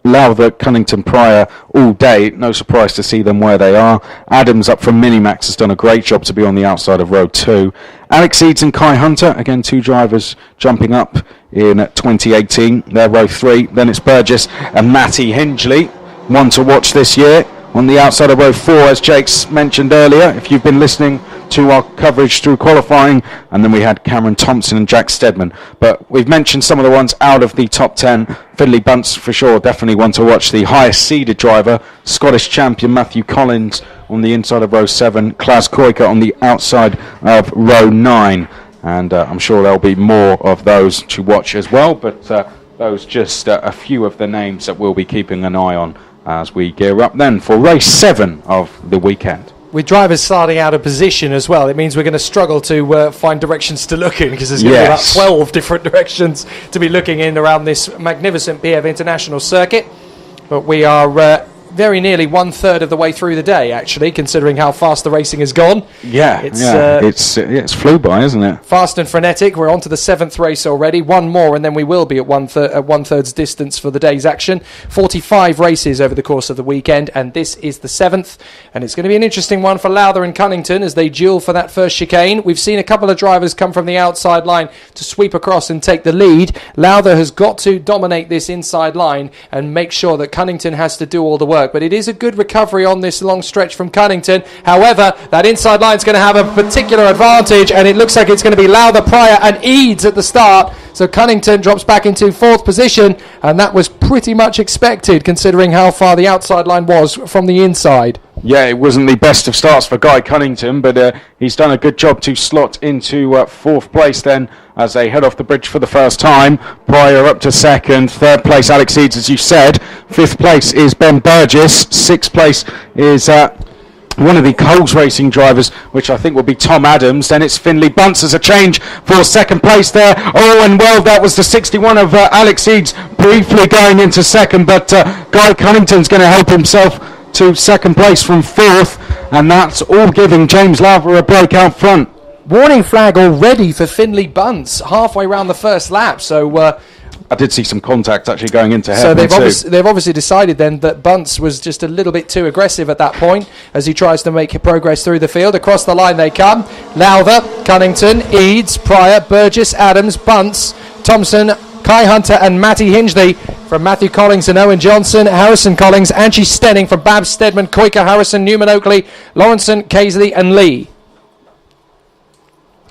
Lowther, Cunnington, Pryor all day. No surprise to see them where they are. Adams up from Minimax has done a great job to be on the outside of row 2. Alex Eads and Kai Hunter, again 2 drivers jumping up in 2018. They're row 3. Then it's Burgess and Matty Hingley, one to watch this year. On the outside of row 4, as Jake's mentioned earlier, if you've been listening to our coverage through qualifying, and then we had Cameron Thompson and Jack Steadman. But we've mentioned some of the ones out of the top 10. Finley Bunce, for sure, definitely one to watch. The highest seeded driver, Scottish champion Matthew Collins on the inside of row 7, Klaas Koike on the outside of row 9. And I'm sure there'll be more of those to watch as well, but those just a few of the names that we'll be keeping an eye on as we gear up then for race 7 of the weekend. With drivers starting out of position as well, it means we're going to struggle to find directions to look in, because there's going to be about 12 different directions to be looking in around this magnificent PF International circuit. But we are very nearly 1/3 of the way through the day, actually, considering how fast the racing has gone. It's flew by, isn't it? Fast and frenetic. We're on to the 7th race already. One more, and then we will be at one-third's distance for the day's action. 45 races over the course of the weekend, and this is the 7th. And it's going to be an interesting one for Lowther and Cunnington as they duel for that first chicane. We've seen a couple of drivers come from the outside line to sweep across and take the lead. Lowther has got to dominate this inside line and make sure that Cunnington has to do all the work. But it is a good recovery on this long stretch from Cunnington. However, that inside line is going to have a particular advantage, and it looks like it's going to be Lowther, Pryor and Eads at the start. So Cunnington drops back into 4th position, and that was pretty much expected considering how far the outside line was from the inside. Yeah, it wasn't the best of starts for Guy Cunnington, but he's done a good job to slot into 4th place then as they head off the bridge for the first time. Pryor up to 2nd, 3rd place Alex Eads, as you said. 5th place is Ben Burgess. 6th place is one of the Coles Racing drivers, which I think will be Tom Adams. Then it's Finley Bunce as a change for 2nd place there. Oh, and well, that was the 61 of Alex Eads briefly going into 2nd, but Guy Cunnington's going to help himself to 2nd place from 4th, and that's all giving James Lowther a break out front. Warning flag already for Finley Bunce halfway round the first lap, so I did see some contact actually going into so heaven. So they've obviously decided then that Bunce was just a little bit too aggressive at that point as he tries to make progress through the field. Across the line they come. Lowther, Cunnington, Eads, Pryor, Burgess, Adams, Bunce, Thompson, Kai Hunter and Matty Hingley from Matthew Collins and Owen Johnson, Harrison Collins, Angie Stenning from Babs Steadman, Koike, Harrison, Newman Oakley, Lawrenson, Casely and Lee.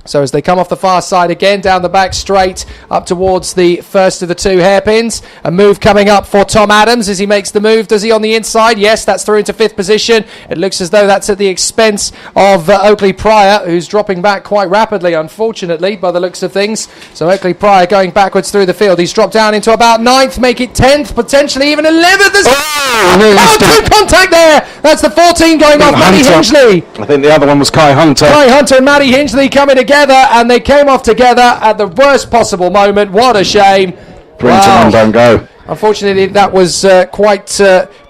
So as they come off the far side again, down the back straight, up towards the first of the 2 hairpins. A move coming up for Tom Adams as he makes the move. Does he on the inside? Yes, that's through into 5th position. It looks as though that's at the expense of Oakley Pryor, who's dropping back quite rapidly, unfortunately, by the looks of things. So Oakley Pryor going backwards through the field. He's dropped down into about 9th, make it 10th, potentially even 11th. Good contact there. That's the 14 going off Matty Hingley. I think the other one was Kai Hunter. Kai Hunter and Matty Hingley coming together, and they came off together at the worst possible moment. What a shame. 3 to 1, don't go. Unfortunately, that was quite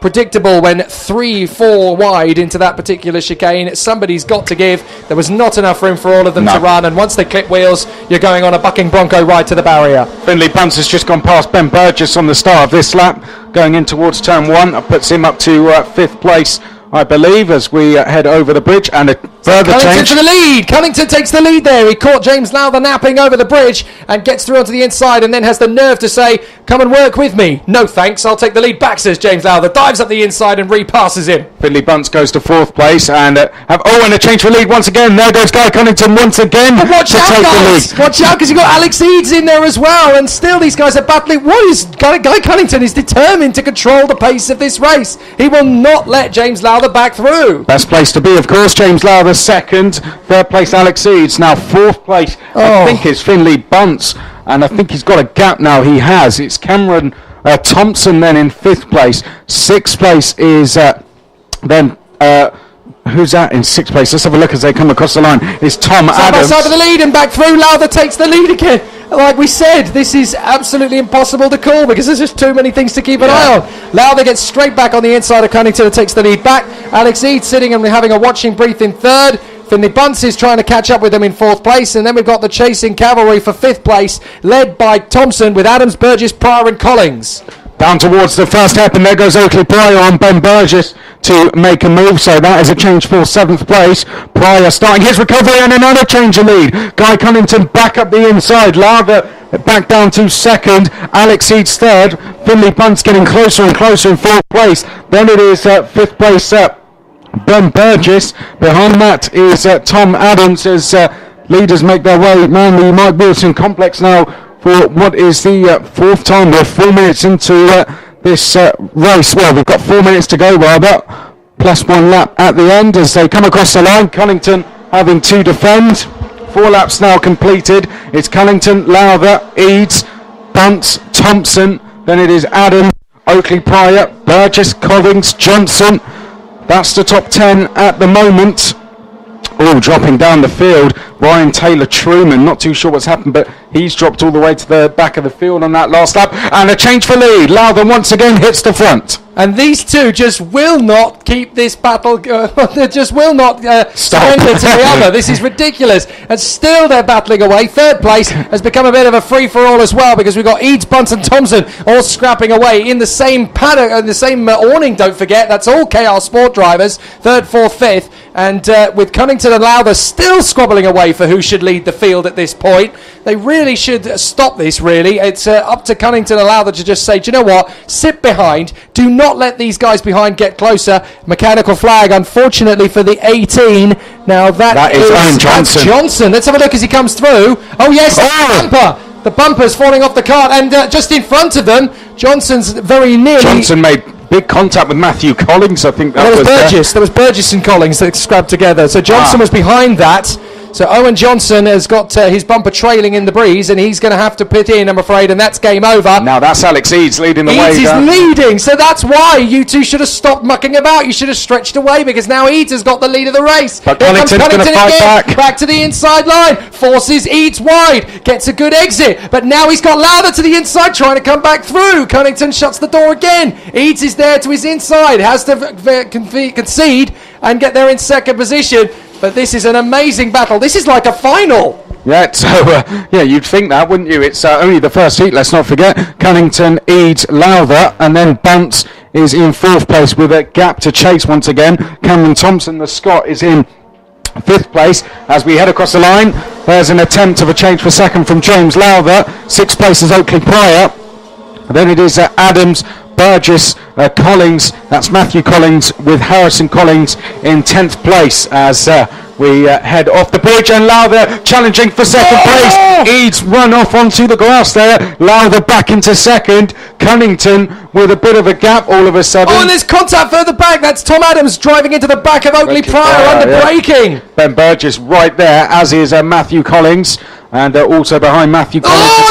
predictable when 3-4 wide into that particular chicane. Somebody's got to give. There was not enough room for all of them to run, and once they clip wheels, you're going on a bucking bronco ride to the barrier. Finley Bunce has just gone past Ben Burgess on the start of this lap, going in towards turn 1. That puts him up to 5th place, I believe, as we head over the bridge, and a further Cunnington change. to the lead. Cunnington takes the lead there. He caught James Lowther napping over the bridge and gets through onto the inside, and then has the nerve to say, "Come and work with me." "No thanks, I'll take the lead back," says James Lowther. Dives up the inside and repasses him. Finley Bunce goes to 4th place, and and a change for lead once again. There goes Guy Cunnington once again But watch to out, take guys! the lead. Watch out, because you've got Alex Eads in there as well, and still these guys are battling. What is Guy Cunnington is determined to control the pace of this race. He will not let James Lowther back through. Best place to be, of course, James Lowther 2nd, 3rd place Alex Eads, now 4th place I think is Finley Bunce, and I think he's got a gap now. He has. It's Cameron Thompson then in 5th place. 6th place is then who's that in 6th place? Let's have a look as they come across the line. It's Tom Adams. Side of the lead and back through. Lowther takes the lead again. Like we said, this is absolutely impossible to call because there's just too many things to keep an eye on. Lowther gets straight back on the inside of Cunnington and takes the lead back. Alex Eads sitting and having a watching brief in 3rd. Finley Bunce is trying to catch up with them in 4th place, and then we've got the chasing cavalry for 5th place, led by Thompson with Adams, Burgess, Pryor and Collins. Down towards the first step, and there goes Oakley Pryor on Ben Burgess to make a move, so that is a change for 7th place. Pryor starting his recovery, and another change of lead. Guy Cunnington back up the inside. Lowther back down to 2nd. Alex Eads 3rd. Finley Bunce getting closer and closer in 4th place. Then it is 5th place Ben Burgess. Behind that is Tom Adams as leaders make their way. Manly Mike Wilson complex now for what is the 4th time. We're 4 minutes into this race. Well, we've got 4 minutes to go rather, plus 1 lap at the end as they come across the line. Cunnington having to defend. 4 laps now completed. It's Cunnington, Lowther, Eads, Bunce, Thompson. Then it is Adam, Oakley Pryor, Burgess, Collins, Johnson. That's the top 10 at the moment. All dropping down the field. Ryan Taylor Truman, not too sure what's happened, but he's dropped all the way to the back of the field on that last lap. And a change for lead. Lowther once again hits the front. And these two just will not keep this battle. They just will not surrender to the other. This is ridiculous. And still they're battling away. 3rd place has become a bit of a free-for-all as well, because we've got Eads, Bunce and Thompson all scrapping away in the same paddock, in the same awning, don't forget. That's all KR Sport drivers. 3rd, 4th, 5th. And with Cunnington and Lowther still squabbling away for who should lead the field at this point. They really should stop this, really. It's up to Cunnington and Lowther to just say, do you know what? Sit behind. Do not let these guys behind get closer. Mechanical flag, unfortunately, for the 18. Now that is Owen Johnson. That's Johnson. Let's have a look as he comes through. Oh, yes, the bumper. The bumper's falling off the cart, and just in front of them, Johnson's very nearly... Johnson made big contact with Matthew Collins, I think that was Burgess. There was Burgess and Collins that scrapped together. So Johnson was behind that. So Owen Johnson has got his bumper trailing in the breeze, and he's going to have to pit in, I'm afraid, and that's game over. Now that's Alex Eads leading the way. Eads is leading, so that's why you two should have stopped mucking about. You should have stretched away, because now Eads has got the lead of the race. But Cunnington's going to fight back to the inside line, forces Eads wide, gets a good exit, but now he's got Lowther to the inside trying to come back through. Cunnington shuts the door again. Eads is there to his inside, has to concede and get there in 2nd position. But this is an amazing battle. This is like a final. Yeah, so you'd think that, wouldn't you? It's only the first heat, let's not forget. Cunnington, Eads, Lowther, and then Bunce is in 4th place with a gap to chase once again. Cameron Thompson, the Scot, is in 5th place. As we head across the line, there's an attempt of a change for 2nd from James Lowther. 6th place is Oakley Pryor. Then it is Adams, Burgess, Collins. That's Matthew Collins with Harrison Collins in 10th place as we head off the bridge, and Lowther challenging for 2nd place. Eads run off onto the grass there. Lowther back into 2nd. Cunnington with a bit of a gap all of a sudden. Oh, and there's contact further back. That's Tom Adams driving into the back of Oakley Pryor under braking. Ben Burgess right there, as is Matthew Collins. And also behind Matthew Collins.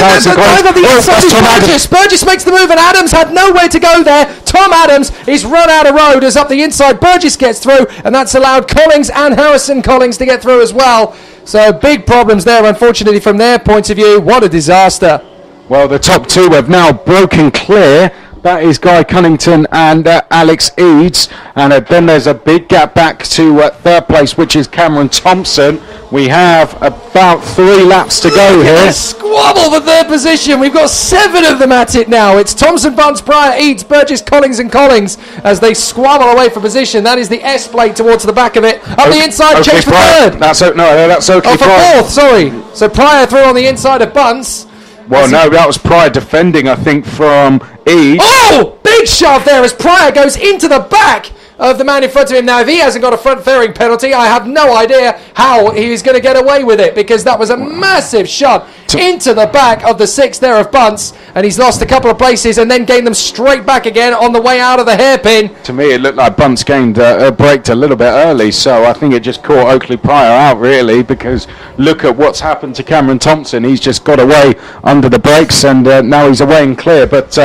Burgess makes the move, and Adams had nowhere to go there. Tom Adams is run out of road as up the inside. Burgess gets through, and that's allowed Collins and Harrison Collins to get through as well. So big problems there, unfortunately, from their point of view. What a disaster. Well, the top two have now broken clear. That is Guy Cunnington and Alex Eads. And then there's a big gap back to third place, which is Cameron Thompson. We have about 3 laps to go here. Squabble for third position. We've got 7 of them at it now. It's Thompson, Bunce, Pryor, Eads, Burgess, Collins and Collins as they squabble away for position. That is the S plate towards the back of it. Up the inside, change for third. That's okay. For fourth, sorry. So Pryor through on the inside of Bunce. Well, no, that was Pryor defending, I think, from Eads. Oh! Big shove there as Pryor goes into the back of the man in front of him. Now, if he hasn't got a front fairing penalty, I have no idea how he's going to get away with it, because that was a massive shot into the back of the 6th there of Bunce, and he's lost a couple of places and then gained them straight back again on the way out of the hairpin. To me, it looked like Bunce gained braked a little bit early, so I think it just caught Oakley Pryor out, really, because look at what's happened to Cameron Thompson. He's just got away under the brakes, and now he's away and clear, but 2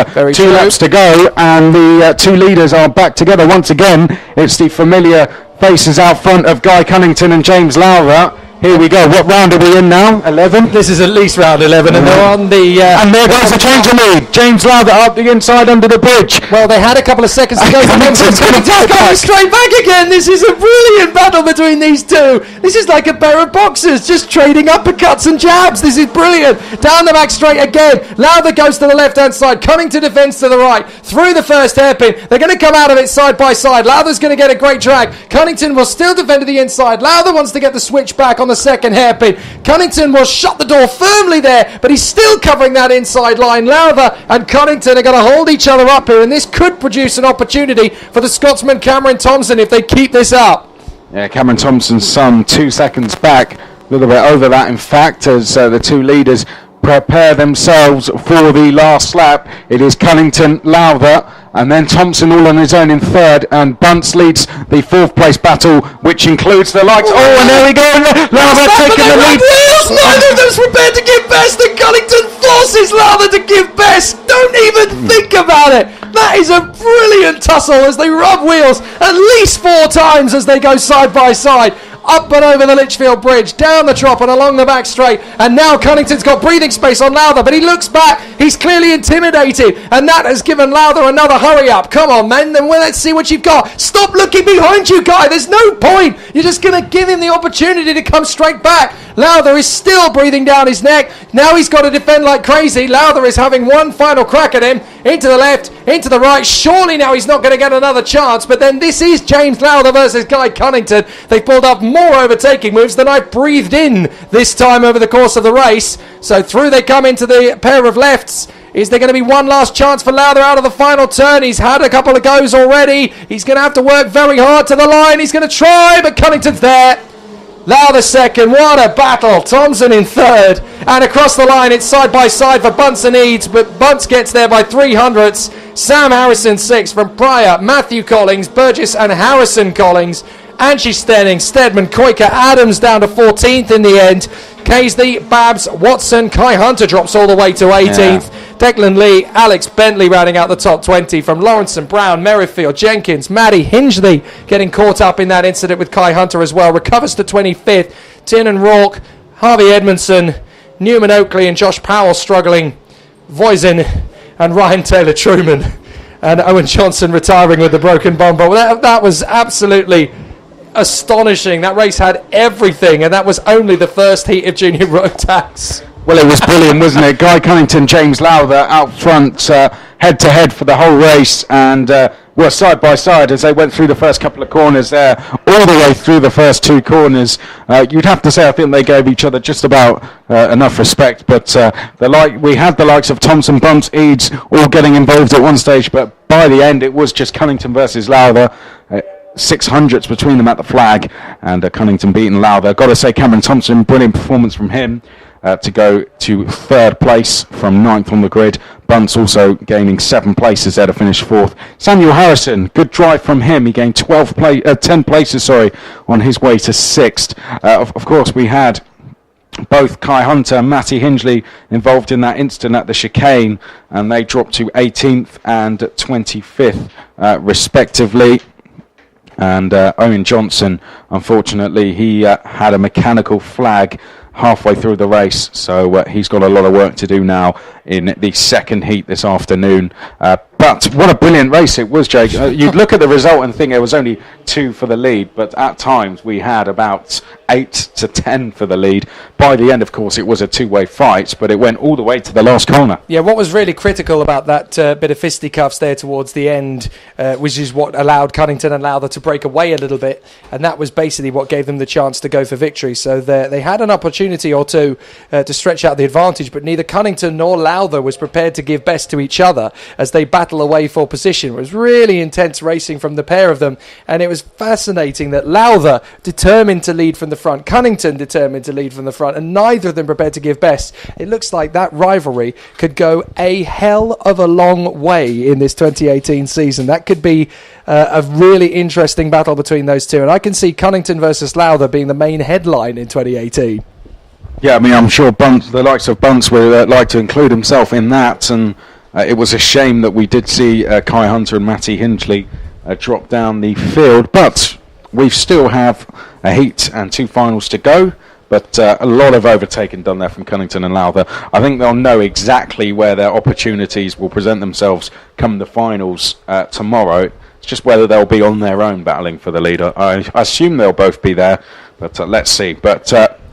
laps to go, and the 2 leaders are back together once again. It's the familiar faces out front of Guy Cunnington and James Lowther. Here we go. What round are we in now? 11? This is at least round 11, and they're on the... and there goes the change of lead. James Lowther up the inside under the bridge. Well, they had a couple of seconds to go. Cunnington's going straight back again. This is a brilliant battle between these two. This is like a pair of boxers just trading uppercuts and jabs. This is brilliant. Down the back straight again. Lowther goes to the left-hand side. Cunnington defends to the right. Through the first hairpin. They're going to come out of it side by side. Lowther's going to get a great drag. Cunnington will still defend to the inside. Lowther wants to get the switch back on the second hairpin. Cunnington will shut the door firmly there, but he's still covering that inside line. Lowther and Cunnington are going to hold each other up here, and this could produce an opportunity for the Scotsman Cameron Thompson if they keep this up. Yeah, Cameron Thompson's son 2 seconds back, a little bit over that in fact, as the 2 leaders prepare themselves for the last lap. It is Cunnington, Lowther, and then Thompson all on his own in third, and Bunce leads the 4th place battle, which includes the likes. Oh, and there we go, Lowther taking the lead. Neither of them's prepared to give best, and Cunnington forces Lowther to give best. Don't even think about it. That is a brilliant tussle as they rub wheels at least 4 times as they go side by side. Up and over the Litchfield Bridge, down the Trop and along the back straight, and now Cunnington's got breathing space on Lowther, but he looks back, he's clearly intimidated, and that has given Lowther another hurry up. Come on, man, then let's see what you've got. Stop looking behind you, Guy, there's no point. You're just going to give him the opportunity to come straight back. Lowther is still breathing down his neck. Now he's got to defend like crazy. Lowther is having one final crack at him, into the left, into the right. Surely now he's not going to get another chance, but then this is James Lowther versus Guy Cunnington. They've pulled off more overtaking moves than I breathed in this time over the course of the race. So through they come into the pair of lefts. Is there going to be one last chance for Lowther out of the final turn? He's had a couple of goes already. He's going to have to work very hard to the line. He's going to try, but Cunnington's there. Lowther second, what a battle. Thompson in third, and across the line it's side by side for Bunce and Eads, but Bunce gets there by 300ths. Sam Harrison sixth from Pryor, Matthew Collings, Burgess and Harrison Collings. Angie Stenning, Stedman, Koika, Adams down to 14th in the end. Casey, Babs, Watson, Kai Hunter drops all the way to 18th. Yeah. Declan Lee, Alex Bentley rounding out the top 20 from Lawrence and Brown, Merrifield, Jenkins, Maddie Hingley getting caught up in that incident with Kai Hunter as well. Recovers to 25th. Tin and Rourke, Harvey Edmondson, Newman Oakley and Josh Powell struggling. Voisin and Ryan Taylor Truman. And Owen Johnson retiring with the broken bumper. That was absolutely astonishing. That race had everything, and that was only the first heat of junior Rotax. Well, it was brilliant, wasn't it? Guy Cunnington, James Lowther out front, head to head for the whole race, and were side by side as they went through the first couple of corners there, all the way through the first 2 corners. You'd have to say I think they gave each other just about enough respect, but we had the likes of Thompson, Bunce, Eads all getting involved at one stage, but by the end it was just Cunnington versus Lowther. 600ths between them at the flag, and Cunnington beating Lowther. Got to say, Cameron Thompson, brilliant performance from him to go to 3rd place from 9th on the grid. Bunce also gaining 7 places there to finish 4th. Samuel Harrison, good drive from him. He gained 10 places on his way to 6th. Of course, we had both Kai Hunter and Matty Hingley involved in that incident at the chicane, and they dropped to 18th and 25th respectively. And Owen Johnson, unfortunately, he had a mechanical flag halfway through the race, so he's got a lot of work to do now in the second heat this afternoon. But what a brilliant race it was, Jake. You'd look at the result and think it was only 2 for the lead, but at times we had about 8 to 10 for the lead. By the end, of course, it was a two-way fight, but it went all the way to the last corner. Yeah, what was really critical about that bit of fisticuffs there towards the end, which is what allowed Cunnington and Lowther to break away a little bit, and that was basically what gave them the chance to go for victory. So they had an opportunity or two to stretch out the advantage, but neither Cunnington nor Lowther was prepared to give best to each other as they battled away for position. It was really intense racing from the pair of them, and it was fascinating that Lowther determined to lead from the front, Cunnington determined to lead from the front, and neither of them prepared to give best. It looks like that rivalry could go a hell of a long way in this 2018 season. That could be a really interesting battle between those two, and I can see Cunnington versus Lowther being the main headline in 2018. Yeah, I mean, I'm sure the likes of Bunce would like to include himself in that, and it was a shame that we did see Kai Hunter and Matty Hinchley drop down the field, but we still have a heat and 2 finals to go. But a lot of overtaking done there from Cunnington and Lowther. I think they'll know exactly where their opportunities will present themselves come the finals tomorrow. It's just whether they'll be on their own battling for the leader. I assume they'll both be there, but let's see. But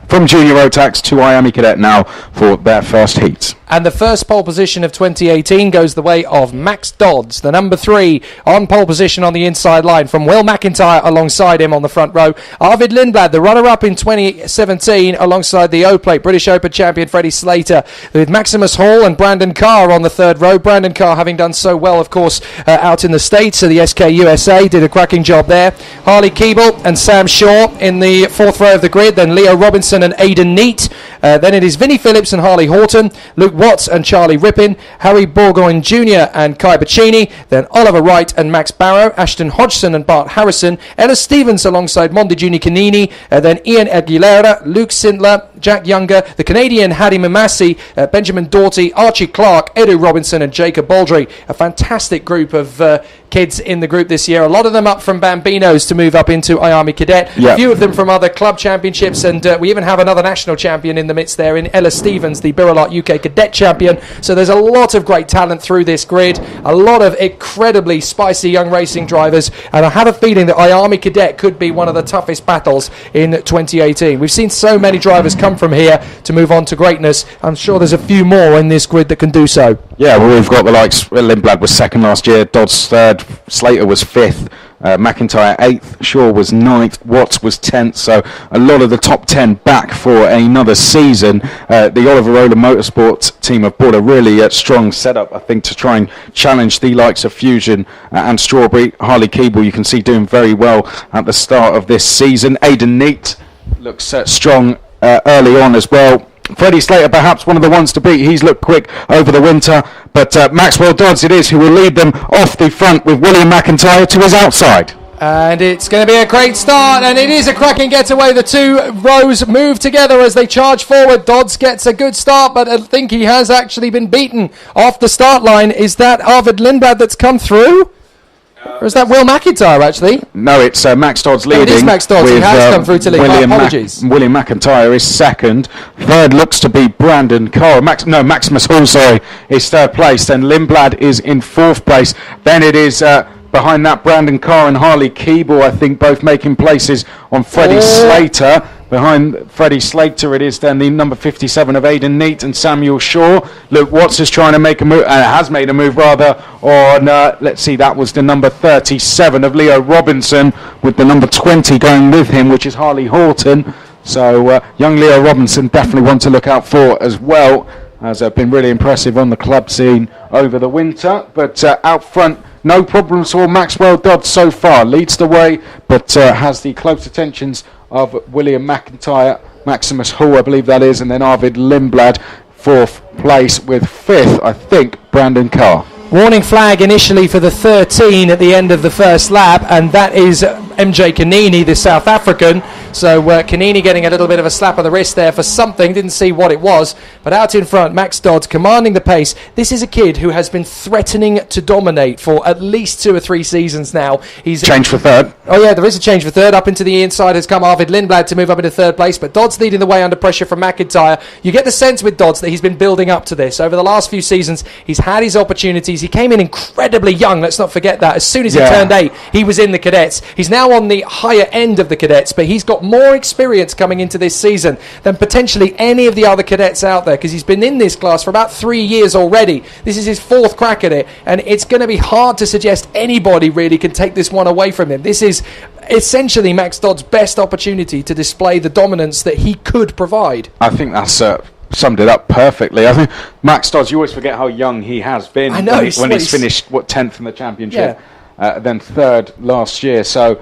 from Junior Rotax to Miami Cadet now for their first heat. And the first pole position of 2018 goes the way of Max Dodds, the number 3 on pole position on the inside line, from Will McIntyre alongside him on the front row. Arvid Lindblad, the runner-up in 2017 alongside the O-Plate British Open champion Freddie Slater, with Maximus Hall and Brandon Carr on the third row. Brandon Carr having done so well, of course, out in the States, so the SK USA did a cracking job there. Harley Keeble and Sam Shaw in the fourth row of the grid, then Leo Robinson and Aidan Neat. Then it is Vinnie Phillips and Harley Horton, Luke Watts and Charlie Rippin, Harry Bourgogne Jr. and Kai Bacchini, then Oliver Wright and Max Barrow, Ashton Hodgson and Bart Harrison, Ellis Stevens alongside Mondegini Canini, then Ian Aguilera, Luke Sindler, Jack Younger, the Canadian Hadi Mamasi, Benjamin Doughty, Archie Clark, Edu Robinson and Jacob Baldry. A fantastic group of kids in the group this year. A lot of them up from Bambinos to move up into Miami Cadet. Yep. A few of them from other club championships, and we even have another national champion in the midst there in Ella Stevens, the Birolot UK Cadet champion. So there's a lot of great talent through this grid, a lot of incredibly spicy young racing drivers, and I have a feeling that Miami Cadet could be one of the toughest battles in 2018. We've seen so many drivers come from here to move on to greatness. I'm sure there's a few more in this grid that can do so. Yeah, well, we've got the likes. Lindblad was second last year, Dodds third, Slater was fifth, McIntyre 8th, Shaw was 9th, Watts was 10th, so a lot of the top 10 back for another season. The Oliver Roller Motorsports team have brought a really strong setup, I think, to try and challenge the likes of Fusion and Strawberry. Harley Keeble, you can see, doing very well at the start of this season. Aidan Neat looks strong early on as well. Freddie Slater, perhaps one of the ones to beat. He's looked quick over the winter, but Maxwell Dodds it is who will lead them off the front with William McIntyre to his outside. And it's going to be a great start, and it is a cracking getaway. The two rows move together as they charge forward. Dodds gets a good start, but I think he has actually been beaten off the start line. Is that Arvid Lindblad that's come through? Or is that Will McIntyre, actually? No, it's Max Dodds leading. It is Max Dodds. He has come through to lead. Apologies. William McIntyre is second. Third looks to be Brandon Carr. Maximus Hall, is third place. Then Lindblad is in fourth place. Then it is behind that Brandon Carr and Harley Keeble, I think, both making places on Freddie Slater. Behind Freddie Slater, it is then the number 57 of Aidan Neat and Samuel Shaw. Luke Watts is trying to make a move, has made a move rather, on, let's see, that was the number 37 of Leo Robinson, with the number 20 going with him, which is Harley Horton. So young Leo Robinson definitely one to look out for as well, has been really impressive on the club scene over the winter. But out front, no problems for Maxwell Dodds so far. Leads the way, but has the close attentions of William McIntyre, Maximus Hall, I believe that is, and then Arvid Lindblad, fourth place, with fifth, I think, Brandon Carr. Warning flag initially for the 13 at the end of the first lap, and that is MJ Kanini, the South African. So Kanini getting a little bit of a slap on the wrist there for something. Didn't see what it was. But out in front, Max Dodds commanding the pace. This is a kid who has been threatening to dominate for at least 2 or 3 seasons now. He's Change for third. Oh, yeah, there is a change for third. Up into the inside has come Arvid Lindblad to move up into third place. But Dodds leading the way under pressure from McIntyre. You get the sense with Dodds that he's been building up to this. Over the last few seasons, he's had his opportunities. He came in incredibly young. Let's not forget that. As soon as he turned 8, he was in the cadets. He's now on the higher end of the cadets, but he's got more experience coming into this season than potentially any of the other cadets out there, because he's been in this class for about 3 years already. This is his 4th crack at it, and it's going to be hard to suggest anybody really can take this one away from him. This is essentially Max Dodds' best opportunity to display the dominance that he could provide. I think that's summed it up perfectly. I think Max Dodds, you always forget how young he has been. I know, when he's finished 10th in the championship, then 3rd last year. So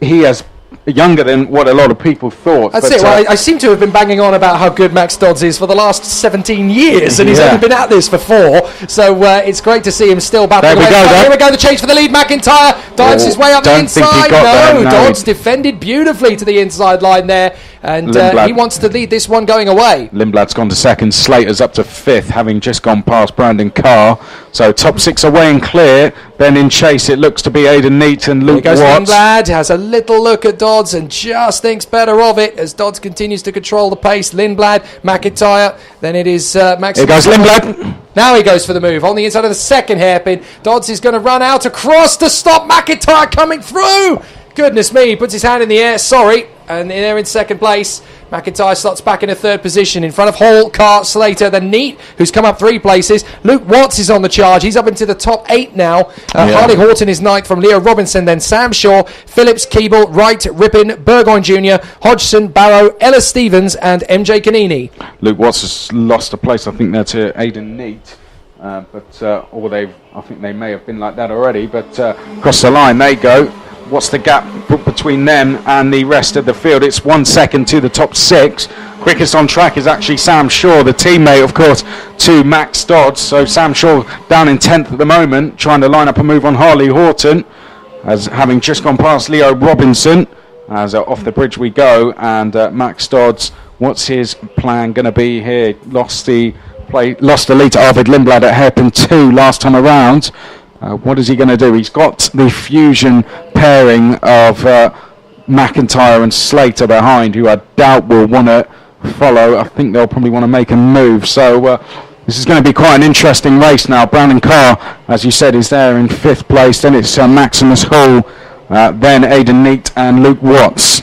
he has younger than what a lot of people thought. That's it. Well, I seem to have been banging on about how good Max Dodds is for the last 17 years, and he's only been at this for 4. So it's great to see him still battling away. Here we go, the chase for the lead. McIntyre dives his way up the inside. No, Dodds defended beautifully to the inside line there, and he wants to lead this one going away. Lindblad's gone to 2nd. Slater's up to 5th, having just gone past Brandon Carr. So top 6 away and clear. Then in chase, it looks to be Aidan Neate and Luke Watts. Lindblad has a little look at Dodds and just thinks better of it as Dodds continues to control the pace. Lindblad, McIntyre, then it is Max. Here goes Lindblad. Now he goes for the move on the inside of the 2nd hairpin. Dodds is going to run out across to stop McIntyre coming through. Goodness me, he puts his hand in the air, sorry, and they're in 2nd place. McIntyre slots back in a 3rd position in front of Hall, Carr, Slater, then Neate, who's come up 3 places. Luke Watts is on the charge. He's up into the top 8 now. Harley Horton is 9th from Leo Robinson, then Sam Shaw, Phillips, Keeble, Wright, Rippin, Burgoyne Jr., Hodgson, Barrow, Ella Stevens, and MJ Kanini. Luke Watts has lost a place, I think, there to Aidan Neate. I think they may have been like that already, but across the line they go. What's the gap between them and the rest of the field? It's 1 second to the top 6. Quickest on track is actually Sam Shaw, the teammate, of course, to Max Dodds. So Sam Shaw down in 10th at the moment, trying to line up a move on Harley Horton, as having just gone past Leo Robinson. As off the bridge we go, and Max Dodds, what's his plan going to be here? Lost the lead to Arvid Lindblad at hairpin 2 last time around. What is he going to do? He's got the fusion pairing of McIntyre and Slater behind, who I doubt will want to follow. I think they'll probably want to make a move. So this is going to be quite an interesting race now. Brandon Carr, as you said, is there in 5th place. Then it's Maximus Hall, then Aidan Neate and Luke Watts.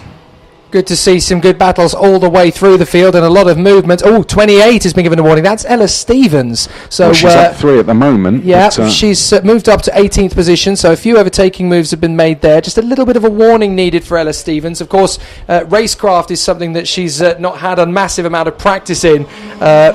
Good to see some good battles all the way through the field and a lot of movement. Oh, 28 has been given a warning. That's Ella Stevens. So well, she's up 3 at the moment. Yeah, she's moved up to 18th position. So a few overtaking moves have been made there. Just a little bit of a warning needed for Ella Stevens. Of course, racecraft is something that she's not had a massive amount of practice in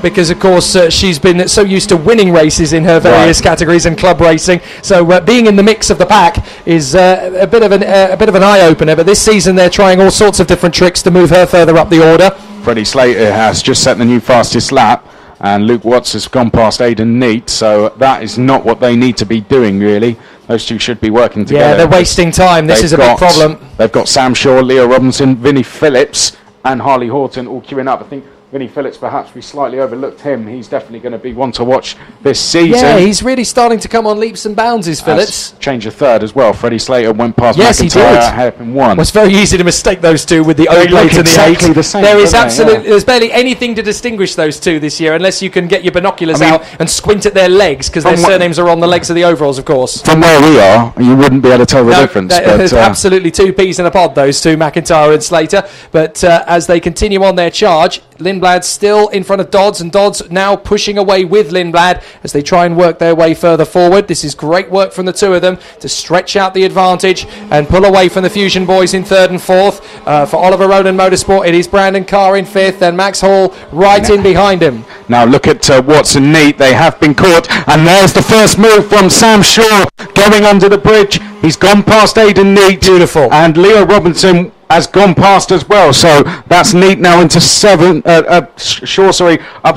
because, of course, she's been so used to winning races in her various categories and club racing. So being in the mix of the pack is a bit of an eye-opener. But this season they're trying all sorts of different tricks to move her further up the order. Freddie Slater has just set the new fastest lap, and Luke Watts has gone past Aidan Neate, so that is not what they need to be doing, really. Those two should be working together. Yeah, they're wasting time. This is a big problem. They've got Sam Shaw, Leo Robinson, Vinnie Phillips and Harley Horton all queuing up. I think Vinnie Phillips, perhaps we slightly overlooked him. He's definitely going to be one to watch this season. Yeah, he's really starting to come on leaps and bounds, is Phillips. Change of 3rd as well. Freddie Slater went past McIntyre. He did. Hairpin 1. Well, it's very easy to mistake those two with the O plate and the 8. The same, there's barely anything to distinguish those two this year, unless you can get your binoculars out and squint at their legs, because their surnames are on the legs of the overalls, of course. From where we are, you wouldn't be able to tell the difference. There's absolutely 2 peas in a pod, those two, McIntyre and Slater. But as they continue on their charge, Lindblad still in front of Dodds, and Dodds now pushing away with Lindblad as they try and work their way further forward. This is great work from the two of them to stretch out the advantage and pull away from the Fusion boys in 3rd and 4th. For Oliver Ronan Motorsport, it is Brandon Carr in 5th and Max Hall right in behind him. Now look at Watts and Neate. They have been caught, and there's the first move from Sam Shaw going under the bridge. He's gone past Aidan Neat. Beautiful. And Leo Robinson has gone past as well. So that's Neat now into Shaw, up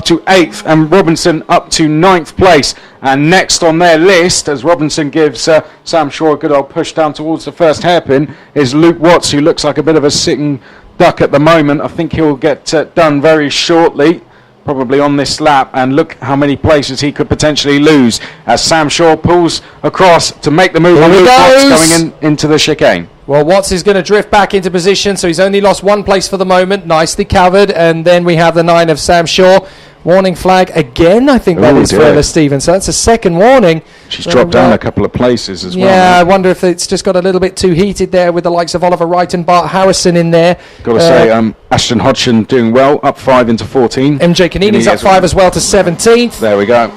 to 8th, and Robinson up to 9th place. And next on their list, as Robinson gives Sam Shaw a good old push down towards the first hairpin, is Luke Watts, who looks like a bit of a sitting duck at the moment. I think he'll get done very shortly, probably on this lap, and look how many places he could potentially lose as Sam Shaw pulls across to make the move on Luke Watts going into the chicane. Well, Watts is going to drift back into position, so he's only lost one place for the moment. Nicely covered. And then we have the 9 of Sam Shaw. Warning flag again, I think that is for Ella Stevens. So that's a second warning. She's dropped down a couple of places as well. Yeah, I wonder if it's just got a little bit too heated there with the likes of Oliver Wright and Bart Harrison in there. Got to say, Ashton Hodgson doing well, up 5 into 14. MJ Canini's up 5 as well to 17th. There we go.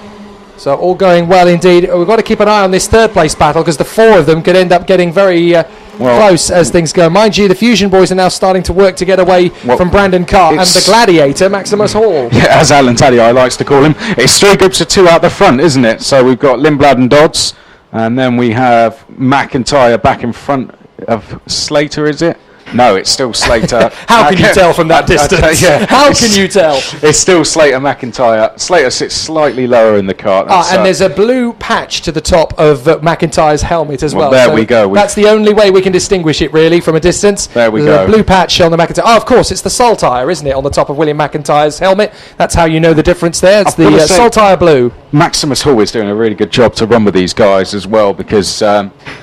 So all going well indeed. We've got to keep an eye on this third place battle because the 4 of them could end up getting very close as things go. Mind you, the Fusion boys are now starting to work to get away from Brandon Carr and the Gladiator, Maximus Hall. Yeah, as Alan Taddy likes to call him. It's 3 groups of 2 out the front, isn't it? So we've got Lindblad and Dodds, and then we have McIntyre back in front of Slater, is it? No, it's still Slater. How can you tell from that distance? How can you tell? It's still Slater McIntyre. Slater sits slightly lower in the cart. And there's a blue patch to the top of McIntyre's helmet as well. There we go. That's the only way we can distinguish it, really, from a distance. There we go. A blue patch on the McIntyre. Oh, of course, it's the Saltire, isn't it, on the top of William McIntyre's helmet? That's how you know the difference there. It's the Saltire blue. Maximus Hall is doing a really good job to run with these guys as well because...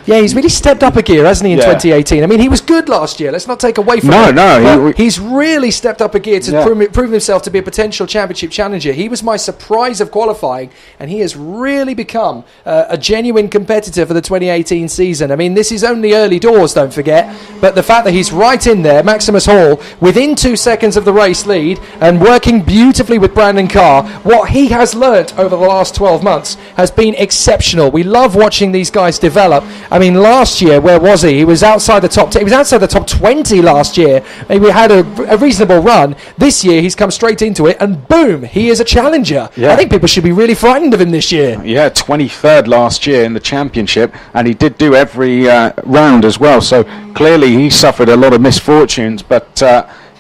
he's really stepped up a gear, hasn't he, in 2018? I mean, he was good last year. Let's not take away from him. No. He's really stepped up a gear to prove himself to be a potential championship challenger. He was my surprise of qualifying, and he has really become a genuine competitor for the 2018 season. I mean, this is only early doors, don't forget, but the fact that he's right in there, Maximus Hall, within 2 seconds of the race lead, and working beautifully with Brandon Carr, what he has learnt over the last 12 months has been exceptional. We love watching these guys develop. I mean, last year, where was he? He was outside the top 10. He was outside the top 20 last year. Maybe we had a reasonable run. This year, he's come straight into it, and boom, he is a challenger. I think people should be really frightened of him this year. Yeah, 23rd last year in the championship, and he did do every round as well. So clearly, he suffered a lot of misfortunes, but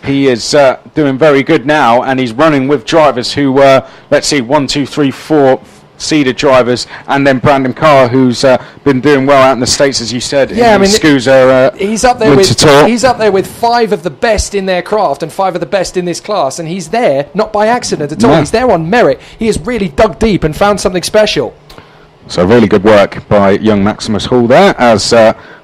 he is doing very good now, and he's running with drivers who were, let's see, 1, 2, 3, 4 seeded drivers, and then Brandon Carr, who's been doing well out in the States, as you said. Yeah, I mean, Scusa, he's up there with 5 of the best in their craft and 5 of the best in this class, and he's there not by accident at all. He's there on merit. He has really dug deep and found something special. So really good work by young Maximus Hall there as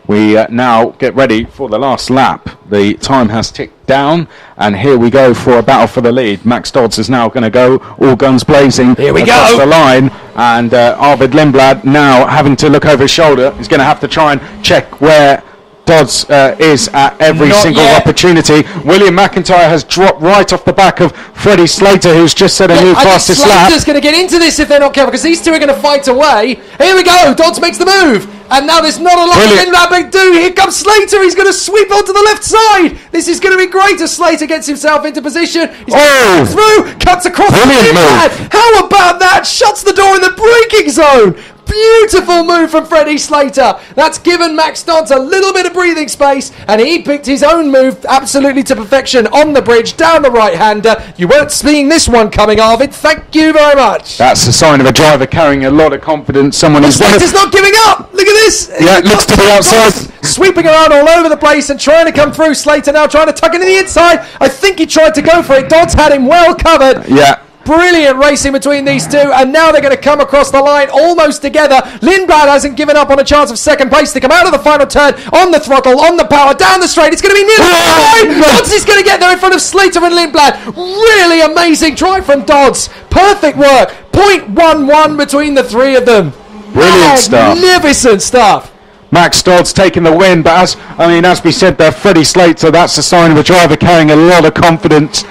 we now get ready for the last lap. The time has ticked down, and here we go for a battle for the lead. Max Dodds is now going to go all guns blazing across the line, and Arvid Lindblad now having to look over his shoulder. He's going to have to try and check where Dodds is at every single opportunity. William McIntyre has dropped right off the back of Freddie Slater, who's just set a new fastest lap. Slater's going to get into this if they're not careful, because these two are going to fight away. Here we go. Dodds makes the move. And now there's not a lot of Lindblad to do. Here comes Slater. He's going to sweep onto the left side. This is going to be great as Slater gets himself into position. He's going through, cuts across Lindblad. How about that? Shuts the door in the braking zone. Beautiful move from Freddie Slater. That's given Max Dodds a little bit of breathing space, and he picked his own move absolutely to perfection on the bridge, down the right-hander. You weren't seeing this one coming, Arvid. Thank you very much. That's a sign of a driver carrying a lot of confidence. Someone who's Slater's not giving up. Look at this. Yeah, it looks to the outside. Sweeping around all over the place and trying to come through. Slater now trying to tuck it in the inside. I think he tried to go for it. Dodds had him well covered. Yeah. Brilliant racing between these two, and now they're going to come across the line almost together. Lindblad hasn't given up on a chance of second place to come out of the final turn on the throttle, on the power, down the straight. It's going to be near the line. Dodds is going to get there in front of Slater and Lindblad. Really amazing drive from Dodds. Perfect work. 0.11 between the three of them. Brilliant stuff. Magnificent stuff. Max Dodds taking the win, but as we said there, Freddie Slater, that's a sign of a driver carrying a lot of confidence.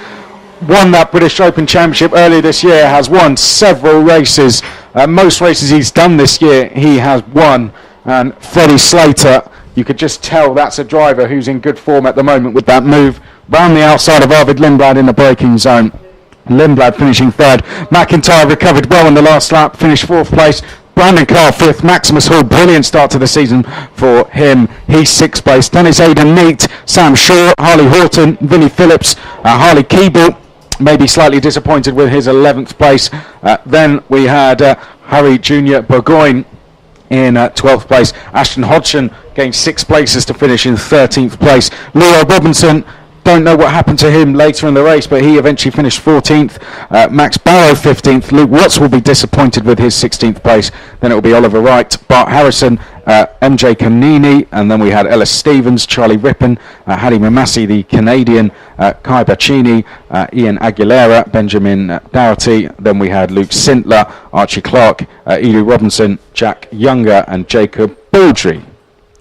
Won that British Open Championship earlier this year, has won several races. Most races he's done this year, he has won. And Freddie Slater, you could just tell that's a driver who's in good form at the moment with that move round the outside of Arvid Lindblad in the braking zone. Lindblad finishing third. McIntyre recovered well in the last lap, finished fourth place. Brandon Carr 5th, Maximus Hall, brilliant start to the season for him. He's 6th place. Dennis Aidan Neat, Sam Shaw, Harley Horton, Vinnie Phillips, Harley Keeble, maybe slightly disappointed with his 11th place. Then we had Harry Jr. Burgoyne in 12th place. Ashton Hodgson gained 6 places to finish in 13th place. Leo Robinson, don't know what happened to him later in the race, but he eventually finished 14th. Max Barrow 15th. Luke Watts will be disappointed with his 16th place. Then it will be Oliver Wright, Bart Harrison, MJ Canini, and then we had Ellis Stevens, Charlie Rippon, Hadi Mamasi, the Canadian, Kai Baccini, Ian Aguilera, Benjamin Dougherty. Then we had Luke Sintler, Archie Clark, Elu Robinson, Jack Younger, and Jacob Baldry.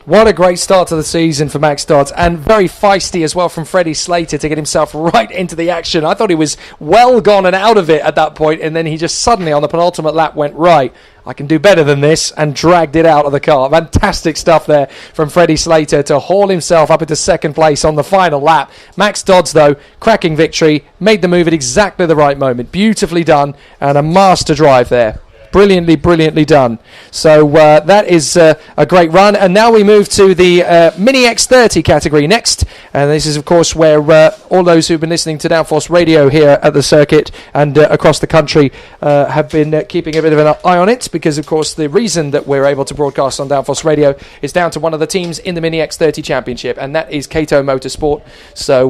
What a great start to the season for Max Dodds, and very feisty as well from Freddie Slater to get himself right into the action. I thought he was well gone and out of it at that point, and then he just suddenly on the penultimate lap went, right, I can do better than this, and dragged it out of the car. Fantastic stuff there from Freddie Slater to haul himself up into second place on the final lap. Max Dodds, though, cracking victory, made the move at exactly the right moment. Beautifully done, and a master drive there. Brilliantly done. So that is a great run. And now we move to the Mini X30 category next. And this is, of course, where all those who've been listening to Downforce Radio here at the circuit and across the country have been keeping a bit of an eye on it, because, of course, the reason that we're able to broadcast on Downforce Radio is down to one of the teams in the Mini X30 Championship, and that is Kato Motorsport. So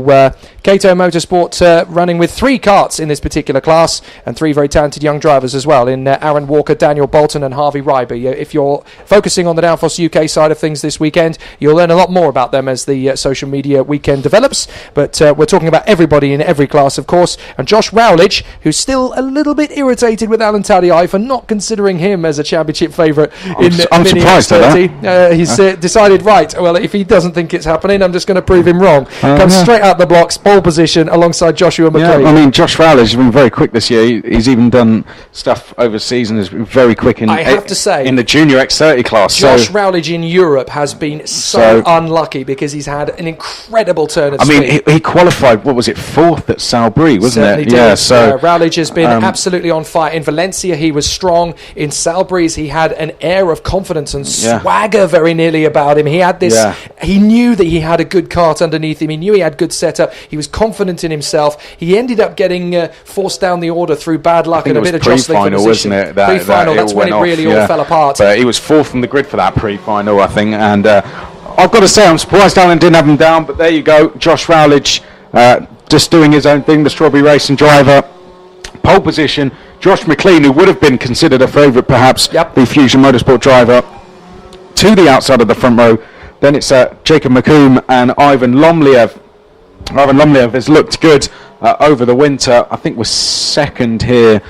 Kato Motorsport running with 3 karts in this particular class, and 3 very talented young drivers as well in Aaron Walker, Daniel Bolton and Harvey Ryber. If you're focusing on the Downforce UK side of things this weekend, you'll learn a lot more about them as the social media weekend develops, but we're talking about everybody in every class, of course. And Josh Rowledge, who's still a little bit irritated with Alan Tadei for not considering him as a championship favourite in I'm Mini surprised X30. He's decided, right, well, if he doesn't think it's happening, I'm just going to prove him wrong. Comes straight out the blocks, pole position alongside Joshua McLean. Yeah, I mean, Josh Rowledge has been very quick this year. He's even done stuff overseas and has been very quick in, I have to say, in the junior X30 class. Josh Rowledge in Europe has been so unlucky, because he's had an incredible turn of speed. I mean, he qualified, what was it, 4th at Salbris, wasn't Certainly it? Did. Yeah, so Rowledge has been absolutely on fire. In Valencia, he was strong. In Salbris, he had an air of confidence and swagger very nearly about him. He had this, he knew that he had a good kart underneath him. He knew he had good setup. He was confident in himself. He ended up getting forced down the order through bad luck and a bit of jostling for position. Wasn't it? Pre-final, that's when it really all fell apart. But he was 4th on the grid for that pre-final, I think, and I've got to say, I'm surprised Alan didn't have him down, but there you go. Josh Rowledge just doing his own thing, the Strawberry Racing driver. Pole position, Josh McLean, who would have been considered a favourite perhaps, the Fusion Motorsport driver, to the outside of the front row. Then it's Jacob McComb and Ivan Lomliev. Ivan Lomliev has looked good over the winter. I think was 2nd here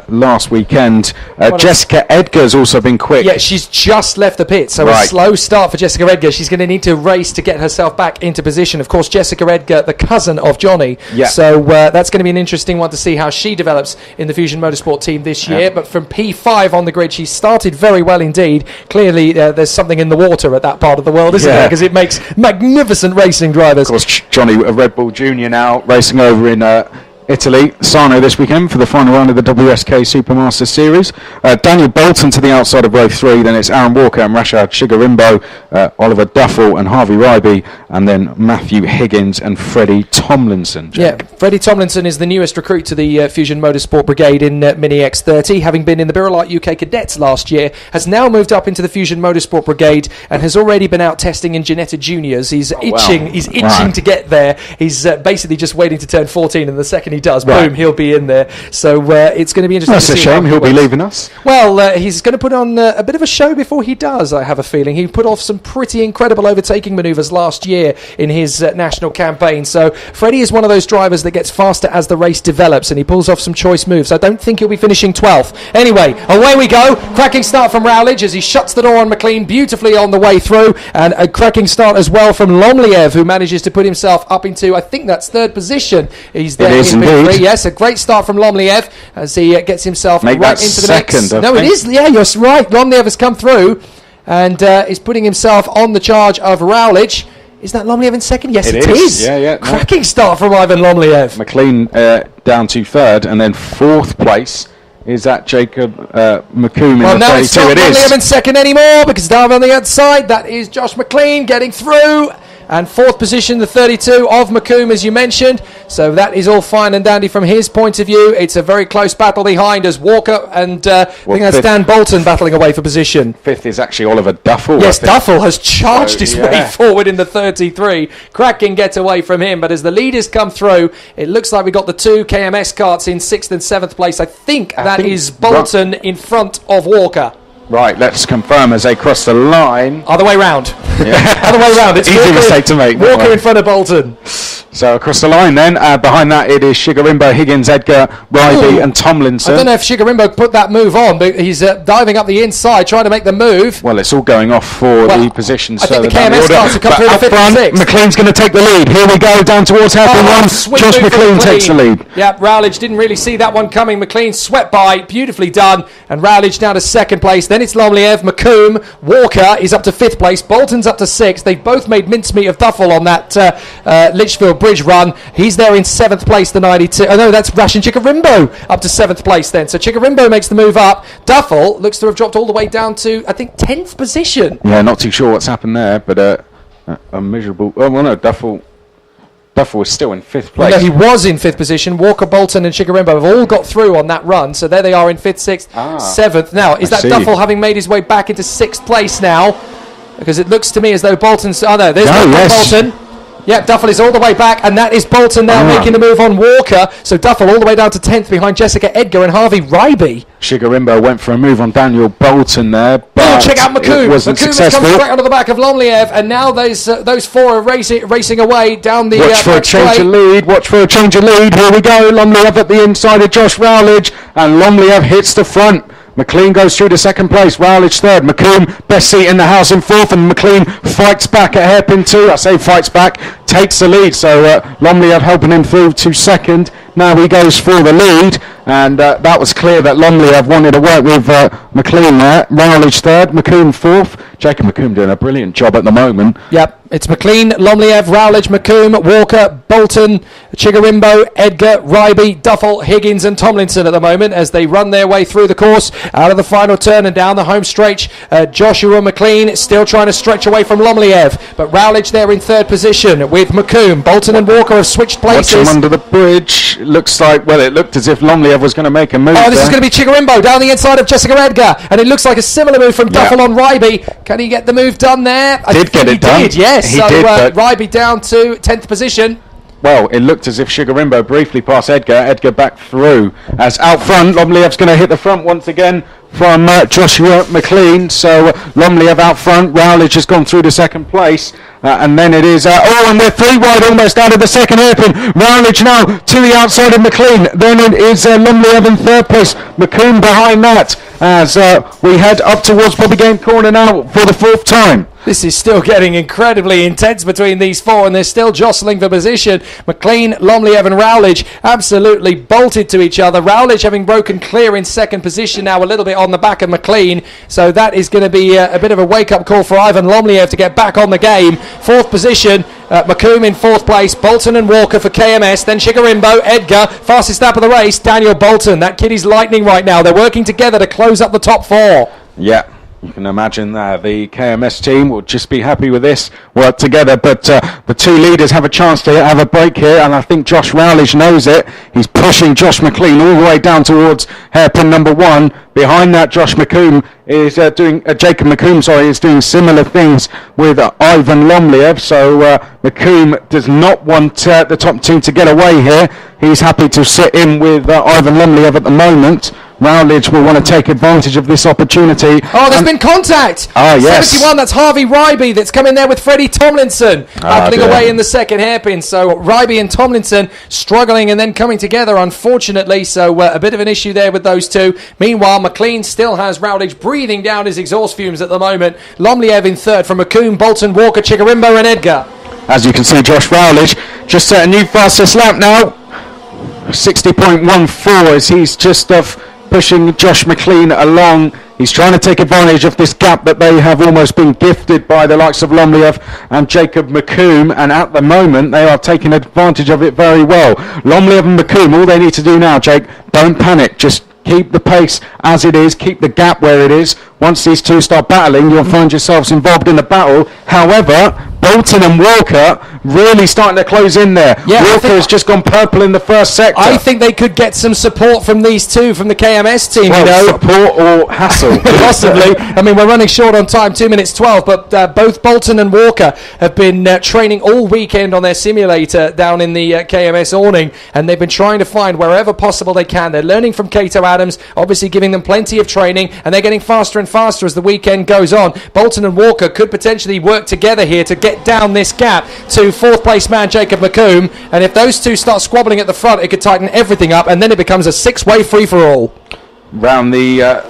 last weekend. Jessica Edgar's also been quick. Yeah, she's just left the pit, so a slow start for Jessica Edgar. She's going to need to race to get herself back into position. Of course, Jessica Edgar, the cousin of Johnny. Yeah. So that's going to be an interesting one to see how she develops in the Fusion Motorsport team this year. But from P5 on the grid, she started very well indeed. Clearly, there's something in the water at that part of the world, isn't there? Because it makes magnificent racing drivers. Of course, Johnny, a Red Bull Junior now, racing over in Italy, Sarno this weekend for the final round of the WSK Supermaster Series. Daniel Bolton to the outside of row 3, then it's Aaron Walker and Rashad Shigarimbo, Oliver Duffel and Harvey Ryby, and then Matthew Higgins and Freddie Tomlinson. Jack. Yeah, Freddie Tomlinson is the newest recruit to the Fusion Motorsport Brigade in Mini X30, having been in the Birrelite UK Cadets last year, has now moved up into the Fusion Motorsport Brigade and has already been out testing in Ginetta Juniors. He's itching to get there. He's basically just waiting to turn 14, and the second he does, boom, he'll be in there. So it's going to be interesting. That's to see. A shame. He'll be leaving us. Well, he's going to put on a bit of a show before he does, I have a feeling. He put off some pretty incredible overtaking manoeuvres last year in his national campaign. So Freddie is one of those drivers that gets faster as the race develops, and he pulls off some choice moves. I don't think he'll be finishing 12th. Anyway, away we go. Cracking start from Rowledge as he shuts the door on McLean beautifully on the way through, and a cracking start as well from Lomliev, who manages to put himself up into, I think that's 3rd position. He's there in P3. Yes, a great start from Lomliev as he gets himself right into the mix. No, it is. Yeah, you're right. Lomliev has come through and is putting himself on the charge of Rowledge. Is that Lomliev in 2nd? Yes, it is. Yeah. Cracking start from Ivan Lomliev. McLean down to 3rd, and then 4th place Is that Jacob McComb in well, the no, 32? it's not It is. Lumley in second anymore because down on the outside, that is Josh McLean getting through. And fourth position, the 32 of McComb, as you mentioned. So that is all fine and dandy from his point of view. It's a very close battle behind us. Walker and I think that's Dan Bolton battling away for position. Fifth is actually Oliver Duffel. Yes, Duffel has charged his way forward in the 33. Cracking get away from him. But as the leaders come through, it looks like we got the two KMS carts in 6th and 7th place. I think that is Bolton in front of Walker. Right, let's confirm as they cross the line. Other way round. Yeah. Other way round. It's easy mistake to make. Walker in front of Bolton. So across the line then, behind that it is Shigarimbo, Higgins, Edgar, Ryby and Tomlinson. I don't know if Shigarimbo put that move on, but he's diving up the inside, trying to make the move. Well, it's all going off for the positions. I think the KMS cards have come through the 5th and 6th. McLean's going to take the lead. Here we go, down towards hairpin one. Josh McLean takes the lead. Yeah, Rowledge didn't really see that one coming. McLean swept by, beautifully done. And Rowledge down to 2nd place. Then it's Lomliev, McComb, Walker is up to 5th place. Bolton's up to 6th. They've both made mincemeat of Duffel on that Litchfield Bridge run. He's there in 7th place, the 92. Oh no, that's Rashin Chikarimbo up to 7th place then. So Chikarimbo makes the move up. Duffel looks to have dropped all the way down to, I think, 10th position. Yeah, not too sure what's happened there, but a miserable... Oh, well, no, Duffel was still in 5th place. Well, no, he was in 5th position. Walker, Bolton and Chikarimbo have all got through on that run. So there they are in 5th, 6th, 7th. Now, is that Duffel having made his way back into 6th place now? Because it looks to me as though Bolton's... Oh no, there's Bolton. Yep, Duffel is all the way back, and that is Bolton now making the move on Walker. So Duffel all the way down to 10th behind Jessica Edgar and Harvey Ryby. Shigarimbo went for a move on Daniel Bolton there, but check out McComb. Wasn't successful. Has come straight onto the back of Lomliev, and now those four are racing away down the Watch for a change of lead. Watch for a change of lead. Here we go. Lomliev at the inside of Josh Rowledge, and Lomliev hits the front. McLean goes through to 2nd place, Rowledge 3rd, McComb best seat in the house in 4th, and McLean fights back at hairpin 2. I say fights back, takes the lead, so Lomliev helping him through to 2nd. Now he goes for the lead, and that was clear that Lomliev wanted to work with McLean there. Rowledge 3rd, McComb 4th. Jacob McComb doing a brilliant job at the moment. Yep, it's McLean, Lomliev, Rowledge, McComb, Walker, Bolton, Chigarimbo, Edgar, Ryby, Duffel, Higgins and Tomlinson at the moment as they run their way through the course out of the final turn and down the home stretch. Joshua McLean still trying to stretch away from Lomliev, but Rowledge there in 3rd position with McComb. Bolton and Walker have switched places. Watch him under the bridge. Looks like, well, it looked as if Lomliev was going to make a move. Oh, this is going to be Chigarimbo down the inside of Jessica Edgar, and it looks like a similar move from Duffel on Ryby. Can he get the move done there? He did, yes. He did, Ryby down to 10th position. Well, it looked as if Shigarimbo briefly passed Edgar. Edgar back through. As out front, Lomliev's going to hit the front once again from Joshua McLean. So Lomliev out front. Rowledge has gone through to 2nd place. And then it is... and they're 3 wide almost out of the 2nd hairpin. Rowledge now to the outside of McLean. Then it is Lomliev in 3rd place. McComb behind that. As we head up towards Bobby Game Corner now for the 4th time. This is still getting incredibly intense between these four, and they're still jostling for position. McLean, Lomliev and Rowledge absolutely bolted to each other. Rowledge having broken clear in 2nd position now, a little bit on the back of McLean. So that is going to be a bit of a wake-up call for Ivan Lomliev to get back on the game. 4th position, McComb in 4th place, Bolton and Walker for KMS, then Chigarimbo, Edgar, fastest lap of the race, Daniel Bolton. That kid is lightning right now. They're working together to close up the top 4. Yeah. You can imagine that the KMS team will just be happy with this work together, but the 2 leaders have a chance to have a break here, and I think Josh Rowledge knows it. He's pushing Josh McLean all the way down towards hairpin number 1. Behind that, Josh McComb is Jacob McComb, is doing similar things with Ivan Lomliev. So McComb does not want the top team to get away here. He's happy to sit in with Ivan Lomliev at the moment. Rowledge will want to take advantage of this opportunity. Oh, there's been contact! Yes. 71, that's Harvey Ryby that's come in there with Freddie Tomlinson battling away in the 2nd hairpin. So Ryby and Tomlinson struggling and then coming together, unfortunately. So a bit of an issue there with those two. Meanwhile, McLean still has Rowledge breathing down his exhaust fumes at the moment. Lomliev in 3rd from McComb, Bolton, Walker, Chigarimbo and Edgar. As you can see, Josh Rowledge just set a new fastest lap now. 60.14 as he's just pushing Josh McLean along. He's trying to take advantage of this gap that they have almost been gifted by the likes of Lomliev and Jacob McComb, and at the moment they are taking advantage of it very well. Lomliev and McComb, all they need to do now, Jake, don't panic, just keep the pace as it is, keep the gap where it is. Once these two start battling, you'll find yourselves involved in the battle. However, Bolton and Walker really starting to close in there. Yeah, Walker has just gone purple in the first sector. I think they could get some support from these two, from the KMS team. Support or hassle. Possibly. I mean, we're running short on time, 2 minutes 12, but both Bolton and Walker have been training all weekend on their simulator down in the KMS awning, and they've been trying to find wherever possible they can. They're learning from Cato Adams, obviously giving them plenty of training, and they're getting faster and faster as the weekend goes on. Bolton and Walker could potentially work together here to get down this gap to fourth place man Jacob McComb, and if those two start squabbling at the front, it could tighten everything up, and then it becomes a six-way free-for-all. Round the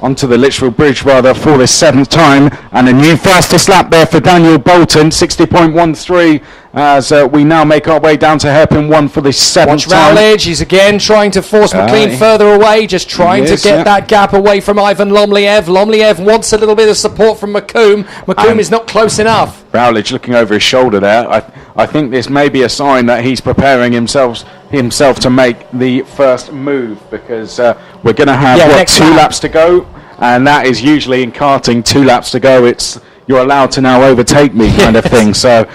onto the Lichfield Bridge rather for the seventh time, and a new fastest lap there for Daniel Bolton, 60.13, as we now make our way down to hairpin one for the seventh time. Watch Rowledge, he's again trying to force McLean further away, just trying to get that gap away from Ivan Lomliev. Lomliev wants a little bit of support from McComb. McComb is not close enough. Rowledge looking over his shoulder there. I think this may be a sign that he's preparing himself to make the first move, because we're going to have 2 laps to go, and that is usually in karting, 2 laps to go. It's you're allowed to now overtake me kind of thing. So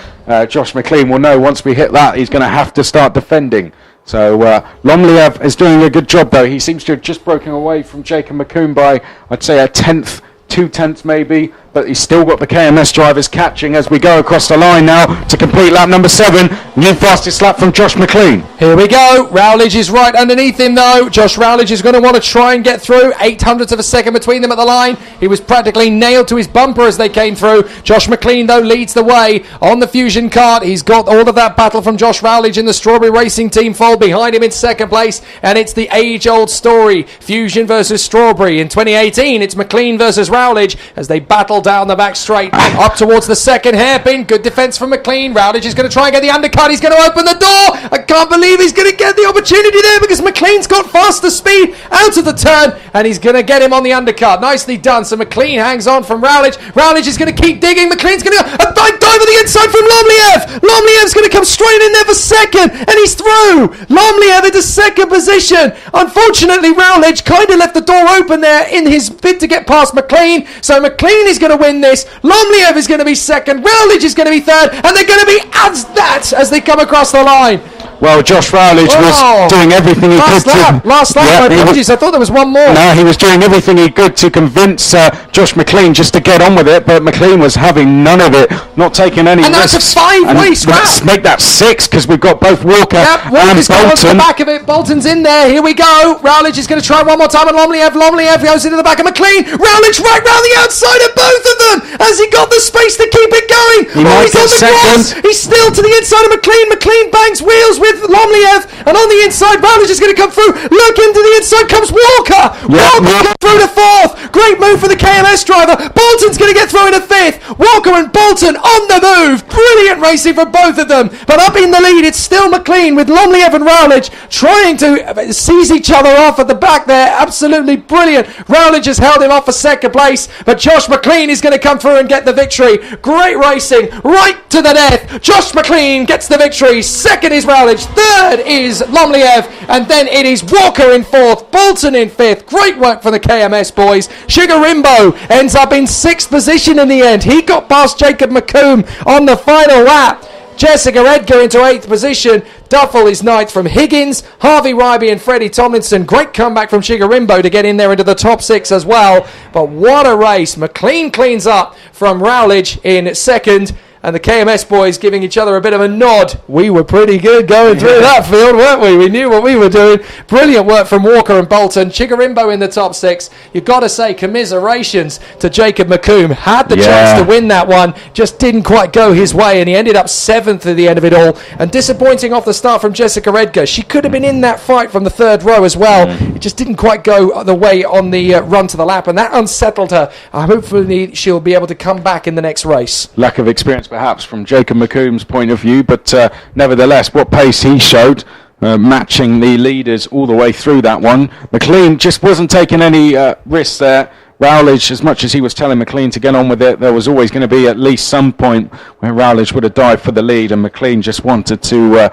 Josh McLean will know once we hit that he's going to have to start defending. So Lomliev is doing a good job though. He seems to have just broken away from Jacob McComb by, I'd say, a tenth, 2/10 maybe, but he's still got the KMS drivers catching as we go across the line now to complete lap number 7. New fastest lap from Josh McLean. Here we go. Rowledge is right underneath him though. Josh Rowledge is going to want to try and get through. 0.08 of a second between them at the line. He was practically nailed to his bumper as they came through. Josh McLean though leads the way on the Fusion kart. He's got all of that battle from Josh Rowledge in the Strawberry Racing Team fold behind him in second place, and it's the age-old story. Fusion versus Strawberry. In 2018 it's McLean versus Rowledge as they battle down the back straight up towards the second hairpin. Good defense from McLean. Rowledge is going to try and get the undercut. He's going to open the door. I can't believe he's going to get the opportunity there, because McLean's got faster speed out of the turn, and he's going to get him on the undercut. Nicely done. So McLean hangs on from Rowledge. Rowledge is going to keep digging. McLean's going to go a dive over the inside from Lomliev. Lomliev's going to come straight in there for second, and he's through. Lomliev into second position. Unfortunately, Rowledge kind of left the door open there in his bid to get past McLean. So McLean is going to win this. Lomliev is going to be second. Rowledge is going to be third, and they're going to be as they come across the line. Well, Josh Rowledge was doing everything he could to... Last lap, my apologies, I thought there was one more. No, he was doing everything he could to convince Josh McLean just to get on with it, but McLean was having none of it, not taking any risks. And that's a 5-way scrap. Let's make that 6, because we've got both Walker and Bolton. The back of it. Bolton's in there. Here we go. Rowledge is going to try one more time, and Lomliev goes into the back of McLean. Rowledge right round the outside of both of them. Has he got the space to keep it going? He's on the grass. He's still to the inside of McLean. McLean bangs wheels with Lomliev, and on the inside, Rowledge is going to come through. Look into the inside comes Walker. Walker through to fourth. Great move for the KMS driver. Bolton's going to get through into fifth. Walker and Bolton on the move. Brilliant racing for both of them. But up in the lead, it's still McLean with Lomliev and Rowledge trying to seize each other off at the back there. Absolutely brilliant. Rowledge has held him off for second place, but Josh McLean is going to come through and get the victory. Great racing, right to the death. Josh McLean gets the victory. Second is Rowledge. Third is Lomliev, and then it is Walker in fourth, Bolton in fifth. Great work for the KMS boys. Sugar Rimbo ends up in sixth position in the end. He got past Jacob McComb on the final lap. Jessica Edgar into 8th position. Duffel is 9th from Higgins. Harvey Ryby and Freddie Tomlinson. Great comeback from Shigarimbo to get in there into the top 6 as well. But what a race. McLean cleans up from Rowledge in 2nd. And the KMS boys giving each other a bit of a nod. We were pretty good going through that field, weren't we? We knew what we were doing. Brilliant work from Walker and Bolton. Chigarimbo in the top 6. You've got to say commiserations to Jacob McComb. Had the chance to win that one. Just didn't quite go his way. And he ended up 7th at the end of it all. And disappointing off the start from Jessica Edgar. She could have been in that fight from the 3rd row as well. It just didn't quite go the way on the run to the lap. And that unsettled her. Hopefully she'll be able to come back in the next race. Lack of experience perhaps from Jacob McComb's point of view, but nevertheless what pace he showed, matching the leaders all the way through that one. McLean just wasn't taking any risks there. Rowledge, as much as he was telling McLean to get on with it, there was always going to be at least some point where Rowledge would have dived for the lead, and McLean just wanted to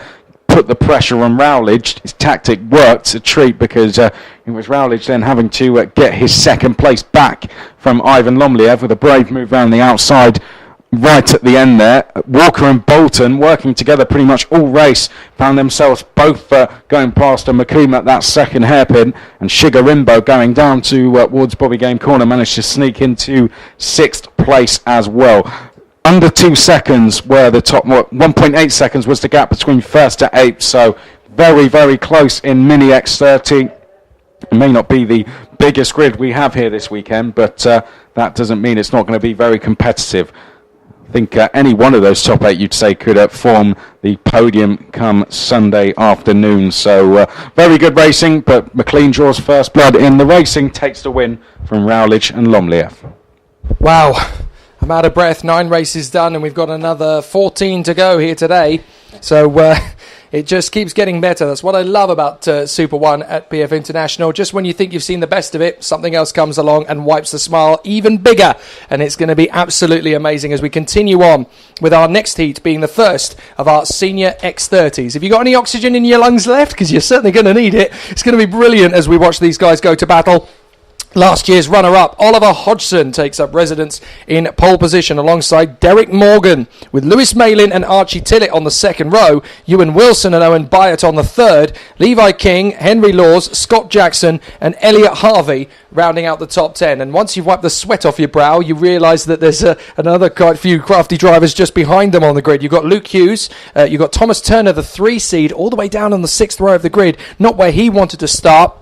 put the pressure on Rowledge. His tactic worked a treat because it was Rowledge then having to get his second place back from Ivan Lomliev with a brave move around the outside right at the end there. Walker and Bolton working together pretty much all race, found themselves both going past a McComb at that second hairpin, and Shigarimbo going down towards Bobby Game Corner managed to sneak into 6th place as well. Under 2 seconds were the top, 1.8 seconds was the gap between 1st to 8th, so very, very close in Mini X30. It may not be the biggest grid we have here this weekend, but that doesn't mean it's not going to be very competitive. I think any one of those top 8 you'd say could form the podium come Sunday afternoon. So very good racing, but McLean draws first blood in the racing, takes the win from Rowledge and Lomliev. Wow, I'm out of breath. 9 races done, and we've got another 14 to go here today. So it just keeps getting better. That's what I love about Super 1 at PF International. Just when you think you've seen the best of it, something else comes along and wipes the smile even bigger. And it's going to be absolutely amazing as we continue on with our next heat being the first of our senior X30s. Have you got any oxygen in your lungs left? Because you're certainly going to need it. It's going to be brilliant as we watch these guys go to battle. Last year's runner-up, Oliver Hodgson, takes up residence in pole position alongside Derek Morgan, with Lewis Malin and Archie Tillett on the second row, Ewan Wilson and Owen Byatt on the third, Levi King, Henry Laws, Scott Jackson and Elliot Harvey rounding out the top 10. And once you've wiped the sweat off your brow, you realise that there's another quite few crafty drivers just behind them on the grid. You've got Luke Hughes, you've got Thomas Turner, the 3 seed, all the way down on the 6th row of the grid, not where he wanted to start.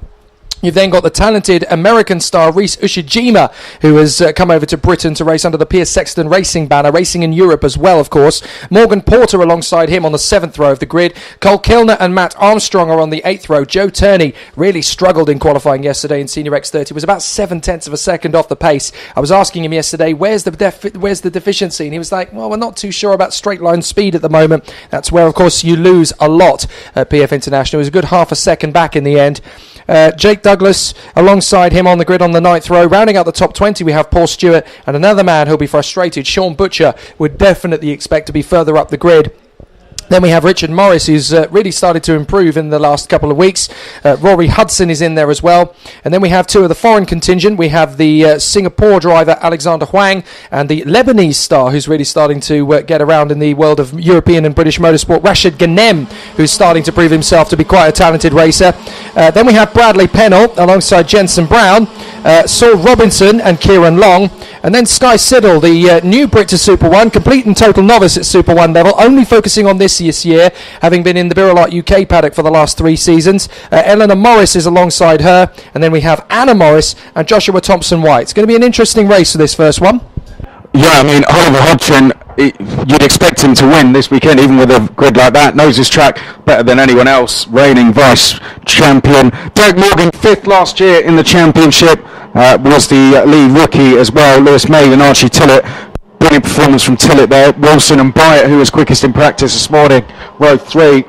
You've then got the talented American star Reese Ushijima, who has come over to Britain to race under the Piers Sexton Racing banner, racing in Europe as well, of course. Morgan Porter alongside him on the 7th row of the grid. Cole Kilner and Matt Armstrong are on the 8th row. Joe Turney really struggled in qualifying yesterday in Senior X30. Was about 7/10 of a second off the pace. I was asking him yesterday, where's the deficiency? And he was like, well, we're not too sure about straight line speed at the moment. That's where, of course, you lose a lot at PF International. He was a good half a second back in the end. Jake Douglas alongside him on the grid on the 9th row. Rounding out the top 20 we have Paul Stewart and another man who'll be frustrated, Sean Butcher, would definitely expect to be further up the grid. Then we have Richard Morris, who's really started to improve in the last couple of weeks. Rory Hudson is in there as well. And then we have 2 of the foreign contingent. We have the Singapore driver Alexander Huang and the Lebanese star who's really starting to get around in the world of European and British motorsport, Rashid Ghanem, who's starting to prove himself to be quite a talented racer. Then we have Bradley Pennell alongside Jensen Brown, Saul Robinson and Kieran Long. And then Sky Siddle, the new Brit to Super 1, complete and total novice at Super 1 level, only focusing on this year, having been in the Birrellite UK paddock for the last 3 seasons. Eleanor Morris is alongside her. And then we have Anna Morris and Joshua Thompson-White. It's going to be an interesting race for this first one. Yeah, I mean, Oliver Hodgson, you'd expect him to win this weekend, even with a grid like that. Knows his track better than anyone else. Reigning vice champion. Derek Morgan, 5th last year in the championship, was the lead rookie as well. Lewis May and Archie Tillett. Brilliant performance from Tillett there. Wilson and Byatt, who was quickest in practice this morning, row 3.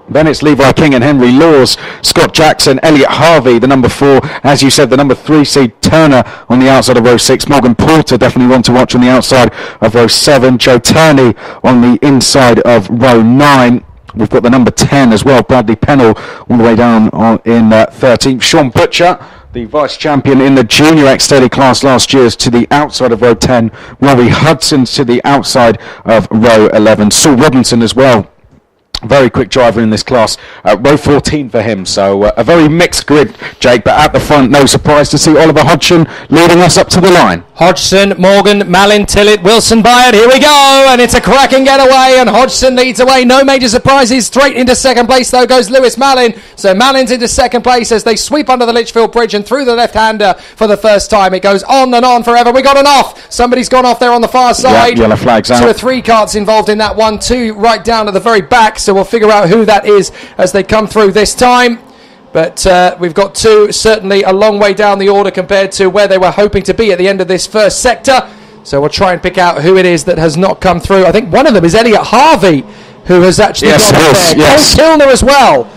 Then it's Levi King and Henry Laws, Scott Jackson, Elliot Harvey, the number 4. As you said, the number 3 seed Turner on the outside of row 6. Morgan Porter, definitely one to watch on the outside of row 7. Joe Turney on the inside of row 9. We've got the number 10 as well, Bradley Pennell, all the way down in 13th. Sean Butcher, the vice champion in the junior X30 class last year, is to the outside of row 10. Rory Hudson's to the outside of row 11. Saul Robinson as well. Very quick driver in this class. Row 14 for him. So a very mixed grid, Jake. But at the front, no surprise to see Oliver Hodgson leading us up to the line. Hodgson, Morgan, Malin, Tillett, Wilson, Byatt. Here we go. And it's a cracking getaway. And Hodgson leads away. No major surprises. Straight into second place, though, goes Lewis Malin. So Malin's into second place as they sweep under the Litchfield Bridge and through the left-hander for the first time. It goes on and on forever. We got an off. Somebody's gone off there on the far side. Yep, yellow flags out. 2 or 3 carts involved in that one. 2 right down at the very back. So we'll figure out who that is as they come through this time. But we've got 2 certainly a long way down the order compared to where they were hoping to be at the end of this first sector. So we'll try and pick out who it is that has not come through. I think one of them is Elliot Harvey, who has actually gone there. Yes. Cole Kilner as well.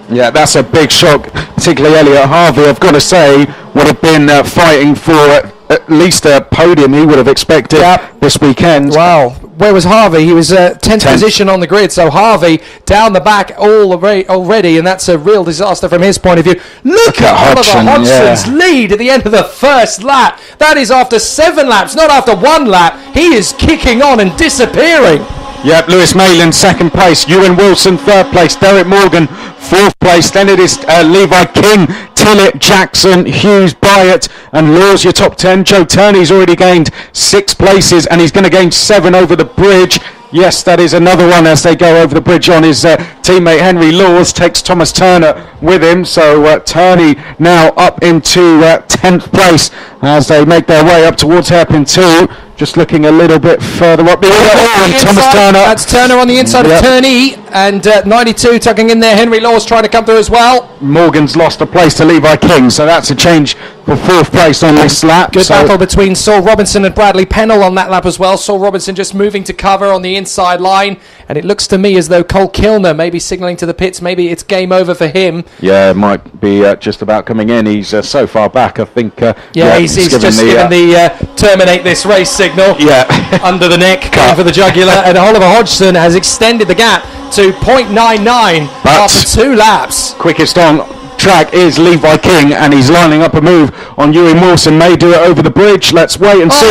Yeah, that's a big shock, particularly Elliot Harvey, I've got to say, would have been fighting for at least a podium he would have expected this weekend. Wow. Where was Harvey? He was 10th position on the grid. So Harvey down the back already, and that's a real disaster from his point of view. Look at Oliver Hodgson's lead at the end of the first lap. That is after 7 laps, not after 1 lap. He is kicking on and disappearing. Yep, Lewis Malin, 2nd place. Ewan Wilson, 3rd place. Derek Morgan, 4th place. Then it is Levi King, Tillett, Jackson, Hughes, Byatt, and Laws, your top 10. Joe Turney's already gained 6 places, and he's going to gain 7 over the bridge. Yes, that is another one as they go over the bridge on his teammate Henry Laws. Takes Thomas Turner with him. So Turney now up into 10th place as they make their way up towards hairpin 2. Just looking a little bit further up. Thomas Turner. That's Turner on the inside of Turney. And 92 tucking in there. Henry Laws trying to come through as well. Morgan's lost a place to Levi King. So that's a change for 4th place on this lap. Good battle between Saul Robinson and Bradley Pennell on that lap as well. Saul Robinson just moving to cover on the inside line. And it looks to me as though Cole Kilner may be signalling to the pits. Maybe it's game over for him. Yeah, it might be just about coming in. He's so far back, I think. He's just given the terminate this race signal under the neck, going for the jugular. And Oliver Hodgson has extended the gap to 0.99 after 2 laps. Quickest on track is Levi King, and he's lining up a move on Ewan Wilson. May do it over the bridge. Let's wait and see.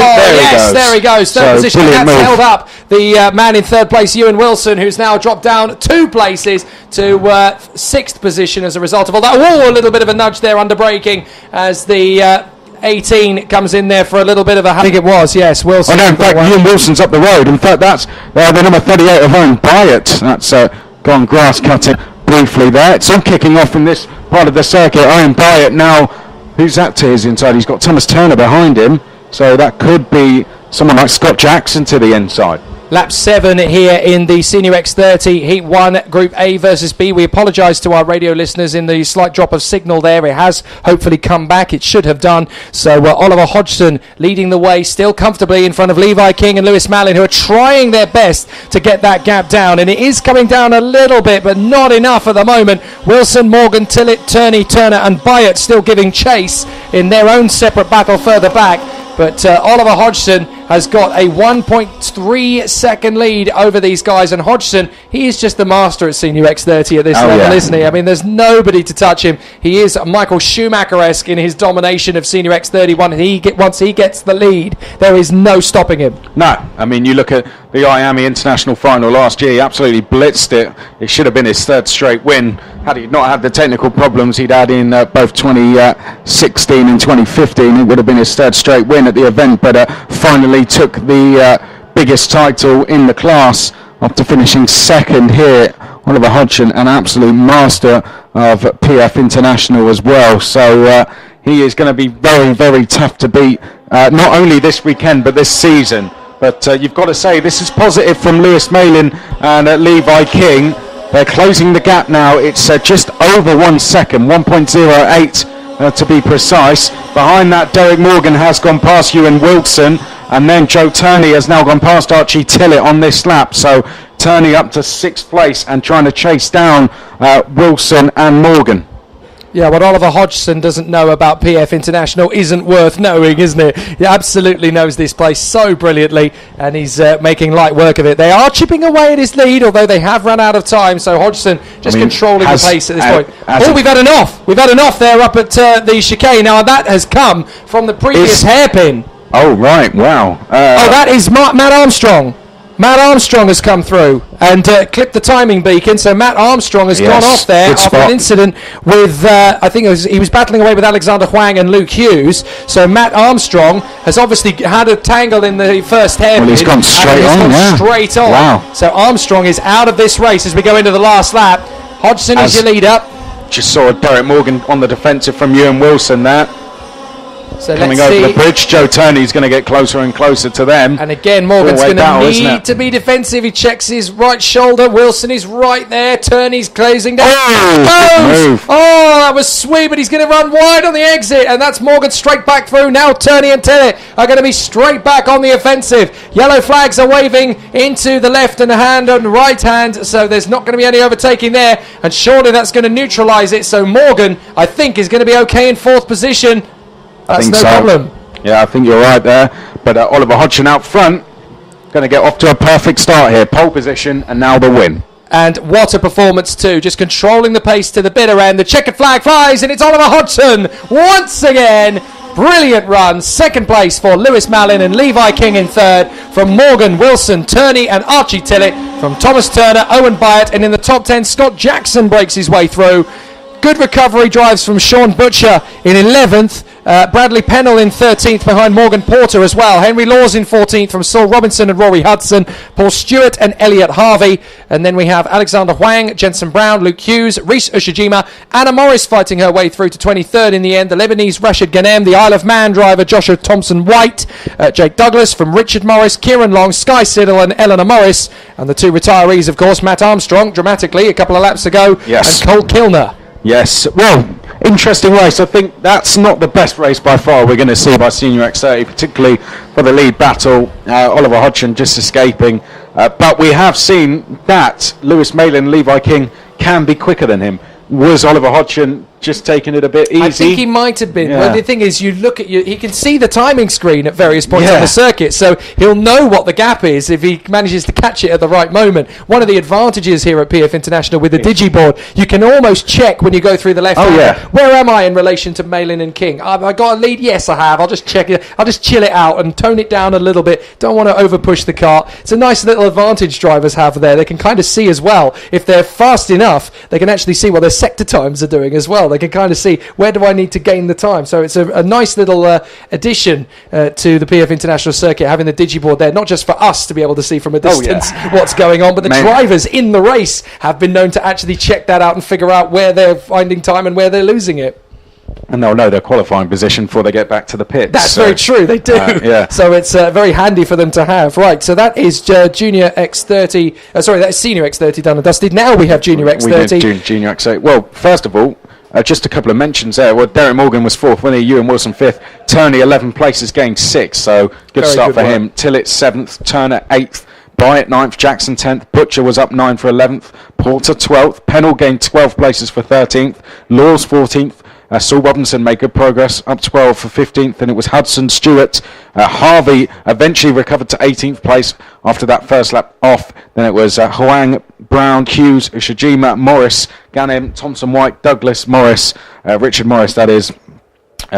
There he goes. Third position. That's held up the man in 3rd place, Ewan Wilson, who's now dropped down 2 places to 6th position as a result of all that. A little bit of a nudge there under braking as the 18 comes in there for a little bit of a... I think it was, yes, Wilson. In fact, Ewan Wilson's up the road. In fact, that's the number 38 of Owen Byatt. That's gone grass cutting briefly there. It's all kicking off in this part of the circuit. Owen Byatt now, who's that to his inside? He's got Thomas Turner behind him, so that could be someone like Scott Jackson to the inside. Lap 7 here in the Senior X30 Heat 1 Group A versus B. We apologise to our radio listeners in the slight drop of signal there. It has hopefully come back. It should have done. So Oliver Hodgson leading the way still comfortably in front of Levi King and Lewis Malin, who are trying their best to get that gap down. And it is coming down a little bit, but not enough at the moment. Wilson, Morgan, Tillett, Turney, Turner and Byatt still giving chase in their own separate battle further back. But Oliver Hodgson has got a 1.3 second lead over these guys. And Hodgson, he is just the master at Senior X30 at this level, isn't he? I mean, there's nobody to touch him. He is Michael Schumacher-esque in his domination of Senior X30. Once he gets the lead, there is no stopping him. No. I mean, you look at the Miami International Final last year, he absolutely blitzed it. It should have been his 3rd straight win. Had he not had the technical problems he'd had in both 2016 and 2015, it would have been his 3rd straight win at the event, but finally took the biggest title in the class after finishing 2nd here. Oliver Hodgson, an absolute master of PF International as well, so he is going to be very, very tough to beat, not only this weekend but this season. But you've got to say, this is positive from Lewis Malin and Levi King. They're closing the gap now. It's just over 1 second, 1.08 to be precise. Behind that, Derek Morgan has gone past Ewan Wilson, and then Joe Turney has now gone past Archie Tillett on this lap. So Turney up to 6th place and trying to chase down Wilson and Morgan. Yeah, what Oliver Hodgson doesn't know about PF International isn't worth knowing, isn't it? He absolutely knows this place so brilliantly, and he's making light work of it. They are chipping away at his lead, although they have run out of time, so Hodgson just controlling the pace at this point. We've had enough. We've had enough there up at the chicane. Now, that has come from the previous hairpin. Oh, right, wow. That is Matt Armstrong. Matt Armstrong has come through and clipped the timing beacon, so Matt Armstrong has gone off there after an incident with, I think he was battling away with Alexander Huang and Luke Hughes. So Matt Armstrong has obviously had a tangle in the first hairpin. Well, he's gone straight on. Wow. So Armstrong is out of this race as we go into the last lap. Hodgson is your leader. Just saw Derek Morgan on the defensive from Ewan Wilson there. So coming over the bridge, Joe Turney's going to get closer and closer to them. And again, Morgan's going to need to be defensive. He checks his right shoulder. Wilson is right there. Turney's closing down. That was sweet, but he's going to run wide on the exit. And that's Morgan straight back through. Now Turney and Tillett are going to be straight back on the offensive. Yellow flags are waving into the left and the hand and right hand. So there's not going to be any overtaking there. And surely that's going to neutralise it. So Morgan, I think, is going to be okay in 4th position. That's no problem. Yeah, I think you're right there. But Oliver Hodgson out front, going to get off to a perfect start here. Pole position and now the win. And what a performance too, just controlling the pace to the bitter end. The checkered flag flies and it's Oliver Hodgson once again. Brilliant run. Second place for Lewis Mallin and Levi King in third, from Morgan, Wilson, Turney and Archie Tillett, from Thomas Turner, Owen Byatt, and in the top 10 Scott Jackson breaks his way through. Good recovery drives from Sean Butcher in 11th. Bradley Pennell in 13th behind Morgan Porter as well. Henry Laws in 14th from Saul Robinson and Rory Hudson. Paul Stewart and Elliot Harvey. And then we have Alexander Huang, Jensen Brown, Luke Hughes, Reese Ushijima, Anna Morris fighting her way through to 23rd in the end. The Lebanese Rashid Ghanem, the Isle of Man driver Joshua Thompson-White, Jake Douglas from Richard Morris, Kieran Long, Sky Siddle and Eleanor Morris. And the two retirees, of course, Matt Armstrong dramatically a couple of laps ago, yes, and Cole Kilner. Yes, well, interesting race. I think that's not the best race by far we're going to see by Senior X30, particularly for the lead battle. Oliver Hodgson just escaping. But we have seen that Lewis Malin, Levi King can be quicker than him. Was Oliver Hodgson just taking it a bit easy? I think he might have been. Yeah. Well, the thing is, you look at he can see the timing screen at various points on the circuit, so he'll know what the gap is if he manages to catch it at the right moment. One of the advantages here at PF International with the digiboard, you can almost check when you go through the left hand. Where am I in relation to Malin and King? Have I got a lead? Yes, I have. I'll just check it. I'll just chill it out and tone it down a little bit. Don't want to over push the cart. It's a nice little advantage drivers have there. They can kind of see as well. If they're fast enough, they can actually see what their sector times are doing as well. They can kind of see where do I need to gain the time. So it's a nice little addition to the PF International Circuit, having the digiboard there, not just for us to be able to see from a distance what's going on, but the drivers in the race have been known to actually check that out and figure out where they're finding time and where they're losing it. And they'll know their qualifying position before they get back to the pits. That's very true, they do. So it's very handy for them to have. Right, so that is Junior X30, that is Senior X30 done and dusted. Now we have Junior X30. We Junior X30. Well, first of all, just a couple of mentions there. Well, Derek Morgan was 4th, winner, Ewan Wilson 5th, Turney 11 places, gained 6, so good start for him. Tillett 7th, Turner 8th, Byatt 9th, Jackson 10th, Butcher was up 9 for 11th, Porter 12th, Pennell gained 12 places for 13th, Laws 14th, Saul Robinson made good progress, up 12 for 15th, and it was Hudson, Stewart. Harvey eventually recovered to 18th place after that first lap off. Then it was Huang, Brown, Hughes, Ushijima, Morris, Ghanem, Thompson-White, Douglas, Morris, Richard Morris, that is,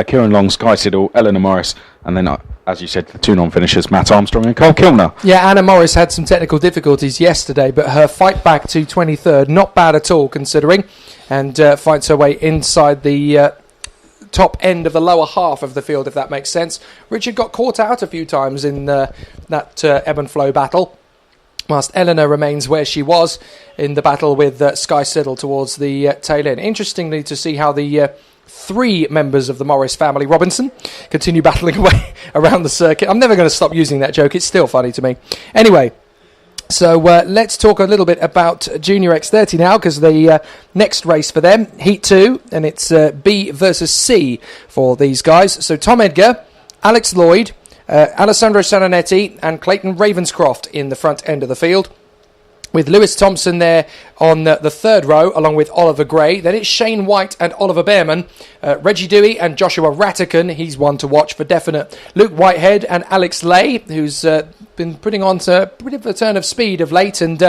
Kieran Long, Sky Siddle, Eleanor Morris, and then, as you said, the two non-finishers, Matt Armstrong and Cole Kilner. Yeah, Anna Morris had some technical difficulties yesterday, but her fight back to 23rd, not bad at all considering, and fights her way inside the top end of the lower half of the field, if that makes sense. Richard got caught out a few times in that ebb and flow battle, whilst Eleanor remains where she was in the battle with Sky Siddle towards the tail end. Interestingly to see how the three members of the Morris family Robinson continue battling away around the circuit. I'm never going to stop using that joke. It's still funny to me. Anyway, so let's talk a little bit about Junior X30 now, because the next race for them, Heat 2, and it's B versus C for these guys. So Tom Edgar, Alex Lloyd, Alessandro Sananetti and Clayton Ravenscroft in the front end of the field, with Lewis Thompson there on the third row, along with Oliver Gray. Then it's Shane White and Oliver Behrman. Reggie Dewey and Joshua Rattican, he's one to watch for definite. Luke Whitehead and Alex Lay, who's been putting on a bit of a turn of speed of late, and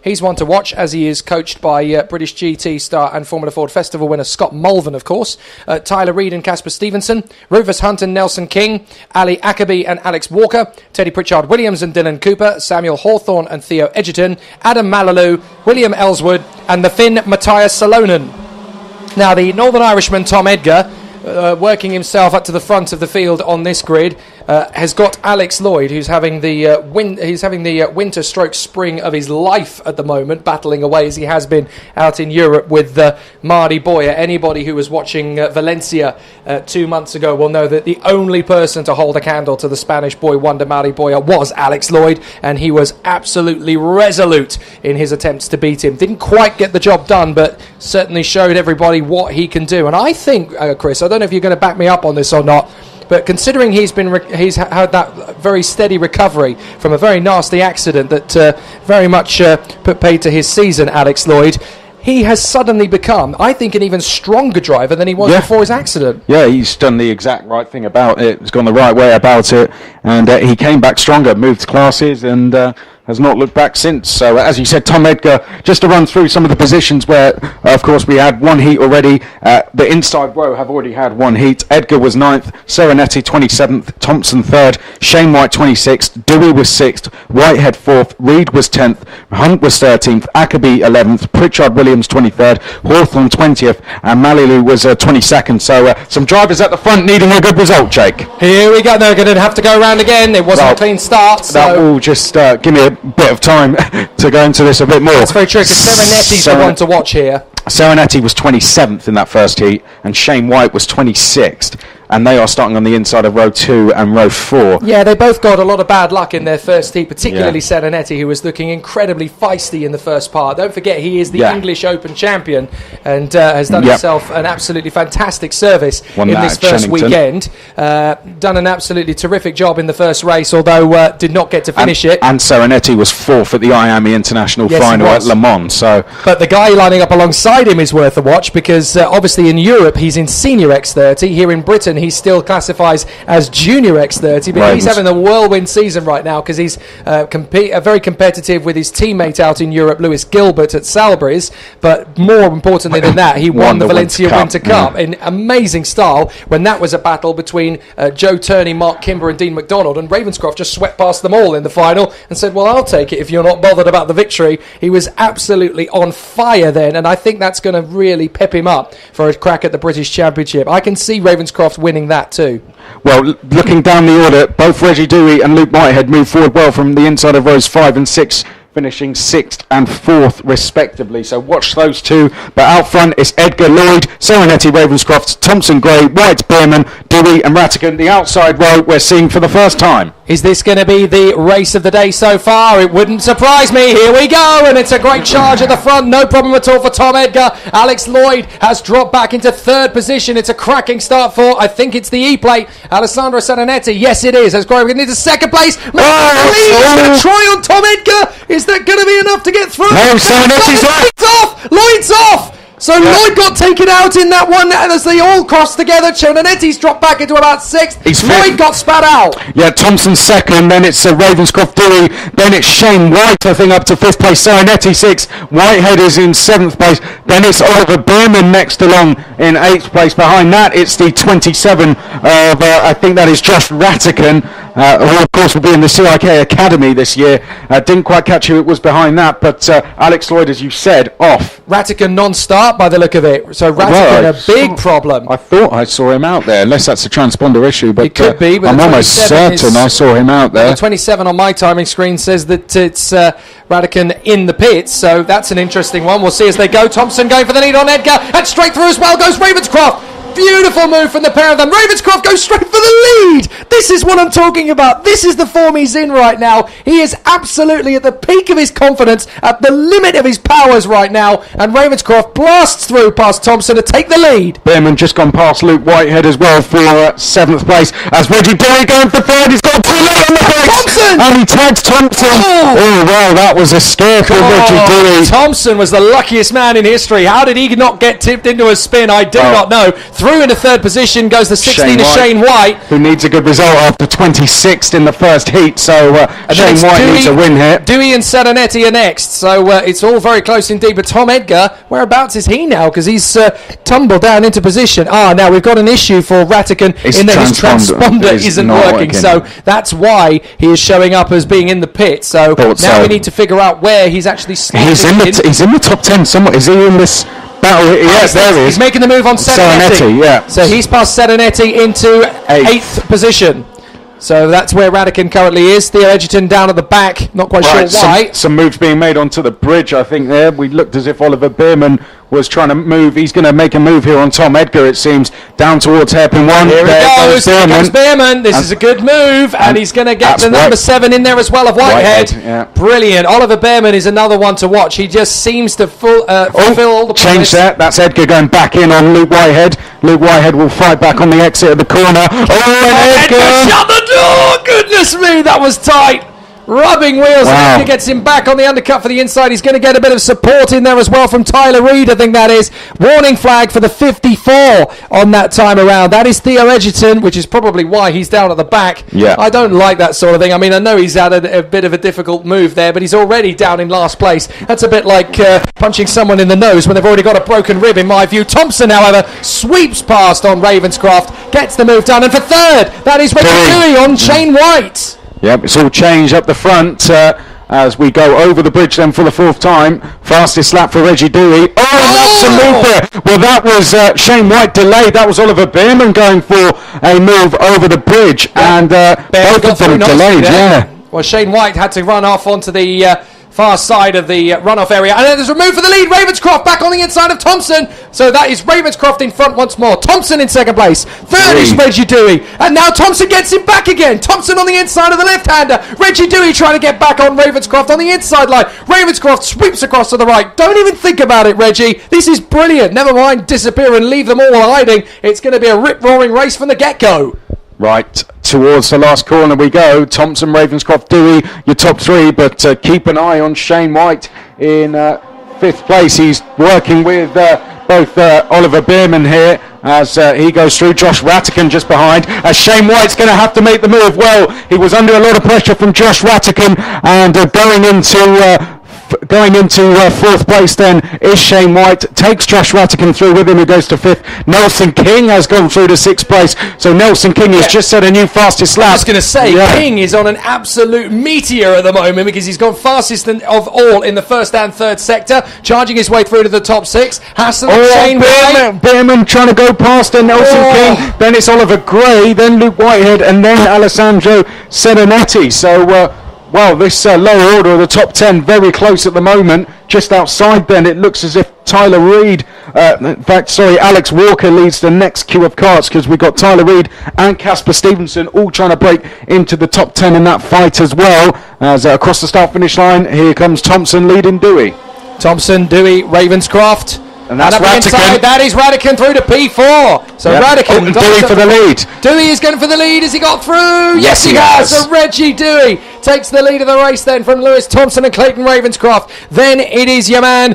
he's one to watch, as he is coached by British GT star and Formula Ford Festival winner Scott Mulvin, of course. Tyler Reid and Casper Stevenson, Rufus Hunt and Nelson King, Ali Ackerby and Alex Walker, Teddy Pritchard-Williams and Dylan Cooper, Samuel Hawthorne and Theo Edgerton, Adam Malaloo, William Ellswood and the Finn Matthias Salonen. Now the Northern Irishman Tom Edgar, working himself up to the front of the field on this grid, has got Alex Lloyd, who's having the winter stroke spring of his life at the moment, battling away as he has been out in Europe with Marty Boyer. Anybody who was watching Valencia 2 months ago will know that the only person to hold a candle to the Spanish boy wonder Marty Boyer was Alex Lloyd, and he was absolutely resolute in his attempts to beat him. Didn't quite get the job done, but certainly showed everybody what he can do. And I think, Chris, I don't know if you're going to back me up on this or not, but considering he's had that very steady recovery from a very nasty accident that very much put paid to his season, Alex Lloyd, he has suddenly become, I think, an even stronger driver than he was before his accident. Yeah, he's done the exact right thing about it. He's gone the right way about it, and he came back stronger, moved classes, and has not looked back since. So, as you said, Tom Edgar, just to run through some of the positions where, of course, we had one heat already. The inside row have already had one heat. Edgar was 9th, Serenetti 27th, Thompson 3rd, Shane White 26th, Dewey was 6th, Whitehead 4th, Reed was 10th, Hunt was 13th, Ackerby 11th, Pritchard Williams 23rd, Hawthorne 20th, and Malilu was 22nd. So, some drivers at the front needing a good result, Jake. Here we go. They're going to have to go around again. It wasn't a clean start. So that will just give me a bit of time to go into this a bit more. That's very true, because Serenetti's the one to watch here. Serenetti was 27th in that first heat, and Shane White was 26th. And they are starting on the inside of row 2 and row 4. Yeah, they both got a lot of bad luck in their first heat, particularly Serenetti, who was looking incredibly feisty in the first part. Don't forget, he is the English Open champion and has done himself an absolutely fantastic service in this first weekend. Done an absolutely terrific job in the first race, although did not get to finish it. And Serenetti was 4th at the Miami International final at Le Mans. But the guy lining up alongside him is worth a watch, because obviously in Europe he's in Senior X30. Here in Britain he still classifies as Junior X30, but he's having a whirlwind season right now, because he's very competitive with his teammate out in Europe, Lewis Gilbert at Salisbury's. But more importantly than that, he won the Valencia Winter Cup in amazing style, when that was a battle between Joe Turney, Mark Kimber and Dean McDonald, and Ravenscroft just swept past them all in the final and said, well, I'll take it if you're not bothered about the victory. He was absolutely on fire then, and I think that's going to really pep him up for a crack at the British Championship. I can see Ravenscroft winning that too. Well, looking down the order, both Reggie Dewey and Luke Whitehead moved forward well from the inside of rows 5 and 6, finishing 6th and 4th respectively. So watch those two. But out front it's Edgar, Lloyd, Serenetti, Ravenscroft, Thompson, Gray, White, Beerman, Dewey and Rattigan. The outside row we're seeing for the first time. Is this going to be the race of the day so far? It wouldn't surprise me. Here we go, and it's a great charge at the front. No problem at all for Tom Edgar. Alex Lloyd has dropped back into 3rd position. It's a cracking start for, I think it's the E-plate, Alessandro Serenetti. Yes, it is. As Graham into 2nd place. He's going to try on Tom Edgar. Is that going to be enough to get through? No, Serenetti's off. Lloyd's off. So Lloyd got taken out in that one as they all crossed together. Serenetti's dropped back into about 6th. Lloyd got spat out. Yeah, Thompson's 2nd, then it's Ravenscroft, Dewey, then it's Shane White, I think, up to 5th place, Serenetti 6th, Whitehead is in 7th place, then it's Oliver Beerman next along in 8th place. Behind that, it's the 27 of, I think that is Josh Rattigan, who of course will be in the CIK Academy this year. Didn't quite catch who it was behind that, but Alex Lloyd, as you said, off. Rattigan non-start by the look of it. So Rattigan a big problem. I thought I saw him out there, unless that's a transponder issue, but it could be. But I'm almost certain I saw him out there. The 27 on my timing screen says that it's Rattigan in the pits, so that's an interesting one. We'll see as they go. Thompson going for the lead on Edgar, and straight through as well goes Ravenscroft. Beautiful move from the pair of them. Ravenscroft goes straight for the lead. This is what I'm talking about. This is the form he's in right now. He is absolutely at the peak of his confidence, at the limit of his powers right now, and Ravenscroft blasts through past Thompson to take the lead. Beerman just gone past Luke Whitehead as well for 7th place, as Reggie Dewey going for 3rd. He's got too late on the brakes. Thompson! And he tags Thompson. Oh, wow, that was a scare for Reggie Dewey. Thompson was the luckiest man in history. How did he not get tipped into a spin? I do not know. Through into 3rd position goes the 16 of Shane White, who needs a good result after 26th in the first heat. So Shane White needs a win here. Dewey and Serenetti are next, so it's all very close indeed. But Tom Edgar, whereabouts is he now? Because he's tumbled down into position. Now we've got an issue for Rattigan in that his transponder isn't working. So that's why he is showing up as being in the pit. So now we need to figure out where he's actually he's in the top 10 somewhere. Is he in this battle? Yes, there he is. He's making the move on Serenetti. Yeah. So he's passed Serenetti into 8th position. So that's where Rattigan currently is. Theo Edgerton down at the back. Not quite sure why. Some moves being made onto the bridge, I think, there. We looked as if Oliver Beerman was trying to move. He's going to make a move here on Tom Edgar, it seems, down towards hairpin 1. Here it goes. Here comes Beerman. This is a good move, and he's going to get the number 7 in there as well of Whitehead. Brilliant. Oliver Beerman is another one to watch. He just seems to fulfill all the promise. Change that. That's Edgar going back in on Luke Whitehead. Luke Whitehead will fight back on the exit of the corner. And Edgar! Shut the door! Goodness me, that was tight. rubbing wheels. Wow. And gets him back on the undercut for the inside. He's going to get a bit of support in there as well from Tyler Reid, I think that is. Warning flag for the 54 on that time around. That is Theo Edgerton, which is probably why he's down at the back. Yeah. I don't like that sort of thing. I mean, I know he's had a bit of a difficult move there, but he's already down in last place. That's a bit like punching someone in the nose when they've already got a broken rib, in my view. Thompson, however, sweeps past on Ravenscroft, gets the move done, and for third, that is Reggie Dewey on Shane White. Yep, it's all changed up the front as we go over the bridge then for the fourth time. Fastest lap for Reggie Dewey. That's a move there. Well, that was Shane White delayed. That was Oliver Behrman going for a move over the bridge, and both of them delayed. Yeah. Well, Shane White had to run off onto the far side of the runoff area, and then there's a move for the lead. Ravenscroft back on the inside of Thompson, so that is Ravenscroft in front once more. Thompson in second place, third is Reggie Dewey, and now Thompson gets him back again. Thompson on the inside of the left-hander, Reggie Dewey trying to get back on Ravenscroft on the inside line. Ravenscroft sweeps across to the right. Don't even think about it, Reggie. This is brilliant. Never mind disappear and leave them all hiding. It's going to be a rip-roaring race from the get-go. Right, towards the last corner we go. Thompson, Ravenscroft, Dewey, your top three, but keep an eye on Shane White in fifth place. He's working with both Oliver Behrman here as he goes through. Josh Rattican just behind, as Shane White's going to have to make the move. Well, he was under a lot of pressure from Josh Rattican, and going into fourth place then is Shane White. Takes Josh Rattican through with him, who goes to fifth. Nelson King has gone through to sixth place, so Nelson King has just set a new fastest lap. I was going to say, King is on an absolute meteor at the moment because he's gone fastest of all in the first and third sector, charging his way through to the top six. Hassel, Shane White. Behrman trying to go past Nelson King, then it's Oliver Gray, then Luke Whitehead, and then Alessandro Senonetti. So well, this lower order of the top 10 very close at the moment. Just outside then, it looks as if Tyler Reid, Alex Walker leads the next queue of carts, because we've got Tyler Reid and Casper Stevenson all trying to break into the top 10 in that fight as well. As across the start-finish line, here comes Thompson leading Dewey. Thompson, Dewey, Ravenscroft. And that's Rattican. That is Rattican through to P4. So Rattican. Dewey for the lead. Dewey is going for the lead. Has he got through? Yes, he has. So Reggie Dewey takes the lead of the race then from Lewis Thompson and Clayton Ravenscroft. Then it is your man,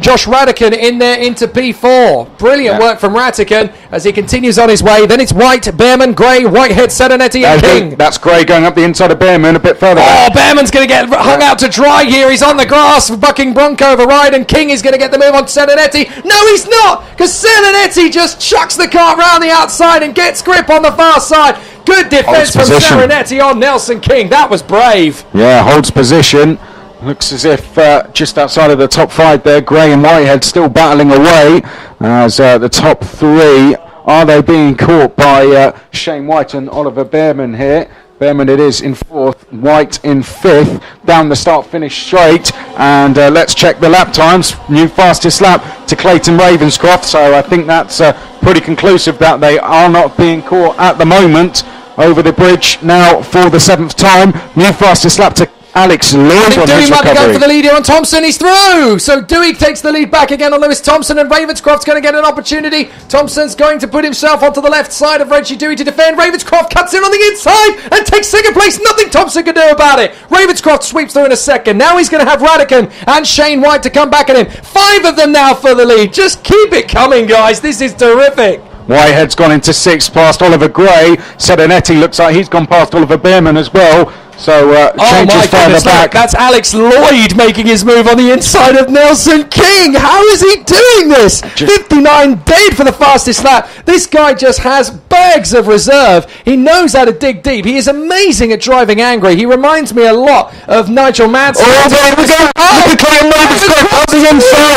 Josh Rattican in there into P4. Brilliant work from Rattican as he continues on his way. Then it's White, Behrman, Gray, Whitehead, Senonetti and King. That's Gray going up the inside of Behrman a bit further. Behrman's going to get hung out to dry here. He's on the grass, bucking Bronco override, and King is going to get the move on Senonetti. No, he's not, because Senonetti just chucks the cart round the outside and gets grip on the far side. Good defence from Senonetti on Nelson King. That was brave. Yeah, holds position. Looks as if just outside of the top five there, Gray and Whitehead still battling away as the top three. Are they being caught by Shane White and Oliver Behrman here? Behrman it is in fourth, White in fifth, down the start-finish straight, and let's check the lap times. New fastest lap to Clayton Ravenscroft, so I think that's pretty conclusive that they are not being caught at the moment. Over the bridge now for the seventh time. New fastest lap to Alex Lloyd on Dewey his might be recovery. going for the lead here on Thompson. He's through. So Dewey takes the lead back again on Lewis Thompson, and Ravenscroft's going to get an opportunity. Thompson's going to put himself onto the left side of Reggie Dewey to defend. Ravenscroft cuts in on the inside and takes second place. Nothing Thompson can do about it. Ravenscroft sweeps through in a second. Now he's going to have Rattican and Shane White to come back at him. 5 of them now for the lead. Just keep it coming, guys. This is terrific. Whitehead's gone into sixth past Oliver Gray. Senonetti looks like he's gone past Oliver Behrman as well. So changes further back. That's Alex Lloyd making his move on the inside of Nelson King. How is he doing this? 59 dead for the fastest lap. This guy just has bags of reserve. He knows how to dig deep. He is amazing at driving angry. He reminds me a lot of Nigel Mansell. There we go.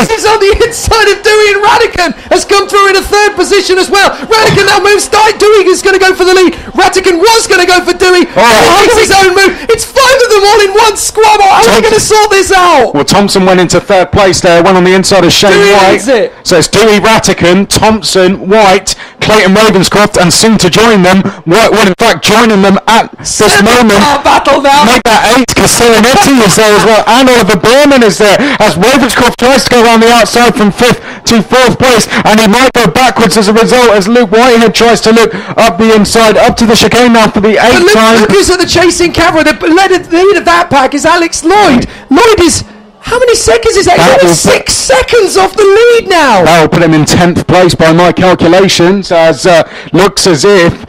He's on the inside of Dewey, and Rattican has come through in a third position as well. Rattican now moves tight. Dewey is going to go for the lead. Rattican was going to go for Dewey. He makes his own move. It's 5 of them all in one squabble. How are we going to sort this out? Well, Thompson went into third place there. One on the inside of Shane White. So it's Dewey, Rattican, Thompson, White, Clayton Ravenscroft and soon to join them. Whitewood, in fact, joining them at this moment. Battle now. Make that 8, because Serenetti is there as well, and Oliver Behrman is there, as Ravenscroft tries to go around the outside from 5th to 4th place, and he might go backwards as a result, as Luke Whitehead tries to look up the inside, up to the chicane now for the 8th time. Look who's at the chasing camera. The lead of that pack is Alex Lloyd. Lloyd is... How many seconds is that? He's only 6 seconds off the lead now. That will put him in 10th place by my calculations, as looks as if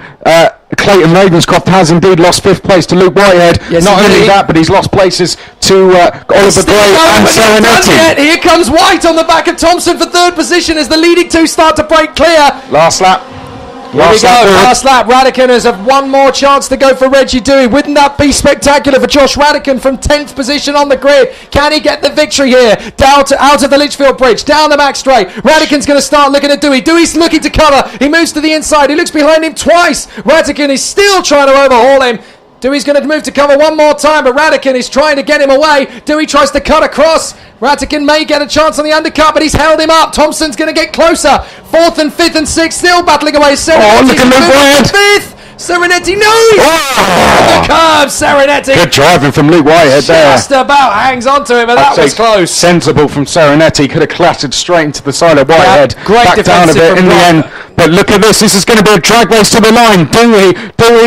Clayton Ravenscroft has indeed lost 5th place to Luke Whitehead. Yes, not only that, but he's lost places to Oliver Gray and Serenetti. Here comes White on the back of Thompson for 3rd position as the leading 2 start to break clear. Last lap. Last lap. Radican has one more chance to go for Reggie Dewey. Wouldn't that be spectacular for Josh Radican from 10th position on the grid? Can he get the victory here? Out of the Litchfield Bridge, down the back straight. Radican's going to start looking at Dewey. Dewey's looking to cover. He moves to the inside. He looks behind him twice. Radican is still trying to overhaul him. Dewey's going to move to cover one more time, but Radican is trying to get him away. Dewey tries to cut across. Radican may get a chance on the undercut, but he's held him up. Thompson's going to get closer. 4th and 5th and 6th still battling away. Oh, look at Luke Whitehead. 5th. Serenetti, no! The curve, Serenetti. Good driving from Luke Whitehead there. Just about hangs on to him, but that was close. Sensible from Serenetti. Could have clattered straight into the side of Whitehead. Yeah, great back down a bit in the end. But look at this. This is going to be a drag race to the line. Dewey,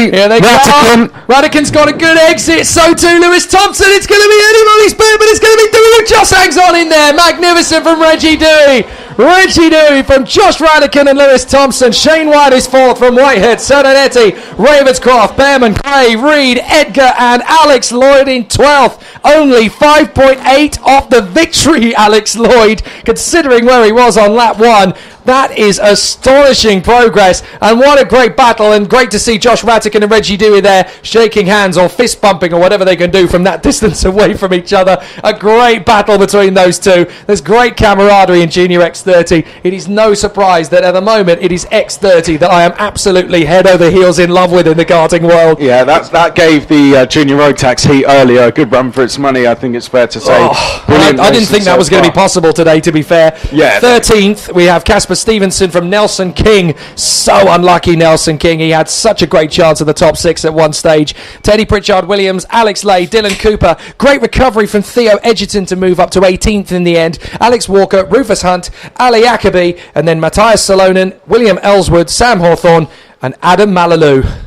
here they Radican. Radican's got a good exit. So too Lewis Thompson. It's going to be anybody's bet, but it's going to be Dewey who just hangs on in there. Magnificent from Reggie Dewey. Reggie Dewey from Josh Radican and Lewis Thompson. Shane White is 4th from Whitehead, Serenetti, Ravenscroft, Behrman, Gray, Reed, Edgar and Alex Lloyd in 12th. Only 5.8 off the victory, Alex Lloyd, considering where he was on lap 1. That is astonishing progress, and what a great battle, and great to see Josh Radican and Reggie Dewey there shaking hands or fist bumping or whatever they can do from that distance away from each other. A great battle between those two. There's great camaraderie in Junior X30. It is no surprise that at the moment it is X30 that I am absolutely head over heels in love with in the karting world. Yeah, that gave the Junior Road Tax heat earlier a good run for its money, I think it's fair to say. I didn't think that was going to be possible today, to be fair. Yeah. 13th, we have Casper Stevenson from Nelson King. So unlucky, Nelson King. He had such a great chance at the top 6 at one stage. Teddy Pritchard Williams, Alex Lay, Dylan Cooper. Great recovery from Theo Edgerton to move up to 18th in the end. Alex Walker, Rufus Hunt, Ali Akabi, and then Matthias Salonen, William Ellswood, Sam Hawthorne, and Adam Malaloo.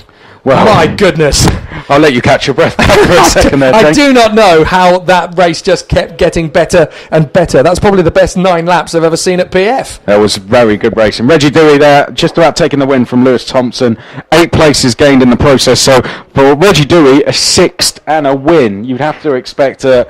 Well, my goodness. I'll let you catch your breath for a second there. I do not know how that race just kept getting better and better. That's probably the best 9 laps I've ever seen at PF. That was very good racing. Reggie Dewey there, just about taking the win from Lewis Thompson. 8 places gained in the process. So for Reggie Dewey, a 6th and a win. You'd have to expect for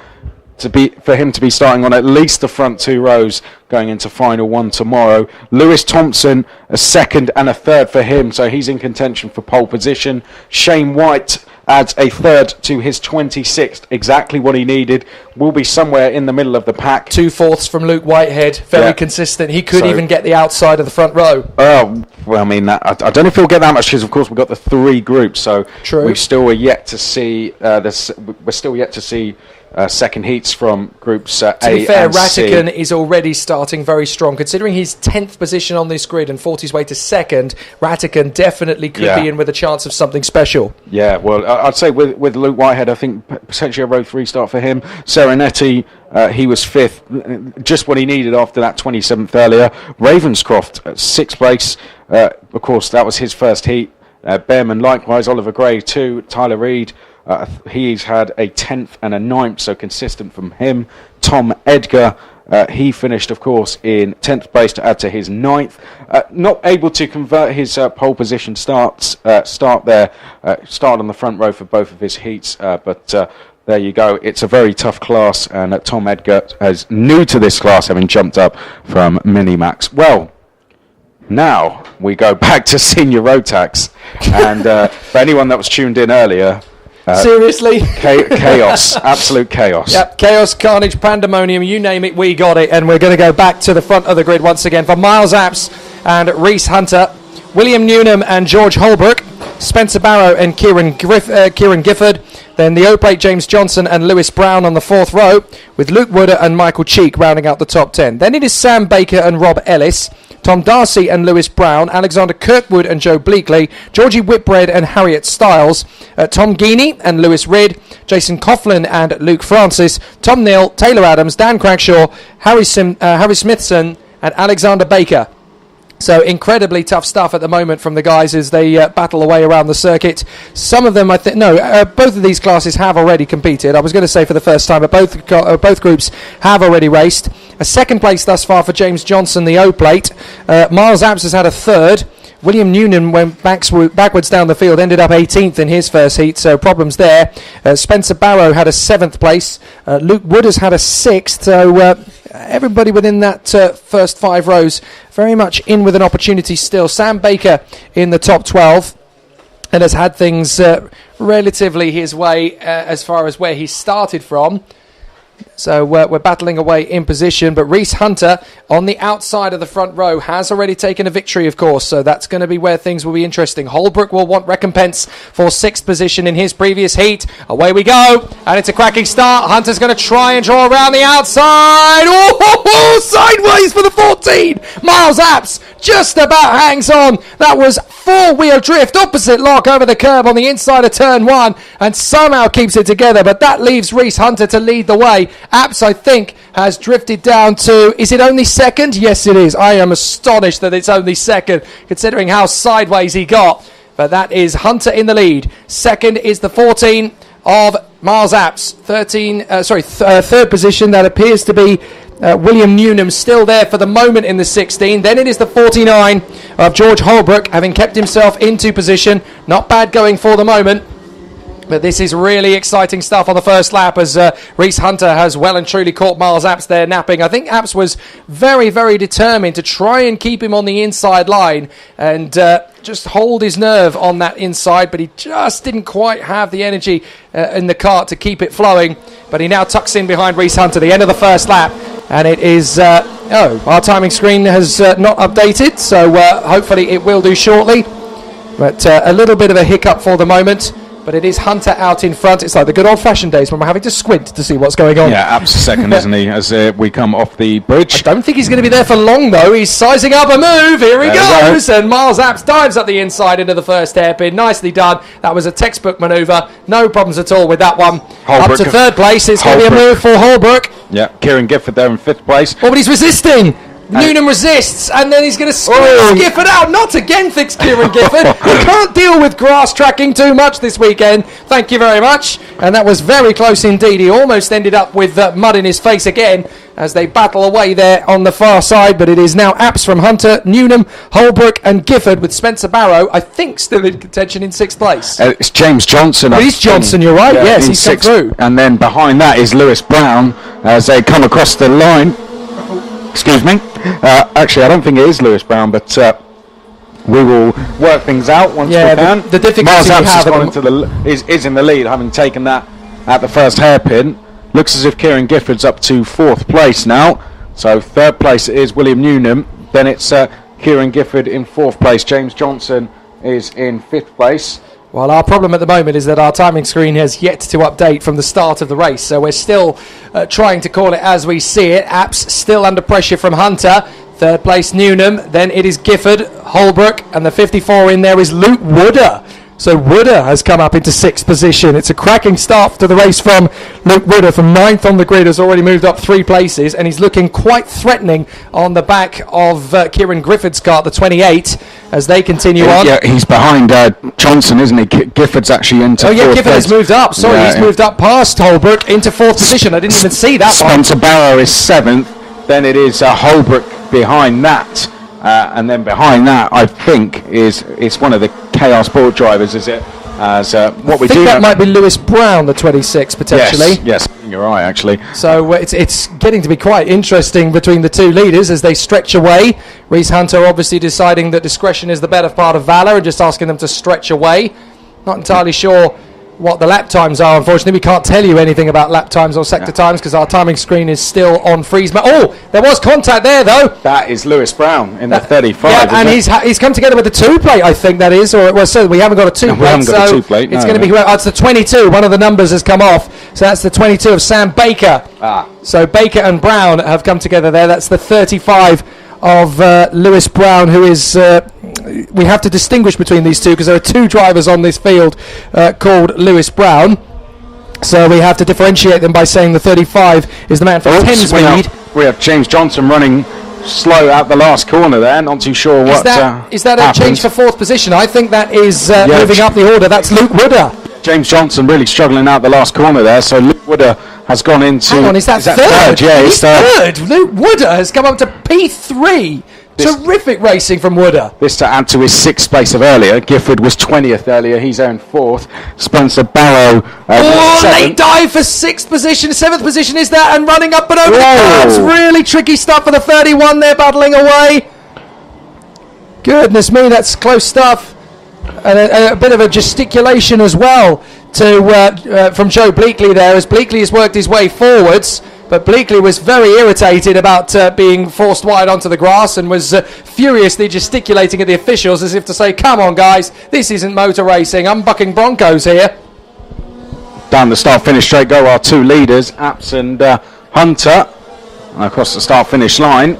him to be starting on at least the front 2 rows going into final 1 tomorrow. Lewis Thompson, a 2nd and a 3rd for him, so he's in contention for pole position. Shane White adds a 3rd to his 26th, exactly what he needed. Will be somewhere in the middle of the pack. 2 4ths from Luke Whitehead, very consistent. He could even get the outside of the front row. Oh, well, I mean, I don't know if he'll get that much, because of course we've got the 3 groups, so True. We're still yet to see second heats from groups A and C. To be fair, Ratican is already starting very strong. Considering his 10th position on this grid and fought his way to 2nd, Ratican definitely could be in with a chance of something special. Yeah, well, I'd say with Luke Whitehead, I think potentially a row 3 start for him. Serenetti, he was 5th, just what he needed after that 27th earlier. Ravenscroft, 6th place. Of course, that was his first heat. Behrman likewise, Oliver Gray 2, Tyler Reed. He's had a 10th and a 9th, so consistent from him. Tom Edgar, he finished, of course, in 10th place to add to his 9th. Not able to convert his pole position start on the front row for both of his heats, but there you go. It's a very tough class, and Tom Edgar is new to this class, having jumped up from Minimax. Well, now we go back to Senior Road Tax, and for anyone that was tuned in earlier, seriously? Chaos. Absolute chaos. Yep, chaos, carnage, pandemonium, you name it, we got it. And we're going to go back to the front of the grid once again for Miles Apps and Reese Hunter, William Newnham and George Holbrook. Spencer Barrow and Kieran Gifford. Then the O-Plate, James Johnson and Lewis Brown on the 4th row, with Luke Wooder and Michael Cheek rounding out the top 10. Then it is Sam Baker and Rob Ellis, Tom Darcy and Lewis Brown, Alexander Kirkwood and Joe Bleakley, Georgie Whitbread and Harriet Stiles, Tom Geeney and Lewis Ridd, Jason Coughlin and Luke Francis, Tom Neal, Taylor Adams, Dan Cragshaw, Harry Smithson and Alexander Baker. So incredibly tough stuff at the moment from the guys as they battle away around the circuit. Some of them, both of these classes have already competed. I was going to say for the first time, but both groups have already raced. A second place thus far for James Johnson, the O-Plate. Miles Apps has had a third. William Noonan went backwards down the field, ended up 18th in his first heat, so problems there. Spencer Barrow had a 7th place. Luke Wood has had a 6th, so everybody within that first 5 rows very much in with an opportunity still. Sam Baker in the top 12 and has had things relatively his way as far as where he started from. So we're battling away in position, but Reese Hunter on the outside of the front row has already taken a victory, of course, so that's going to be where things will be interesting. Holbrook will want recompense for 6th position in his previous heat. Away we go, and it's a cracking start. Hunter's going to try and draw around the outside. Oh, sideways for the 14. Miles Apps just about hangs on. That was 4-wheel drift, opposite lock over the curb on the inside of turn 1, and somehow keeps it together, but that leaves Reese Hunter to lead the way. Apps, I think, has drifted down to, is it only second? Yes, it is. I am astonished that it's only second, considering how sideways he got. But that is Hunter in the lead. Second is the 14 of Miles Apps. Third position, that appears to be William Newnham, still there for the moment in the 16. Then it is the 49 of George Holbrook, having kept himself into position. Not bad going for the moment. But this is really exciting stuff on the first lap as Reese Hunter has well and truly caught Miles Apps there napping. I think Apps was very, very determined to try and keep him on the inside line and just hold his nerve on that inside, but he just didn't quite have the energy in the cart to keep it flowing. But he now tucks in behind Reese Hunter, the end of the first lap. And it is, our timing screen has not updated, so hopefully it will do shortly. But a little bit of a hiccup for the moment. But it is Hunter out in front. It's like the good old-fashioned days when we're having to squint to see what's going on. Yeah, Apps second, isn't he, as we come off the bridge. I don't think he's going to be there for long, though. He's sizing up a move. Here he goes. And Miles Apps dives up the inside into the first hairpin. Nicely done. That was a textbook manoeuvre. No problems at all with that one. Holbrook, up to third place. It's going to be a move for Holbrook. Yeah, Kieran Gifford there in 5th place. Oh, but he's resisting. Noonan resists, and then he's going to squeeze Gifford out. Not again, thinks Kieran Gifford. He can't deal with grass tracking too much this weekend. Thank you very much. And that was very close indeed. He almost ended up with mud in his face again as they battle away there on the far side. But it is now Apps from Hunter, Newnham, Holbrook and Gifford, with Spencer Barrow, I think, still in contention in 6th place. It's James Johnson. Reese Johnson, you're right. Yes, he's come through. And then behind that is Lewis Brown as they come across the line. Excuse me. Actually, I don't think it is Lewis Brown, but we will work things out once we can. The difficulty is in the lead, having taken that at the first hairpin. Looks as if Kieran Gifford's up to 4th place now. So 3rd place is William Newnham. Then it's Kieran Gifford in 4th place. James Johnson is in 5th place. Well, our problem at the moment is that our timing screen has yet to update from the start of the race, so we're still trying to call it as we see it. Apps still under pressure from Hunter. 3rd place Newnham, then it is Gifford, Holbrook, and the 54 in there is Luke Wooder. So Wooder has come up into 6th position. It's a cracking start to the race from Luke Wooder. From 9th on the grid, has already moved up 3 places, and he's looking quite threatening on the back of Kieran Gifford's car, the 28, as they continue on. Yeah, he's behind Johnson, isn't he? Gifford's actually into 4th Gifford place. has moved up. Sorry, he's moved up past Holbrook into 4th position. I didn't even see that one. Spencer Barrow is 7th. Then it is Holbrook behind that. And then behind that, I think, it's one of the KR Sport drivers, is it? As what we I think that might be Lewis Brown, the 26, potentially. Yes, you're right, actually. So it's getting to be quite interesting between the two leaders as they stretch away. Reese Hunter obviously deciding that discretion is the better part of valour and just asking them to stretch away. Not entirely sure what the lap times are. Unfortunately, we can't tell you anything about lap times or sector times because our timing screen is still on freeze mode. Oh, there was contact there, though. That is Lewis Brown in the 35. Yeah, and he's come together with the 2 plate, I think that is, or it was. So we haven't got a 2 plate. We haven't got a 2 plate. It's going to be. Oh, it's the 22. One of the numbers has come off, so that's the 22 of Sam Baker. So Baker and Brown have come together there. That's the 35 of Lewis Brown, who is. We have to distinguish between these two because there are 2 drivers on this field called Lewis Brown. So we have to differentiate them by saying the 35 is the man for 10 speed. We have James Johnson running slow out the last corner there. Not too sure what is that a change for 4th position? I think that is moving up the order. That's Luke Wooder. James Johnson really struggling out the last corner there. So Luke Wooder has gone into... Hang on, is that third? Yeah, he's third. Luke Wooder has come up to P3. Terrific racing from Wooder. This to add to his 6th place of earlier. Gifford was 20th earlier. He's earned 4th. Spencer Barrow. Late dive for 6th position. 7th position is that, and running up and over the curbs. Really tricky stuff for the 31 there, battling away. Goodness me, that's close stuff. And a bit of a gesticulation as well from Joe Bleakley there, as Bleakley has worked his way forwards. But Bleakley was very irritated about being forced wide onto the grass and was furiously gesticulating at the officials as if to say, come on guys, this isn't motor racing, I'm bucking Broncos here. Down the start-finish straight go our 2 leaders, Apps and Hunter. And across the start-finish line.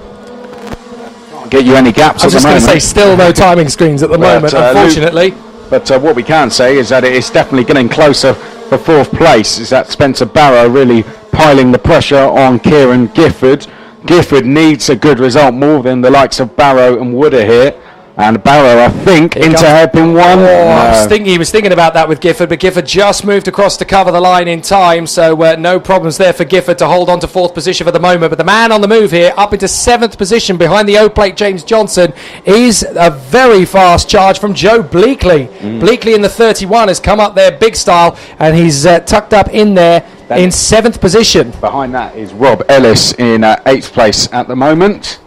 Can't get you any gaps at the moment. I was just going to say, still no timing screens at the moment, unfortunately. But what we can say is that it is definitely getting closer for 4th place. Is that Spencer Barrow really piling the pressure on Kieran Gifford. Gifford needs a good result more than the likes of Barrow and Wooder here. And Barrow, I think, into hairpin 1. He was thinking about that with Gifford, but Gifford just moved across to cover the line in time, so no problems there for Gifford to hold on to 4th position for the moment. But the man on the move here, up into 7th position behind the O-plate James Johnson, is a very fast charge from Joe Bleakley. Bleakley in the 31 has come up there big style, and he's tucked up in there in 7th position. Behind that is Rob Ellis in 8th place at the moment.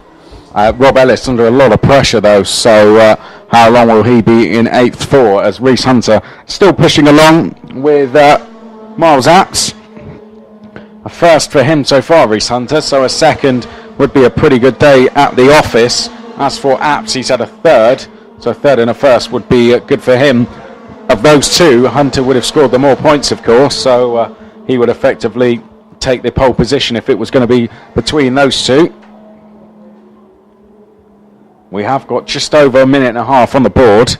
Rob Ellis under a lot of pressure though, so how long will he be in 8th for, as Reese Hunter still pushing along with Miles Apps. A first for him so far, Reese Hunter, so a 2nd would be a pretty good day at the office. As for Apps, he's had a 3rd, so a 3rd and a 1st would be good for him. Of those 2, Hunter would have scored the more points, of course, so he would effectively take the pole position if it was going to be between those 2. We have got just over a minute and a half on the board,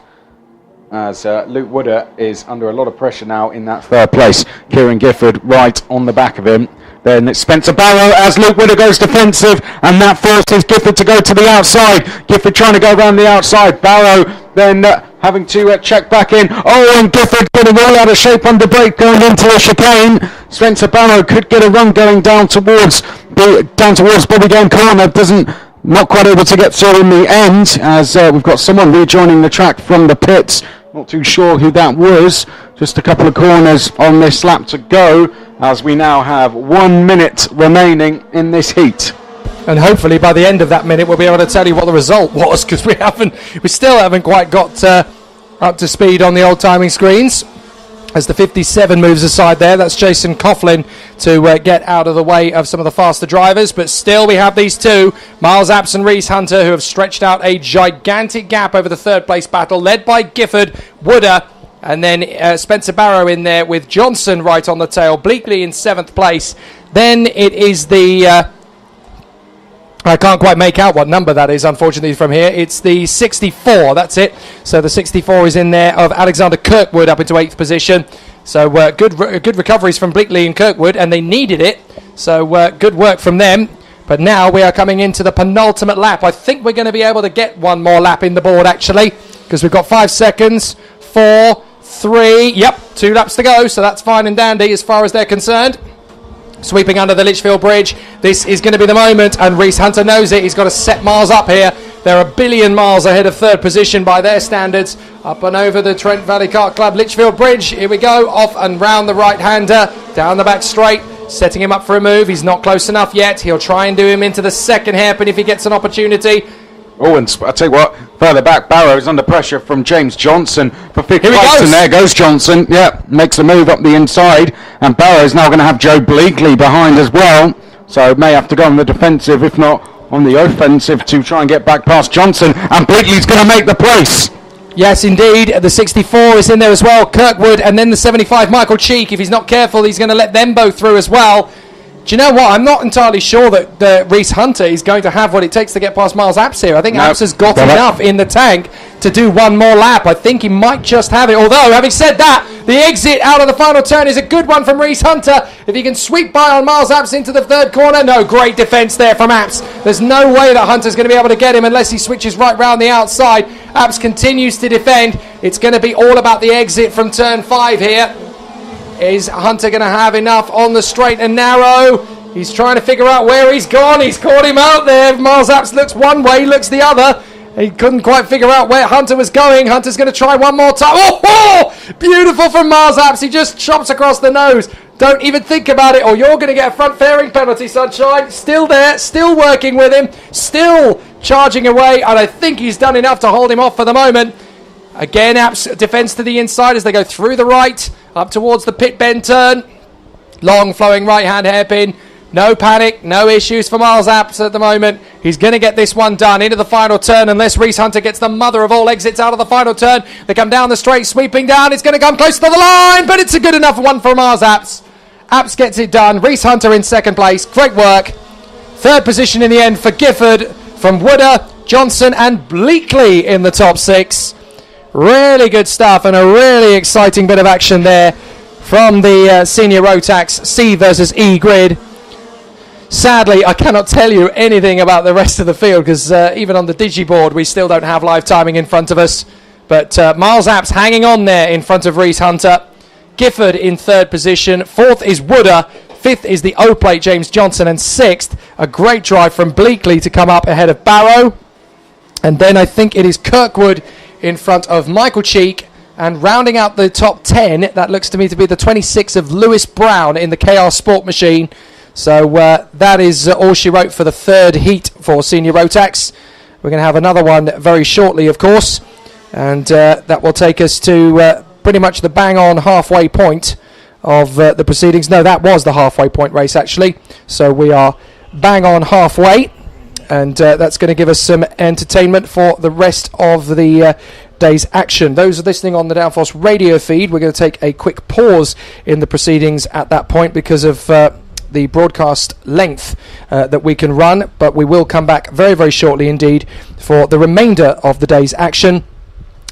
as Luke Wooder is under a lot of pressure now in that 3rd place. Kieran Gifford right on the back of him. Then it's Spencer Barrow as Luke Wooder goes defensive, and that forces Gifford to go to the outside. Gifford trying to go around the outside. Barrow then having to check back in. Oh, and Gifford getting all out of shape under brake going into a chicane. Spencer Barrow could get a run going down towards Bobby Game Corner. Not quite able to get through in the end, as we've got someone rejoining the track from the pits. Not too sure who that was. Just a couple of corners on this lap to go, as we now have 1 minute remaining in this heat. And hopefully by the end of that minute we'll be able to tell you what the result was, because we still haven't quite got up to speed on the old timing screens. As the 57 moves aside there, that's Jason Coughlin to get out of the way of some of the faster drivers. But still we have these 2, Miles Apps and Reese Hunter, who have stretched out a gigantic gap over the 3rd place battle, led by Gifford, Wooder, and then Spencer Barrow in there with Johnson right on the tail, Bleakley in 7th place. Then it is the... I can't quite make out what number that is, unfortunately, from here. It's the 64, that's it. So the 64 is in there of Alexander Kirkwood up into 8th position. So good recoveries from Bleakley and Kirkwood, and they needed it. So good work from them. But now we are coming into the penultimate lap. I think we're going to be able to get one more lap in the board, actually, because we've got 5 seconds, 4, 3, yep, 2 laps to go. So that's fine and dandy as far as they're concerned. Sweeping under the Litchfield Bridge. This is going to be the moment, and Reese Hunter knows it. He's got to set miles up here. They're a billion miles ahead of 3rd position by their standards. Up and over the Trent Valley Kart Club Litchfield Bridge. Here we go. Off and round the right-hander. Down the back straight. Setting him up for a move. He's not close enough yet. He'll try and do him into the 2nd hairpin if he gets an opportunity. Oh, and I tell you what, further back, Barrow's under pressure from James Johnson for 50 Here he points, goes. and there goes Johnson. Yeah, makes a move up the inside, and Barrow's now going to have Joe Bleakley behind as well. So may have to go on the defensive, if not on the offensive, to try and get back past Johnson, and Bleakley's going to make the place. Yes, indeed. The 64 is in there as well. Kirkwood, and then the 75, Michael Cheek. If he's not careful, he's going to let them both through as well. Do you know what? I'm not entirely sure that Reese Hunter is going to have what it takes to get past Miles Apps here. I think Apps has got enough in the tank to do one more lap. I think he might just have it. Although, having said that, the exit out of the final turn is a good one from Reese Hunter. If he can sweep by on Miles Apps into the third corner, no, great defence there from Apps. There's no way that Hunter's going to be able to get him unless he switches right round the outside. Apps continues to defend. It's going to be all about the exit from turn 5 here. Is Hunter going to have enough on the straight and narrow? He's trying to figure out where he's gone. He's caught him out there. Miles Apps looks one way, looks the other. He couldn't quite figure out where Hunter was going. Hunter's going to try one more time. Oh, beautiful from Miles Apps. He just chops across the nose. Don't even think about it, or you're going to get a front fairing penalty, Sunshine. Still there, still working with him, still charging away, and I think he's done enough to hold him off for the moment. Again, Apps defends to the inside as they go through the right, up towards the pit bend turn. Long flowing right hand hairpin. No panic, no issues for Miles Apps at the moment. He's going to get this one done into the final turn unless Reese Hunter gets the mother of all exits out of the final turn. They come down the straight, sweeping down. It's going to come close to the line, but it's a good enough one for Miles Apps. Apps gets it done. Reese Hunter in second place. Great work. Third position in the end for Gifford from Wooder, Johnson and Bleakley in the top 6. Really good stuff and a really exciting bit of action there from the senior Rotax C versus E grid. Sadly, I cannot tell you anything about the rest of the field because even on the digiboard we still don't have live timing in front of us. But Miles Apps hanging on there in front of Reese Hunter. Gifford in third position. 4th is Wooder. 5th is the O-Plate James Johnson. And 6th, a great drive from Bleakley to come up ahead of Barrow. And then I think it is Kirkwood in front of Michael Cheek. And rounding out the top 10, that looks to me to be the 26 of Lewis Brown in the KR Sport Machine. So that is all she wrote for the third heat for Senior Rotax. We're going to have another one very shortly, of course. And that will take us to pretty much the bang-on halfway point of the proceedings. No, that was the halfway point race, actually. So we are bang-on halfway. And that's going to give us some entertainment for the rest of the day's action. Those are listening on the Downforce radio feed. We're going to take a quick pause in the proceedings at that point because of the broadcast length that we can run. But we will come back very, very shortly indeed for the remainder of the day's action.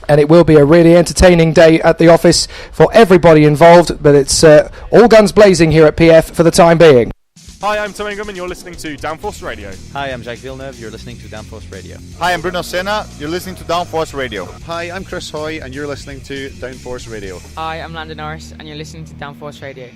And it will be a really entertaining day at the office for everybody involved. But it's all guns blazing here at PF for the time being. Hi, I'm Tom Ingram and you're listening to Downforce Radio. Hi, I'm Jacques Villeneuve, you're listening to Downforce Radio. Hi, I'm Bruno Senna, you're listening to Downforce Radio. Hi, I'm Chris Hoy and you're listening to Downforce Radio. Hi, I'm Landon Norris and you're listening to Downforce Radio.